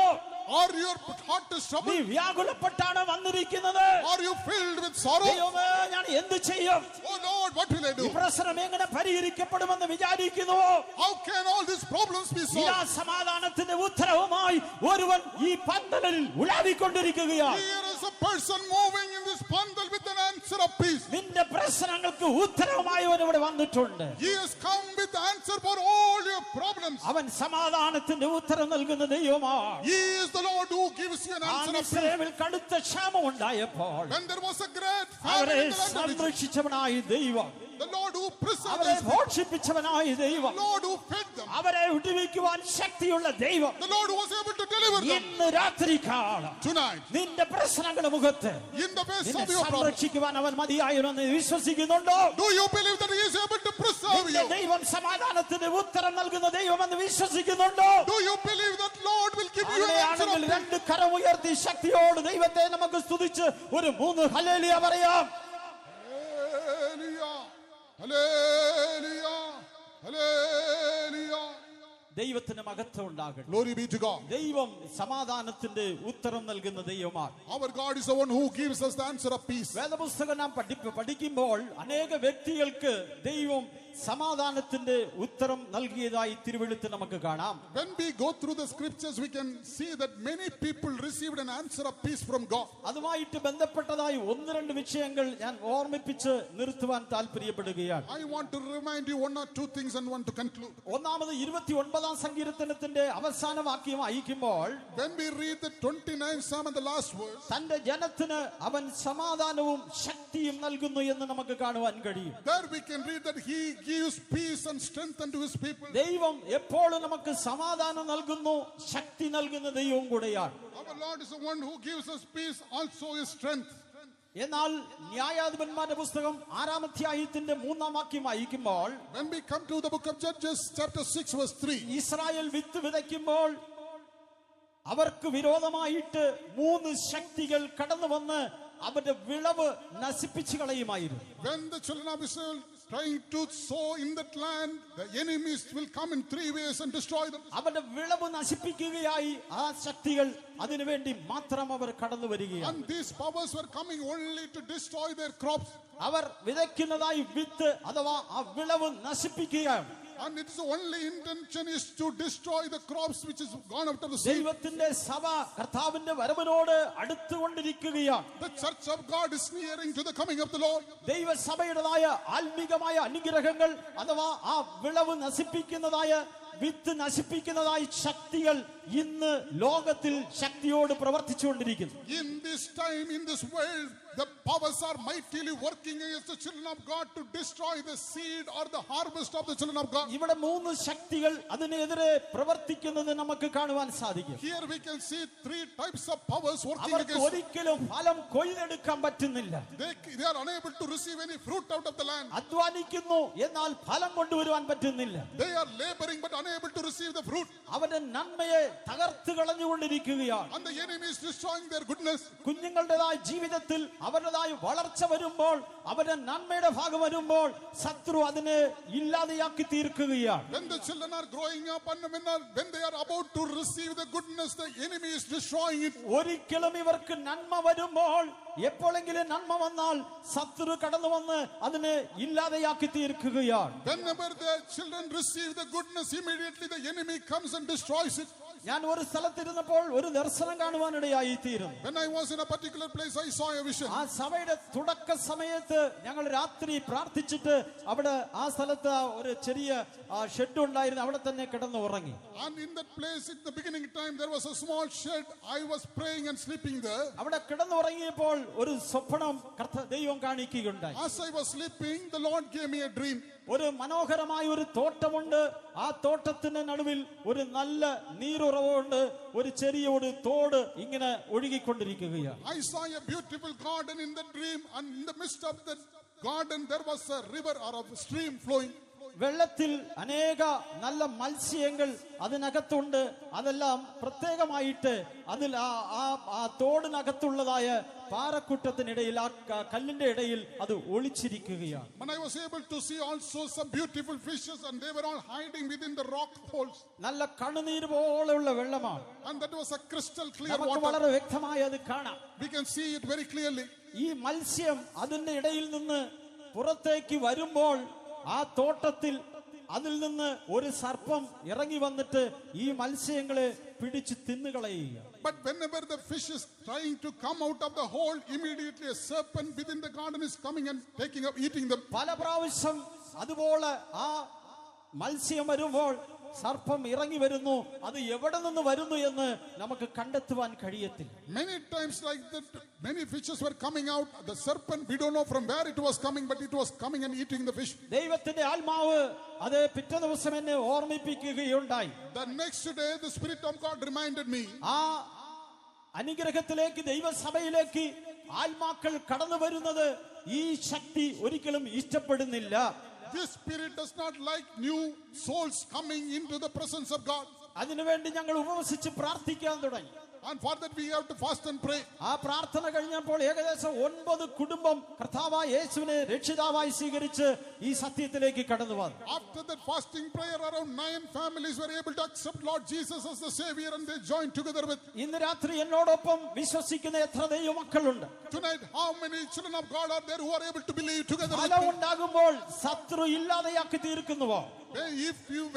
are your heart is നീ troubled? വ്യാകുലപ്പെട്ടാണ് വന്നിരിക്കുന്നത്. Are you filled with sorrow? ദൈവമേ, ഞാൻ എന്ത് ചെയ്യും? Oh Lord, what will I ഈ do? പ്രശ്നം എങ്ങനെ പരിഹരിക്കപ്പെടുമെന്ന് വിചാരിക്കുന്നുവോ? How can all these problems be ഇതാ solved? സമാധാനത്തിന്റെ ഉത്തരവുമായി ഒരുവൻ ഈ പന്തലിൽ ഉലാവിക്കൊണ്ടിരിക്കുകയാണ്. Here is a person moving in this bundle with an answer of peace. നിന്റെ പ്രശ്നങ്ങൾക്ക് ഉത്തരവുമായി അവൻ ഇവിടെ വന്നിട്ടുണ്ട്. He has come with the answer for all your problems. അവൻ സമാധാനത്തിന്റെ ഉത്തരം നൽകുന്ന ദൈവമാണ്. He is the Lord who gives you an answer of peace. ഇസ്രായേലിൽ കടുത്ത ക്ഷാമം ഉണ്ടായപ്പോൾ When there was a great അവരെ famine in the land of Egypt, സംരക്ഷിച്ചവനായ ദൈവം, the Lord who preserved അവരെ Israel, പോഷിപ്പിച്ചവനായ ദൈവം, the Lord who fed them, അവരെ വിടുവിക്കുവാൻ ശക്തിയുള്ള ദൈവം the Lord who was able to deliver them. ഇന്ന് രാത്രി കാണാം. Tonight, നിന്റെ പ്രശ്നങ്ങളുടെ മുഖത്ത് in the face നിന്നെ of your problems, സംരക്ഷിക്കുവാൻ അവൻ മതിയായിരുന്നെന്ന് വിശ്വസിക്കുന്നുണ്ടോ? do you believe that He is able to preserve നിന്റെ you? ദൈവം സമാധാനത്തിന് ഉത്തരം നൽകുന്ന ദൈവമെന്ന് വിശ്വസിക്കുന്നുണ്ടോ? Do you believe that Lord will give you an answer of അങ്ങനെയാണെങ്കിൽ peace? രണ്ട് കരം ഉയർത്തി ശക്തിയോട് ദൈവത്തെ നമുക്ക് സ്തുതിച്ച് ഒരു 3 ഹല്ലേലൂയ പറയാം. Hallelujah, hallelujah, hallelujah. ദൈവത്തിന് മഹത്വം ഉണ്ടാകട്ടെ. Glory be to God. ദൈവം സമാധാനത്തിന്റെ ഉത്തരം നൽകുന്ന ദൈവമാണ്. Our God is the one who gives us the answer of peace. വേദപുസ്തകം നാം പഠിക്കുമ്പോൾ അനേക വ്യക്തികൾക്ക് ദൈവം സമാധാനത്തിന്റെ ഉത്തരം നൽകിയതായി തിരുവെഴുത്ത് നമുക്ക് കാണാം. When we go through the scriptures, we can see that many people received an answer of peace from God. അതുമായിട്ട് ബന്ധപ്പെട്ടതായി ഒന്ന് രണ്ട് വിഷയങ്ങൾ ഞാൻ ഓർമ്മിപ്പിച്ച് നിർത്തുവാൻ താല്പര്യപ്പെടുകയാണ്. I want to remind you one or two things and want to conclude. ഒന്നാമത് 29-ാം സങ്കീർത്തനത്തിന്റെ അവസാന വാക്യം വായിക്കുമ്പോൾ, When we read the 29th Psalm and the last verse, തന്റെ ജനത്തിന് അവൻ സമാധാനവും ശക്തിയും നൽകുന്നു എന്ന് നമുക്ക് കാണുവാൻ കഴിയും. there we can read that he gives peace and strength unto his people. ദൈവം എപ്പോഴും നമുക്ക് സമാധാനം നൽകുന്നു, ശക്തി നൽകുന്ന ദൈവവും കൂടെയാണ്. Our Lord is the one who gives us peace, also his strength. എന്നാൽ ന്യായാധിപന്മാരുടെ പുസ്തകം 6-ാം അധ്യായത്തിന്റെ 3-ാം വാക്യം വായിക്കുമ്പോൾ, When we come to the book of Judges, chapter 6, verse 3, Israel വിത്ത് വിതയ്ക്കുമ്പോൾ അവർക്ക് വിരോധമായിട്ട് 3 ശക്തികൾ കടന്നു വന്ന് അവരുടെ വിളവ് നശിപ്പിച്ചു കളയുമായിരുന്നു. when the children of Israel trying to sow in that land, the enemies will come in 3 ways and destroy them. അവരുടെ വിളവ് നശിപ്പിക്കുകയായി ആ ശക്തികൾ അതിനുവേണ്ടി മാത്രം അവർ കടന്നു വരികയാണ്. And these powers were coming only to destroy their crops. അവർ വിതയ്ക്കുന്നതായി വിത്ത് അഥവാ ആ വിളവ് നശിപ്പിക്കുകയാണ്. And its only intention is to destroy the crops which is gone out of the seed. ദൈവത്തിന്റെ സഭ കർത്താവിന്റെ വരവിനോട് അടുത്തുകൊണ്ടിരിക്കുകയാണ്. The church of God is nearing to the coming of the Lord. ദൈവസഭയുടേതായ ആത്മീകമായ അനുഗ്രഹങ്ങൾ അഥവാ ആ വിളവ് നശിപ്പിക്കുന്നതായ വിത്ത് നശിപ്പിക്കുന്നതായി ശക്തികൾ ഇന്ന് ലോകത്തിൽ ശക്തിയോട് പ്രവർത്തിച്ചുകൊണ്ടിരിക്കുന്നു. In this time, in this world, the powers are mightily working against the children of God to destroy the seed or the harvest of the children of God. ഇവിടെ 3 ശക്തികൾ അതിനെതിരെ പ്രവർത്തിക്കുന്നത് നമുക്ക് കാണുവാൻ സാധിക്കും. Here we can see 3 types of powers working അവർക്ക് against. ഒരിക്കലും ഫലം കൊയ്തെടുക്കാൻ പറ്റുന്നില്ല. They are unable to receive any fruit out of the land. അധ്വാനിക്കുന്നു, എന്നാൽ ഫലം കൊണ്ടുവരുവാൻ പറ്റുന്നില്ല. They are laboring but unable to receive the fruit. അവരുടെ നന്മയെ തകർത്ത് കളഞ്ഞുകൊണ്ടിരിക്കുകയാണ്. And the enemy is destroying their goodness. കുഞ്ഞുങ്ങളുടേതായ ജീവിതത്തിൽ അവരുടേതായ വളർച്ച വരുമ്പോൾ, അവരുടെ നന്മയുടെ ഭാഗം വരുമ്പോൾ ശത്രു അതിനെ ഇല്ലാതെയാക്കി തീർക്കുകയാണ്. When the children are growing up and when they are about to receive the goodness, the enemy is destroying it. ഒരിക്കലും ഇവർക്ക് നന്മ വരുമ്പോൾ, എപ്പോഴെങ്കിലും നന്മ വന്നാൽ ശത്രു കടന്നു വന്ന് അതിനെ ഇല്ലാതെയാക്കി തീർക്കുകയാണ്. Whenever the children receive the goodness, immediately the enemy comes and destroys it. ഞാൻ ഒരു സ്ഥലത്തിരുന്നപ്പോൾ ഒരു ദർശനം കാണുവാനിടയായി തീരുന്നു. When I was in a particular place, I saw a vision. ആ സഭയുടെ തുടക്ക സമയത്ത് ഞങ്ങൾ രാത്രി പ്രാർത്ഥിച്ചിട്ട് അവിടെ ആ സ്ഥലത്ത് ഒരു ചെറിയ ഷെഡ് ഉണ്ടായിരുന്നു, അവിടെ തന്നെ കിടന്ന് ഉറങ്ങി. And in that place, in the beginning time, there was a small shed. I was praying and sleeping there. അവിടെ കിടന്നുറങ്ങിയപ്പോൾ ഒരു സ്വപ്നം ദൈവം കാണിക്കുകയുണ്ടായി. As I was sleeping, the Lord gave me a dream. ഒരു മനോഹരമായ ഒരു തോട്ടമുണ്ട്. ആ തോട്ടത്തിന്റെ നടുവിൽ ഒരു നല്ല നീരുറവുണ്ട്. ഒരു ചെറിയ ഒരു തോട് ഇങ്ങനെ ഒഴുകിക്കൊണ്ടിരിക്കുകയാണ്. I saw a beautiful garden in the dream, and in the midst of the garden there was a river or a stream flowing. വെള്ളത്തിൽ അനേക നല്ല മത്സ്യങ്ങൾ അതിനകത്തുണ്ട്. അതെല്ലാം പ്രത്യേകമായിട്ട് അതിൽ ആ തോടിനകത്തുള്ളതായ പാറക്കൂട്ടത്തിനിടയിൽ, ആ കല്ലിന്റെ ഇടയിൽ അത് ഒളിച്ചിരിക്കുകയാണ്. And I was able to see also some beautiful fishes, and they were all hiding within the rock holes. നല്ല കണ്ണുനീര് പോലെയുള്ള വെള്ളമാണ്. And that was a crystal clear നമുക്ക് water. വളരെ വ്യക്തമായി അത് കാണാം. We can see it very clearly. ഈ മത്സ്യം അതിന്റെ ഇടയിൽ നിന്ന് പുറത്തേക്ക് വരുമ്പോൾ ആ തോട്ടത്തിൽ അതിൽ നിന്ന് ഒരു സർപ്പം ഇറങ്ങി വന്നിട്ട് ഈ മത്സ്യങ്ങളെ പിടിച്ച് തിന്നുകളയുക. But whenever the fish is trying to come out of the hole, immediately a serpent within the garden is coming and taking up, eating them. പല പ്രാവശ്യം അതുപോലെ ആ മത്സ്യം വരുമ്പോൾ സർപ്പം ഇറങ്ങി വരുന്നു. അത് എവിടെ നിന്ന് വരുന്നു എന്ന് നമുക്ക് കണ്ടെത്തുവാൻ കഴിയത്തില്ല. Many times like that, many fishes were coming out. The serpent, we don't know from where it was coming, but it was coming and eating the fish. ദൈവത്തിന്റെ ആത്മാവ് അത് പിറ്റേ ദിവസം എന്നെ ഓർമ്മിപ്പിക്കുകയുണ്ടായി. The next day, the Spirit of God reminded me. ആ അനുഗ്രഹത്തിലേക്ക്, ദൈവസഭയിലേക്ക് ആത്മാക്കൾ കടന്നു വരുന്നത് ഈ ശക്തി ഒരിക്കലും ഇഷ്ടപ്പെടുന്നില്ല. This spirit does not like new souls coming into the presence of God. അതിനുവേണ്ടി ഞങ്ങൾ ഉപവസിച്ച് പ്രാർത്ഥിക്കാൻ തുടങ്ങി. And for that we have to fast and pray. ആ പ്രാർത്ഥന കഴിഞ്ഞപ്പോൾ ഏകദേശം 9 കുടുംബം കർത്താവായ യേശുവിനെ രക്ഷിതാവായി സ്വീകരിച്ച് ഈ സത്യത്തിലേക്ക് കടന്നു വന്നു. After that fasting prayer, around 9 families were able to accept Lord Jesus as the Savior, and they joined together with. ഇന്ന് രാത്രി എന്നോടൊപ്പം വിശ്വസിക്കുന്ന എത്ര ദൈവമക്കളുണ്ട്? Tonight, how many children of God are there who are able to believe together with ഫലം me? ഉണ്ടാകുമ്പോൾ ശത്രു ഇല്ലാതെയാക്കി തീർക്കുന്നുവോ?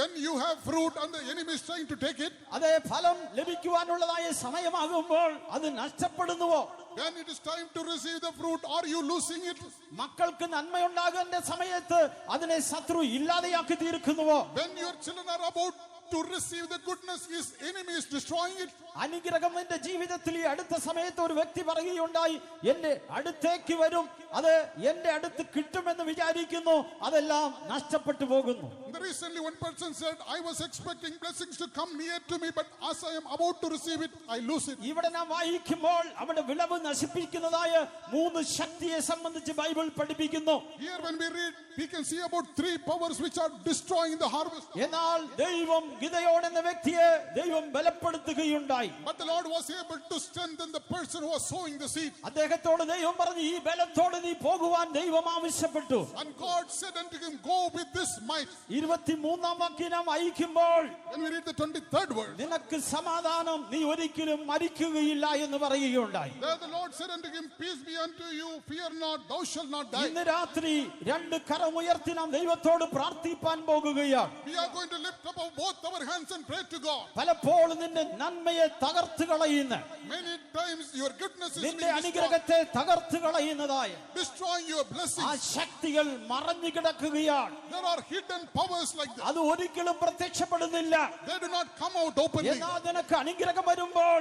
When you have fruit and the enemy is trying to take it, അതേ ഫലം ലഭിക്കുവാനുള്ളതായ സമയമാകുമ്പോൾ അത് നഷ്ടപ്പെടുന്നുവോ? when it is time to receive the fruit, are you losing it? മക്കൾക്ക് നന്മയുണ്ടാകേണ്ട സമയത്ത് അതിനെ ശത്രു ഇല്ലാതെയാക്കി തീർക്കുന്നുവോ? When your children are about to receive the goodness, his enemy is destroying it. അനുഗ്രഹം എന്റെ ജീവിതത്തിൽ ഈ അടുത്ത സമയത്ത് ഒരു വ്യക്തി പറയുകയുണ്ടായി, എന്റെ അടുത്തേക്ക് വരും, അത് എന്റെ അടുത്ത് കിട്ടുമെന്ന് വിചാരിക്കുന്നു, അതെല്ലാം നഷ്ടപ്പെട്ടു പോകുന്നു. Recently one person said, I was expecting blessings to come near to me, but as I am about to receive it, I lose it. ഇവിടെ നാം വായിക്കുമ്പോൾ അവിടെ വിളവ് നശിപ്പിക്കുന്നതായ 3 ശക്തിയെ സംബന്ധിച്ച് ബൈബിൾ പഠിപ്പിക്കുന്നു. Here when we read, we can see about 3 powers which are destroying the harvest. എന്നാൽ ദൈവം ഗിദെയോൻ എന്ന വ്യക്തിയെ ദൈവം ബലപ്പെടുത്തുകയുണ്ടായി. But the Lord was able to strengthen the person who was sowing the seed. അദ്ദേഹത്തോട് ദൈവം പറഞ്ഞു, ഈ ബലത്തോട് നീ പോകുവാൻ ദൈവം ആവശ്യപ്പെട്ടു. And God said unto him, go with this might. 23-ാം വാക്യം നാം വായിക്കുമ്പോൾ, When we read the 23rd verse, നിനക്ക് സമാധാനം, നീ ഒരിക്കലും മരിക്കുകയില്ല എന്ന് പറയുകയുണ്ടായി. there the Lord said unto him, peace be unto you, fear not, thou shalt not die. ഇന്ന് രാത്രി 2 കരമുയർത്തി നാം ദൈവത്തോട് പ്രാർത്ഥിപ്പാൻ പോകുകയാണ്. We are going to lift up both our hands and pray to God. പലപ്പോഴും നിന്റെ നന്മയെ തകർത്ത് കളയുന്ന, Many times your goodness is നിന്റെ being destroyed, അനുഗ്രഹത്തെ തകർത്ത് കളയുന്നതായ destroying your ആ blessings. ശക്തികൾ മറഞ്ഞു കിടക്കുകയാണ്. There are hidden powers like that. അത് ഒരിക്കലും പ്രത്യക്ഷപ്പെടുന്നില്ല. They do not come out openly. എന്നാൽ നിനക്ക് അനുഗ്രഹം വരുമ്പോൾ,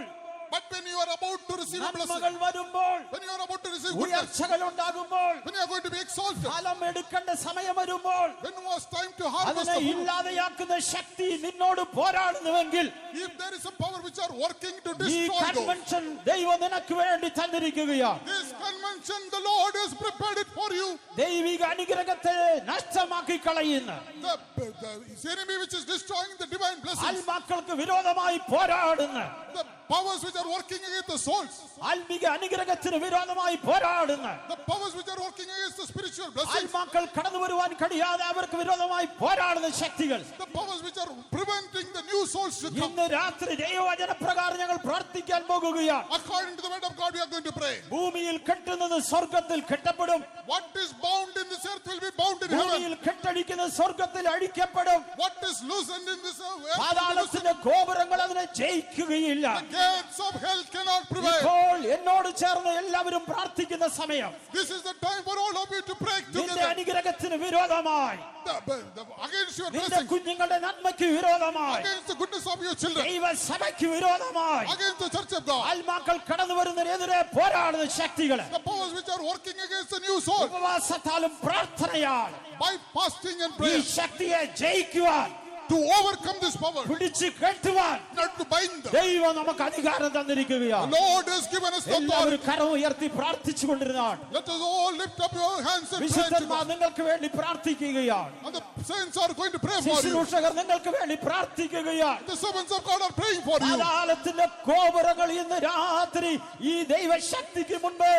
But when you are about to receive a blessing, നന്മകൾ വരുമ്പോൾ, when you are about to receive goodness, ഉയർച്ചകൾ ഉണ്ടാകുമ്പോൾ, when you are going to be exalted, ഫലം എടുക്കേണ്ട സമയം വരുമ്പോൾ, when it was time to harvest അതിനെ the fruit, ഇല്ലാതെയാക്കുന്ന ശക്തി നിന്നോട് പോരാടുന്നുവെങ്കിൽ, if there is a power which are working to ഈ destroy those, convention ദൈവം നിനക്ക് വേണ്ടി തന്നിരിക്കുകയാണ്. this convention, the Lord has prepared it for you. ദൈവിക അനുഗ്രഹത്തെ നഷ്ടമാക്കി കളയുന്ന, The enemy which is destroying the divine blessings, ആത്മാക്കൾക്ക് വിരോധമായി പോരാടുന്ന, the powers which are working against the souls, ആത്മിക അനുഗ്രഹത്തിന് വിരോധമായി പോരാടുന്ന, the powers which are working against the spiritual blessings, ആത്മാക്കൾ കടന്നു വരുവാൻ കഴിയാതെ അവർക്ക് വിരോധമായി പോരാടുന്ന ശക്തികൾ, the powers which are preventing the new souls to come. ഇന്ന് രാത്രി ദൈവവചന പ്രകാരം ഞങ്ങൾ പ്രാർത്ഥിക്കാൻ പോകുകയാണ്. According to the word of God, we are going to pray. ഭൂമിയിൽ കെട്ടുന്നത് സ്വർഗത്തിൽ കെട്ടപ്പെടും, What is bound in this earth will be bound in heaven. ഭൂമിയിൽ കെട്ടടിക്കുന്നത് സ്വർഗത്തിൽ അടിക്കപ്പെടും. What is loosened in this earth will be loosened. പാതാളത്തിന്റെ ഗോപുരങ്ങൾ അതിനെ ജയിക്കുകയില്ല. The gates of hell cannot prevail. ഇപ്പോൾ എന്നോട് ചേർന്ന് എല്ലാവരും പ്രാർത്ഥിക്കുന്ന സമയം, This is the time for all of you to pray നിന്റെ together. അനുഗ്രഹത്തിന് വിരോധമായി, Against your നിന്റെ blessings, കുഞ്ഞുങ്ങളുടെ നന്മയ്ക്ക് വിരോധമായി, against the goodness of your children, ദൈവസഭയ്ക്ക് വിരോധമായി, against the church of God, ആത്മാക്കൾ കടന്നു വരുന്നതിനെതിരെ പോരാടുന്ന ശക്തികളെ the powers which are working against the new soul, ഉപവാസത്താലും പ്രാർത്ഥനയാലും by fasting and ഈ prayer, ശക്തിയെ ജയിക്കുവാൻ, to overcome this power, പിടിച്ച് കെട്ടുവാൻ not to bind them. ദൈവം നമുക്ക് അധികാരം The തന്നിരിക്കുകയാണ്. Lord has given us the authority. എല്ലാവരും കരം ഉയർത്തി പ്രാർത്ഥിച്ചു കൊണ്ടിരുന്നാണ്. Let us all lift up your hands and pray to വിശുദ്ധന്മാർ God. നിങ്ങൾക്ക് വേണ്ടി പ്രാർത്ഥിക്കുകയാണ്. And the saints are going to pray for you. ശുശ്രൂഷകർ നിങ്ങൾക്ക് വേണ്ടി പ്രാർത്ഥിക്കുകയാണ്. The servants of God are praying for you. പാതാളത്തിന്റെ ഗോപുരങ്ങൾ ഇന്ന് രാത്രി ഈ ദൈവശക്തിക്ക് മുൻപ്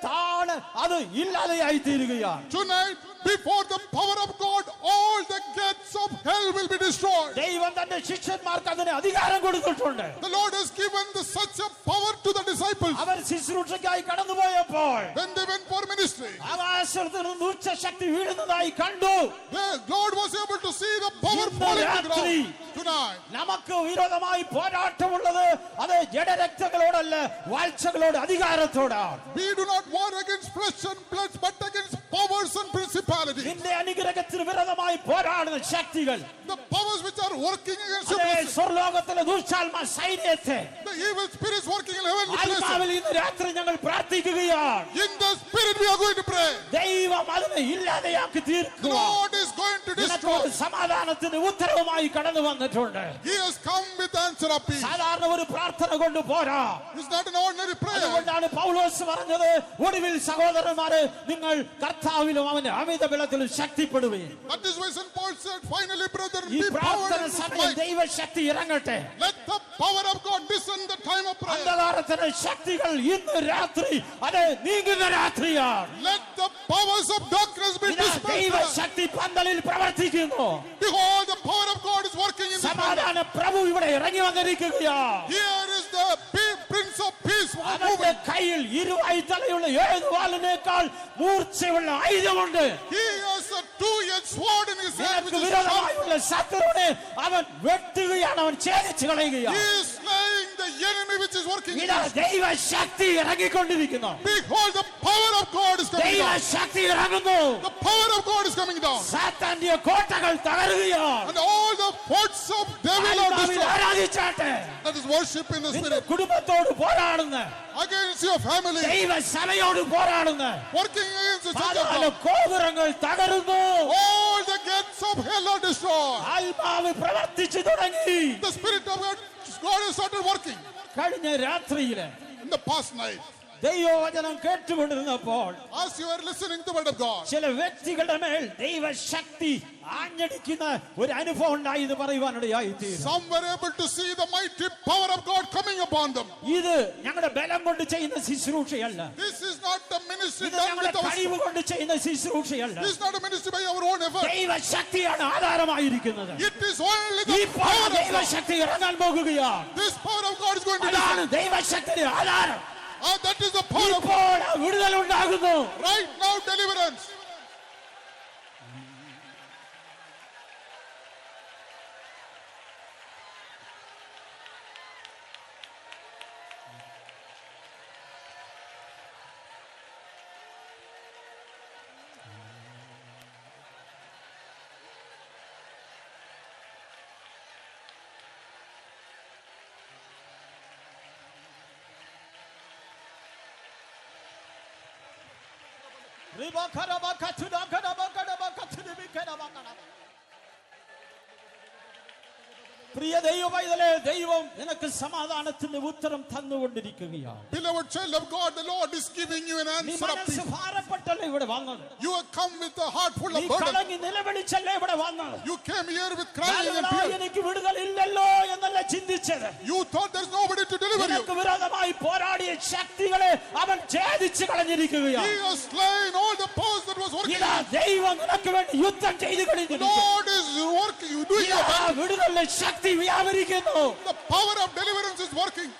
താണ് അത് ഇല്ലാതെയായി തീരുകയാണ്. Tonight, before the power of God, all the gates of hell will be destroyed. ദൈവം തന്റെ ശിഷ്യന്മാർക്ക് അതിന് അധികാരം കൊടുത്തിട്ടുണ്ട്. The Lord has given such a power to the disciples. Our ശുശ്രൂഷയ്ക്കായി കടന്നുപോയപ്പോൾ When they went for ministry, ആകാശത്തിൽ നിന്ന് ഉച്ചശക്തി വീഴുന്നതായി കണ്ടു. the Lord was able to see the power ഇന്ന് falling to the രാത്രി ground. Tonight, നമുക്ക് വിരോധമായി പോരാട്ടമുള്ളത് അത് ജഡരക്തങ്ങളോടല്ല, വാഴ്ചകളോട്, അധികാരത്തോടാണ്. we do not war against flesh and blood, but against powers and principalities. നിന്റെ അനുഗ്രഹത്തിന് വിരോധമായി പോരാടുന്ന ശക്തികൾ, The powers which are working against your അതേ blessings. സ്വർലോകത്തിലെ ദുഷ്ടാത്മ സൈന്യത്തെ The evil spirits working in heavenly places. ആത്മാവിൽ ഇന്ന് രാത്രി ഞങ്ങൾ പ്രാർത്ഥിക്കുകയാണ്. In the spirit we are going to pray. ദൈവം അതിനെ ഇല്ലാതെയാക്കി The തീർക്കുക. Lord is going meant to destroy. സമാധാനത്തിന് ഉത്തരവുമായി കടന്നു വന്നിട്ടുണ്ട്. He has come with the answer of peace. സാധാരണ ഒരു പ്രാർത്ഥന കൊണ്ട് പോരാ. It's not an ordinary prayer. അതുകൊണ്ടാണ് പൗലോസ് പറഞ്ഞത്, ഒടുവിൽ സഹോദരന്മാരെ നിങ്ങൾ കർത്താവിലും അവന്റെ അമിത ബലത്തിലും ശക്തിപ്പെടുകയും. That is why St. Paul said, finally, brethren, ഈ be powered പ്രാർത്ഥന in this സമയം might. ദൈവശക്തി ഇറങ്ങട്ടെ. Let the power of God descend the time of prayer. അന്ധകാരത്തിന്റെ ശക്തികൾ ഇന്ന് രാത്രി അത് നീങ്ങുന്ന രാത്രിയാണ്. Let the powers of darkness be dispelled. ദൈവശക്തി പന്തലിൽ പ്രവർത്തിക്കുന്നു. Behold, the power of God is working in this place. സമാധാന പ്രഭു ഇവിടെ ഇറങ്ങി വന്നിരിക്കുകയാണ്. Here is the Prince of Peace അവന്റെ moving. കയ്യിൽ ഇരുവായ്ത്തലയുള്ള 7 വാളിനേക്കാൾ മൂർച്ചയുള്ള ആയുധമുണ്ട്. He has a two-edged sword in his hand, which നിനക്ക് is sharp. വിരോധമായുള്ള ശത്രുവിനെ അവൻ വെട്ടുകയാണ്, അവൻ ഛേദിച്ചു He കളയുകയാണ്. is slaying the enemy which is working in ഇതാ us. ദൈവശക്തി ഇറങ്ങിക്കൊണ്ടിരിക്കുന്നു. Behold, the power of God is coming down. ദൈവശക്തി ഇറങ്ങുന്നു. The power of God is coming down. സാത്താന്റെ കോട്ടകൾ തകരുകയാണ്. And all the forts of devil are ആത്മാവിൽ destroyed. ആരാധിച്ചാട്ടെ. That is worship in the നിന്റെ spirit. കുടുംബത്തോട് പോരാടുന്ന, Against your family. ദൈവസഭയോട് പോരാടുന്ന Working against the church of പാതാള God. ഗോപുരങ്ങൾ തകരുന്നു. All the gates of hell are destroyed. ആത്മാവ് പ്രവർത്തിച്ചു തുടങ്ങി. The spirit of God has started working. കഴിഞ്ഞ രാത്രിയില് In the past night, ദൈവവചനം കേട്ടുകൊണ്ടിരുന്നപ്പോൾ as you are listening to the word of God, ചില വ്യക്തികളുടെ മേൽ ദൈവശക്തി ആഞ്ഞടിക്കുന്ന ഒരു അനുഭവം ഉണ്ടായി എന്ന് പറയുവാനിടയായി തീർന്നു. some were able to see the mighty power of God coming upon them. ഇത് ഞങ്ങളുടെ ബലം കൊണ്ട് ചെയ്യുന്ന ശുശ്രൂഷയല്ല. This is not the ministry ഇത് done ഞങ്ങളുടെ with our കഴിവ് കൊണ്ട് ചെയ്യുന്ന ശുശ്രൂഷയല്ല. This is not a ministry by our own effort. ദൈവശക്തിയാണ് ആധാരമായിരിക്കുന്നത്. It is only the ഇപ്പോൾ power of God. ദൈവശക്തി ഇറങ്ങാൻ പോകുകയാണ്. This power of God is going to അതാണ് descend. ദൈവശക്തിയുടെ ആധാരം. That is the power of God. ഇപ്പോൾ വിടുതൽ ഉണ്ടാകുന്നു. Right now, deliverance. പ്രിയ ദൈവമൈതലേ, ദൈവം നിനക്ക് സമാധാനത്തിന്റെ ഉത്തരം തന്നുകൊണ്ടിരിക്കുകയാണ്. Beloved child of God, the Lord is giving you an നീ answer of മനസ്സ് peace. ഭാരപ്പെട്ടല്ലേ ഇവിടെ വന്നത്? You have come with a heart full നീ of burden. കലങ്ങി നിലവിളിച്ചല്ലേ ഇവിടെ വന്നത്? You came here with crying and ഞാനാ fear. എനിക്ക് വിടുതലില്ലല്ലോ എന്നല്ല ചിന്തിച്ചത്. You thought there's nobody to deliver you. നിനക്ക് വിരോധമായി പോരാടിയ ശക്തികളെ അവൻ ഛേദിച്ചു കളഞ്ഞിരിക്കുകയാണ്. He has slain all the powers that was working. ഇതാ ദൈവം നിനക്ക് വേണ്ടി യുദ്ധം ചെയ്തു The കഴിഞ്ഞിരിക്കുന്നു. Lord is working. You doing your ഇതാ best. വിടുതലിന്റെ Shakti വ്യാപരിക്കുന്നു. The power of deliverance is working.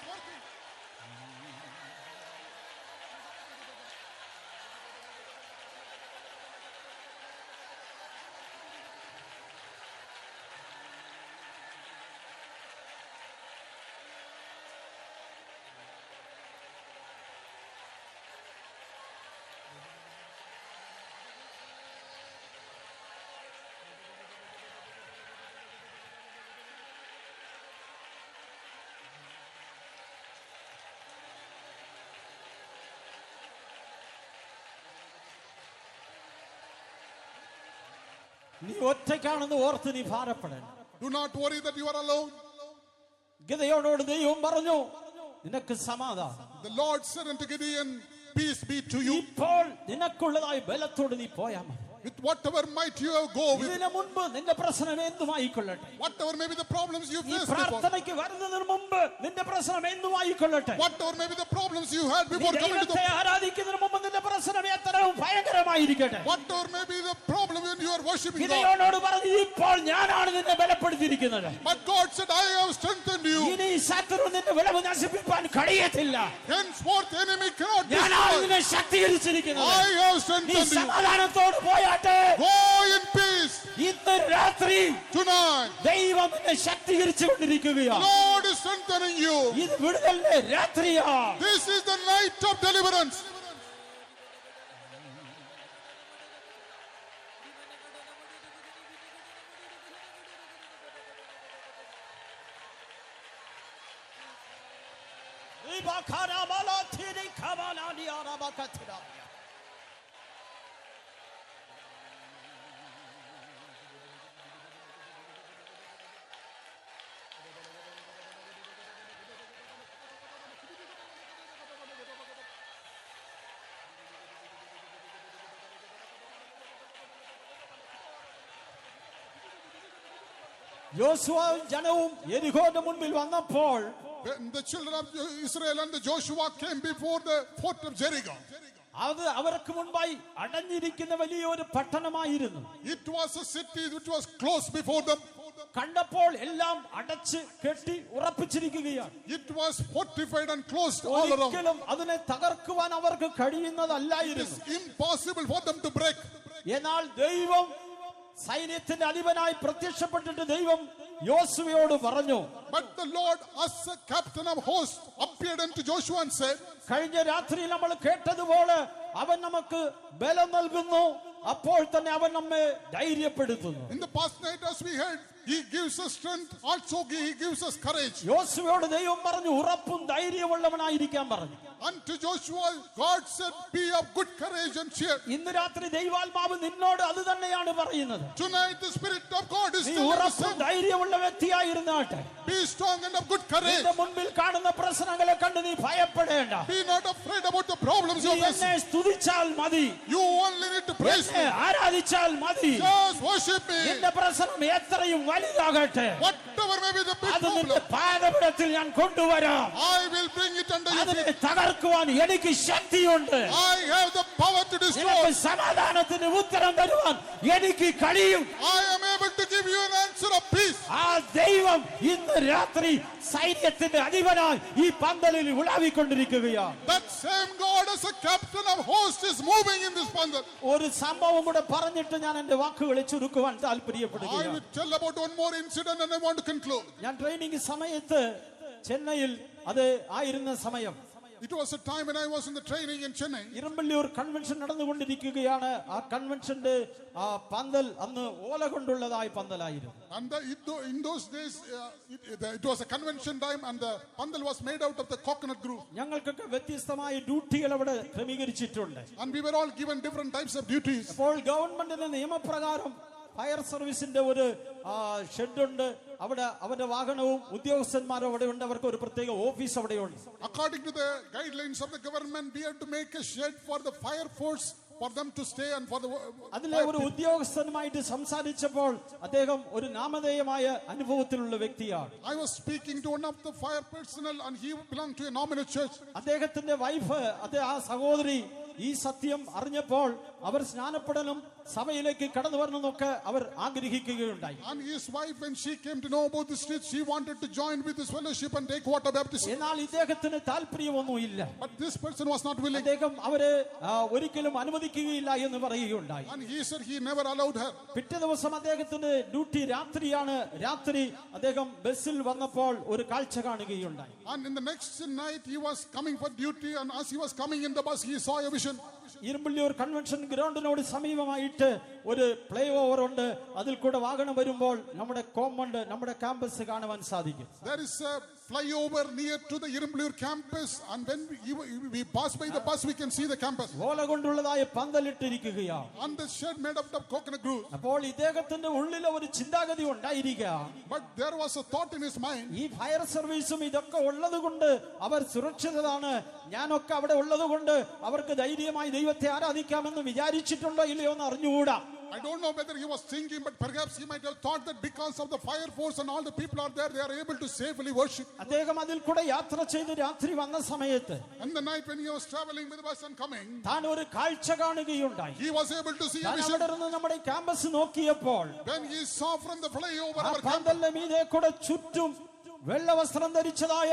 നീ ഒറ്റയ്ക്കാണെന്ന് ഓർത്ത് നീ ഭാരപ്പെടണം. Do not worry that you are alone. ഗിദെയോനോട് ദൈവം പറഞ്ഞു, നിനക്ക് സമാധാനം. The Lord said unto Gideon, peace be to you. ഇപ്പോൾ നിനക്കുള്ളതായി ബലത്തോട് നീ പോയാൽ മതി. With whatever might you have go with, ഇതിനു മുൻപ് നിന്റെ പ്രശ്നം എന്തുമായിക്കൊള്ളട്ടെ, whatever may be the problems you ഈ faced before, പ്രാർത്ഥനയ്ക്ക് വരുന്നതിന് മുമ്പ് നിന്റെ പ്രശ്നം എന്തുമായിക്കൊള്ളട്ടെ, whatever may be the problems you had നീ before coming to ദൈവത്തെ the, ആരാധിക്കുന്നതിന് മുമ്പ് നിന്റെ പ്രശ്നം എത്രയും ഭയങ്കരമായിരിക്കട്ടെ. whatever may be the problem when you are worshiping God. ഗിദെയോനോട് പറഞ്ഞു, ഇപ്പോൾ ഞാനാണ് നിന്നെ ബലപ്പെടുത്തിയിരിക്കുന്നത്. But God said, I have strengthened you. ഇനി ശത്രു നിന്റെ വിളവ് നശിപ്പിക്കാൻ കഴിയത്തില്ല. Henceforth enemy cannot ഞാനാണ് destroy. നിന്നെ ശക്തികരിച്ചിരിക്കുന്നത്. I have നീ strengthened you. സമാധാനത്തോട് പോയാട്ടെ. Go in peace ഇന്ന് രാത്രി tonight. ദൈവം നിന്നെ ശക്തീകരിച്ചു കൊണ്ടിരിക്കുകയാണ്. Lord is strengthening you. ഇത് വിടുതലിന്റെ രാത്രിയാണ്. This is the night of deliverance. യോശുവയും ജനവും യെരിഹോന്റെ മുൻപിൽ വന്നപ്പോൾ when the children of Israel and the Joshua came before the fort of Jericho, അത് അവർക്ക് മുൻപായി അടഞ്ഞിരിക്കുന്ന വലിയൊരു പട്ടണമായിരുന്നു. it was a city which was closed before them. കണ്ടപ്പോൾ എല്ലാം അടച്ച് കെട്ടി ഉറപ്പിച്ചിരിക്കുകയാണ്. It was fortified and closed all around. ഒരിക്കലും അതിനെ തകർക്കുവാൻ അവർക്ക് It കഴിയുന്നതല്ലായിരുന്നു. is impossible for them to break. എന്നാൽ ദൈവം സൈന്യത്തിന്റെ അധിപനായി പ്രത്യക്ഷപ്പെട്ടിട്ട് ദൈവം യോശുവയോട് പറഞ്ഞു, But the Lord, as a captain of hosts, appeared unto Joshua and said, കഴിഞ്ഞ രാത്രിയിൽ നമ്മൾ കേട്ടതുപോലെ അവൻ നമുക്ക് ബലം നൽകുന്നു, അപ്പോൾ തന്നെ അവൻ നമ്മെ ധൈര്യപ്പെടുത്തുന്നു. in the past night as we heard, he gives us strength, also he gives us courage. യോശുവയോട് ദൈവം പറഞ്ഞു, ഉറപ്പും ധൈര്യമുള്ളവനായിരിക്കാൻ പറഞ്ഞു. Unto Joshua, God said, be of good courage and cheer. ഇന്ന് രാത്രി ദൈവാത്മാവ് നിന്നോട് അത് തന്നെയാണ് പറയുന്നത്. Tonight the Spirit of God is നീ telling us, ഉറപ്പും ധൈര്യമുള്ള വ്യക്തിയായിരുന്നാട്ടെ. be strong and of good courage. നിന്റെ മുൻപിൽ കാണുന്ന പ്രശ്നങ്ങളെ കണ്ട് നീ ഭയപ്പെടേണ്ട. Be not afraid about the problems നീ you're എന്നെ facing. സ്തുതിച്ചാൽ മതി, You only need to praise എന്നെ me. ആരാധിച്ചാൽ മതി. Just worship me. നിന്റെ പ്രശ്നം എത്രയും വലുതാകട്ടെ, Whatever may be the big അത് നിന്റെ problem, പാദപീഠത്തിൽ ഞാൻ കൊണ്ടുവരാം. I will bring it under your അതിനെ feet. തകർക്കുവാൻ എനിക്ക് ശക്തിയുണ്ട്. I have the power to നിനക്ക് destroy. സമാധാനത്തിന് ഉത്തരം തരുവാൻ എനിക്ക് കഴിയും. I am able to give you an answer of peace. ആ ദൈവം ഇന്ന് രാത്രി സൈന്യത്തിന്റെ അധിപനായി ഈ പന്തലിൽ ഉലാവിക്കൊണ്ടിരിക്കുകയാണ്. That same God as a captain of hosts is moving in this pandal. ഒരു സംഭവം കൂടെ പറഞ്ഞിട്ട് ഞാൻ എന്റെ വാക്കുകളെ ചുരുക്കുവാൻ I താല്പര്യപ്പെടുകയാണ്. will tell about one more incident and I want to conclude. ഞാൻ ട്രെയിനിങ് സമയത്ത് ചെന്നൈയിൽ അത് ആയിരുന്ന സമയം It was a time when I was in the training in Chennai. Irampalliyur convention നടന്നുകൊണ്ടിരിക്കുകയാണ്. ആ കൺവെൻഷന്റെ ആ പന്തൽ അന്ന് ഓല കൊണ്ടുള്ളതായ പന്തലായിരുന്നു. And in those days, it was a convention time and the pandal was made out of the coconut grove. ഞങ്ങൾക്കൊക്കെ വ്യത്യസ്തമായ ഡ്യൂട്ടികൾ അവിടെ ക്രമീകരിച്ചിട്ടുണ്ട്. And we were all given different types of duties. അപ്പോൾ ഗവൺമെന്റിന്റെ നിയമപ്രകാരം ഫയർ സർവീസിന്റെ ഒരു ഷെഡുണ്ട്. അവിടെ അവരുടെ വാഹനവും ഉദ്യോഗസ്ഥന്മാരും അവിടെ ഉണ്ട്. അവർക്ക് ഒരു പ്രത്യേക ഓഫീസ് അവിടെയുണ്ട്. According to the guidelines of the government, we have to make a shed for the fire force for them to stay and for the അതിലെ ഒരു ഉദ്യോഗസ്ഥനുമായിട്ട് സംസാരിച്ചപ്പോൾ അദ്ദേഹം ഒരു നാമധേയമായ അനുഭവത്തിലുള്ള വ്യക്തിയാണ്. I was speaking to one of the fire personnel and he belonged to a nominal church. അദ്ദേഹത്തിന്റെ wife, ആ സഹോദരി ഈ സത്യം അറിഞ്ഞപ്പോൾ അവർ സ്നാനപ്പെടലും സഭയിലേക്ക് കടന്നു വരണമെന്നൊക്കെ അവർ ആഗ്രഹിക്കുകയുണ്ടായി. And his wife, when she came to know about this church, she wanted to join with this fellowship and take water baptism. എന്നാൽ ഇദ്ദേഹത്തിന് താല്പര്യമൊന്നുമില്ല. But this person was not willing. അദ്ദേഹം അവരെ ഒരിക്കലും അനുവദിക്കുകയില്ല എന്ന് പറയുകയുണ്ടായി. And he said he never allowed her. പിറ്റേ ദിവസം അദ്ദേഹത്തിന്റെ ഡ്യൂട്ടി രാത്രിയാണ്. രാത്രി അദ്ദേഹം ബസ്സിൽ വന്നപ്പോൾ ഒരു കാഴ്ച കാണുകയുണ്ടായി. And in the next night he was coming for duty, and as he was coming in the bus he saw a vision. Irampalliyur convention ഗ്രൗണ്ടിനോട് സമീപമായിട്ട് ഒരു ഫ്ലൈ ഓവർ ഉണ്ട്. അതിൽ കൂടെ വാഹനം വരുമ്പോൾ നമ്മുടെ കോമ്പൗണ്ട്, നമ്മുടെ ക്യാമ്പസ് കാണുവാൻ സാധിക്കും. There is a flyover near to the Iramballur campus, and when we pass by the bus we can see the campus. Ola കൊണ്ടുള്ളതായ പന്തലിട്ടിരിക്കുകയാണ്. And the shed made out of coconut grove. അപ്പോൾ ഇദ്ദേഹത്തിന്റെ ഉള്ളിലെ ഒരു ചിന്താഗതി ഉണ്ടായിരിക്കാം. But there was a thought in his mind. ഈ fire സർവീസും ഇതൊക്കെ ഉള്ളത് കൊണ്ട് അവർ സുരക്ഷിതരാണ്. ഞാനൊക്കെ അവിടെ ഉള്ളത് കൊണ്ട് അവർക്ക് ധൈര്യമായി ദൈവത്തെ ആരാധിക്കാമെന്ന് വിചാരിച്ചിട്ടുണ്ടോ ഇല്ലയോ എന്ന് അറിഞ്ഞുകൂടാ. I don't know whether he was thinking, but perhaps he might have thought that because of the fire force and all the people are there, they are able to safely worship. അദ്ദേഹം അതിൽ കൂടെ യാത്ര ചെയ്ത് രാത്രി വന്ന സമയത്ത് And the night when he was traveling with the bus and coming, താൻ ഒരു കാഴ്ച കാണുകയുണ്ടായി. he was able to see a താൻ vision. അവിടെ നിന്ന് നമ്മുടെ ക്യാമ്പസ് നോക്കിയപ്പോൾ When he saw from the flyover ആ our campus, പന്തലിന്റെ മീതെ കൂടെ ചുറ്റും വെള്ള വസ്ത്രം ധരിച്ചതായ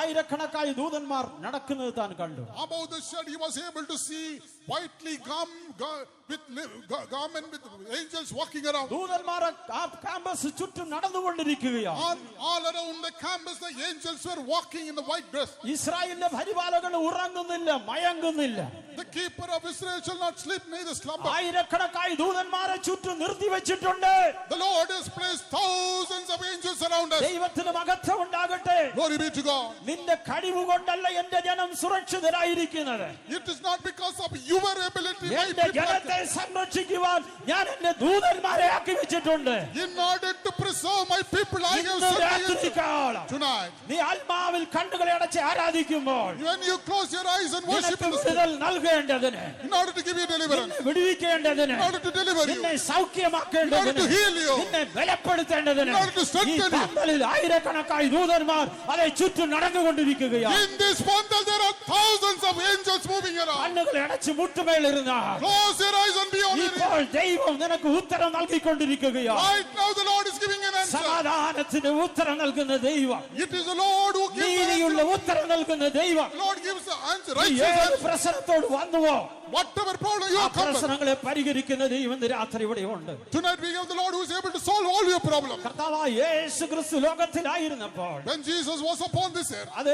ആയിരക്കണക്കായ ദൂതന്മാർ നടക്കുന്നത് താൻ കണ്ടു. above the shed he was able to see whitely garment with angels walking around. ദൂതന്മാർ ആ ക്യാമ്പസ് ചുറ്റും നടന്നുകൊണ്ടിരിക്കുകയാണ്. All around the campus the angels were walking in the white dress. ഇസ്രായേലിന്റെ പരിപാലകർ ഉറങ്ങുന്നില്ല, മയങ്ങുന്നില്ല. The keeper of Israel shall not sleep neither slumber. ആയിരക്കണക്കായി ദൂതന്മാരെ ചുറ്റും നിർത്തിവെച്ചിട്ടുണ്ട്. The Lord has placed thousands of angels around us. ദൈവത്തിന് മഹത്വം അർത്ഥം ഉണ്ടാകട്ടെ. Glory be to God. നിന്റെ കഴിവ് കൊണ്ടല്ല എന്റെ ജനം സുരക്ഷിതരായിരിക്കുന്നത്. It is not because of your ability. My എന്റെ people are- ജനത്തെ സംരക്ഷിക്കുവാൻ ഞാൻ എന്റെ ദൂതന്മാരെ ആക്കി വെച്ചിട്ടുണ്ട്. In order to preserve my people, I have ഇന്ന് sent you രാത്രികാലം tonight. നീ ആത്മാവിൽ കണ്ണുകളെ അടച്ച് ആരാധിക്കുമ്പോൾ When you close your eyes and worship നിനക്ക് in the Spirit, വിടുതൽ നൽകേണ്ടതിന്, in order to give you deliverance, നിന്നെ വിടുവിക്കേണ്ടതിന്, in order to deliver you, നിന്നെ in order സൗഖ്യമാക്കേണ്ടതിന്, to heal you, നിന്നെ ബലപ്പെടുത്തേണ്ടതിന് in order to strengthen ഈ you. പന്തലിൽ ആയിരക്കണക്കായി ദൂതന്മാർ അതെ ചുറ്റും നടന്നുകൊണ്ടിരിക്കുകയാണ്. in this bundle there are thousands of angels moving around. കണ്ണുകളെ അടച്ച് മുട്ടുമേലിരുന്നാൽ Close your eyes and be on your ഇപ്പോൾ ദൈവം നിനക്ക് ഉത്തരം നൽകിക്കൊണ്ടിരിക്കുകയാണ്. Right now the Lord is giving an answer. സമാധാനത്തിന് ഉത്തരം നൽകുന്ന ദൈവം, It is the Lord who gives the നീതിയുള്ള answer. ഉത്തരം നൽകുന്ന ദൈവം. Lord gives the answer. നീ Righteous ഏത് answer. പ്രശ്നത്തോട് വന്നുവോ Whatever problem you ആ have come with, പ്രശ്നങ്ങളെ പരിഹരിക്കുന്ന ദൈവം ഇന്ന് രാത്രി ഇവിടെ ഉണ്ട്. tonight we have the Lord who is able to solve all your problems. കർത്താവായ യേശു ക്രിസ്തു ലോകത്തിലായിരുന്നപ്പോൾ When Jesus was upon this earth, അത്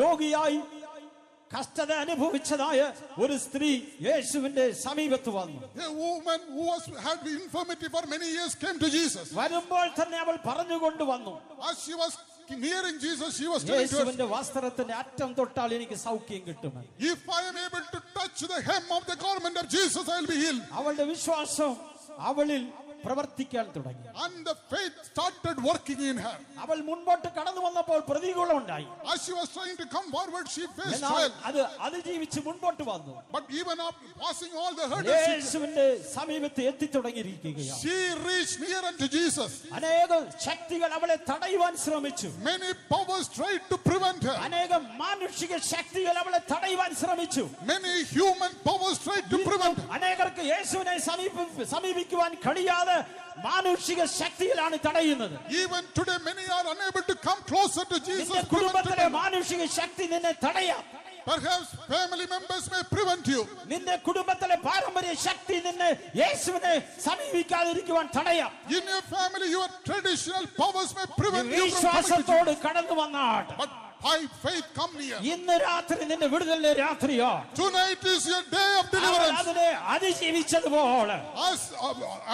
രോഗിയായി കഷ്ടത അനുഭവിച്ചതായ ഒരു സ്ത്രീ യേശുവിന്റെ സമീപത്ത് വന്നു. a woman who had infirmity for many years came to Jesus. വരുമ്പോൾ തന്നെ അവൾ പറഞ്ഞുകൊണ്ട് വന്നു, As she was nearing Jesus, she was telling to us, യേശുവിന്റെ വസ്ത്രത്തിന്റെ അറ്റം തൊട്ടാൽ എനിക്ക് സൗഖ്യം കിട്ടുമെന്ന്. if I am able to touch the hem of the garment of Jesus, I will be healed. അവളുടെ വിശ്വാസം അവളിൽ പ്രവർത്തിക്കാൻ തുടങ്ങി. And the faith started working in her. അവൾ മുൻപോട്ട് കടന്നു വന്നപ്പോൾ പ്രതികൂലം ഉണ്ടായി. As she was trying to come forward, she faced എന്നാൽ trial. അത് അതിജീവിച്ച് മുൻപോട്ട് വന്നു. But even after passing all the hurdles, യേശുവിന്റെ സമീപത്ത് എത്തിത്തുടങ്ങിയിരിക്കുകയാണ്. she reached near unto Jesus. അനേക ശക്തികൾ അവളെ തടയുവാൻ ശ്രമിച്ചു. Many powers tried to prevent her. അനേകം മാനുഷിക ശക്തികൾ അവളെ തടയുവാൻ ശ്രമിച്ചു. Many human powers tried to prevent her. അനേകർക്ക് യേശുവിനെ സമീപിക്കുവാൻ കഴിയാതെ മാനുഷിക ശക്തികളാണ് തടയുന്നത്. Even today, many are unable to come closer to Jesus. നിന്റെ കുടുംബത്തിലെ മാനുഷിക ശക്തി നിന്നെ തടയാം. Perhaps family members may prevent you. നിന്റെ കുടുംബത്തിലെ പാരമ്പര്യ ശക്തി നിന്നെ യേശുവിനെ സമീപിക്കാതിരിക്കുവാൻ തടയാം. In your family, your traditional powers may prevent you from coming to വിശ്വാസത്തോട് Jesus. കടന്നു വന്നാട്ട് But by faith, come near. ഇന്ന് രാത്രി നിന്റെ വിടുതലിന്റെ രാത്രിയോ. Tonight is your day of അവൾ deliverance. അതിനെ അതിജീവിച്ചതുപോലെ As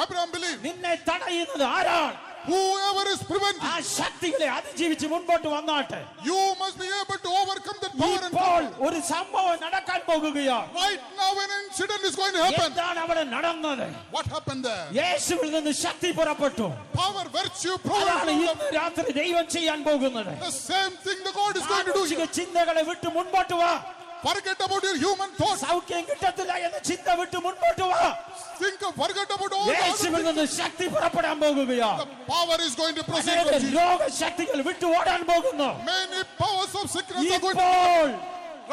Abraham believed, നിന്നെ തടയുന്നത് ആരാണ്? whoever is preventing, ആ ശക്തികളെ അതിജീവിച്ച് മുൻപോട്ട് വന്നാട്ടെ. you must be able to overcome that power and ഇപ്പോൾ power. ഒരു സംഭവം നടക്കാൻ പോകുകയാണ്. Right now, an incident is going to happen. എന്താണ് അവിടെ നടന്നത്? What happened there? യേശുവിൽ നിന്ന് ശക്തി പുറപ്പെട്ടു. Power, virtue, അതാണ് power. ഇന്ന് രാത്രി ദൈവം ചെയ്യാൻ പോകുന്നത്. The same thing the God is going to do. മാനുഷിക ചിന്തകളെ വിട്ട് മുൻപോട്ട് വാ. Forget about your human thoughts. സൗഖ്യം കിട്ടത്തില്ല എന്ന ചിന്ത വിട്ട് മുൻപോട്ട് വാ. Forget about all the other യേശുവിൽ things. നിന്ന് ശക്തി പുറപ്പെടാൻ പോകുകയാണ്. The power is going to proceed അനേക from Jesus. രോഗശക്തികൾ വിട്ടു ഓടാൻ പോകുന്നു. Many powers of sickness are going to ഇപ്പോൾ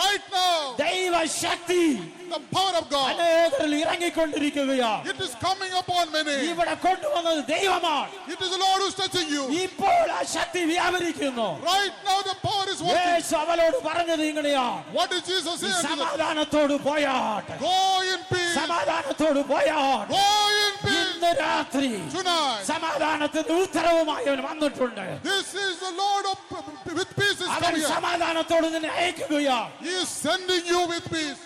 right now. ദൈവശക്തി The power of God. അനേകരിൽ ഇറങ്ങിക്കൊണ്ടിരിക്കുകയാണ്. It is coming upon many. ഇവിടെ കൊണ്ടുവന്നത് ദൈവമാണ്. It is the Lord who is touching you. ഇപ്പോൾ ആ ശക്തി വ്യാപരിക്കുന്നു. Right now the power is working. യേശു അവളോട് പറഞ്ഞത് ഇങ്ങനെയാണ്, What did Jesus say? unto them? സമാധാനത്തോട് പോയാട്ടെ. Go in peace. സമാധാനത്തോട് പോയാട്ടെ. Go in peace. ഇന്ന് രാത്രി Tonight. സമാധാനത്തിന് ഉത്തരവുമായി അവൻ വന്നിട്ടുണ്ട്. This is the Lord of with peace is അവൻ coming here. സമാധാനത്തോട് നിന്നെ അയക്കുകയാണ്. He is sending you with peace.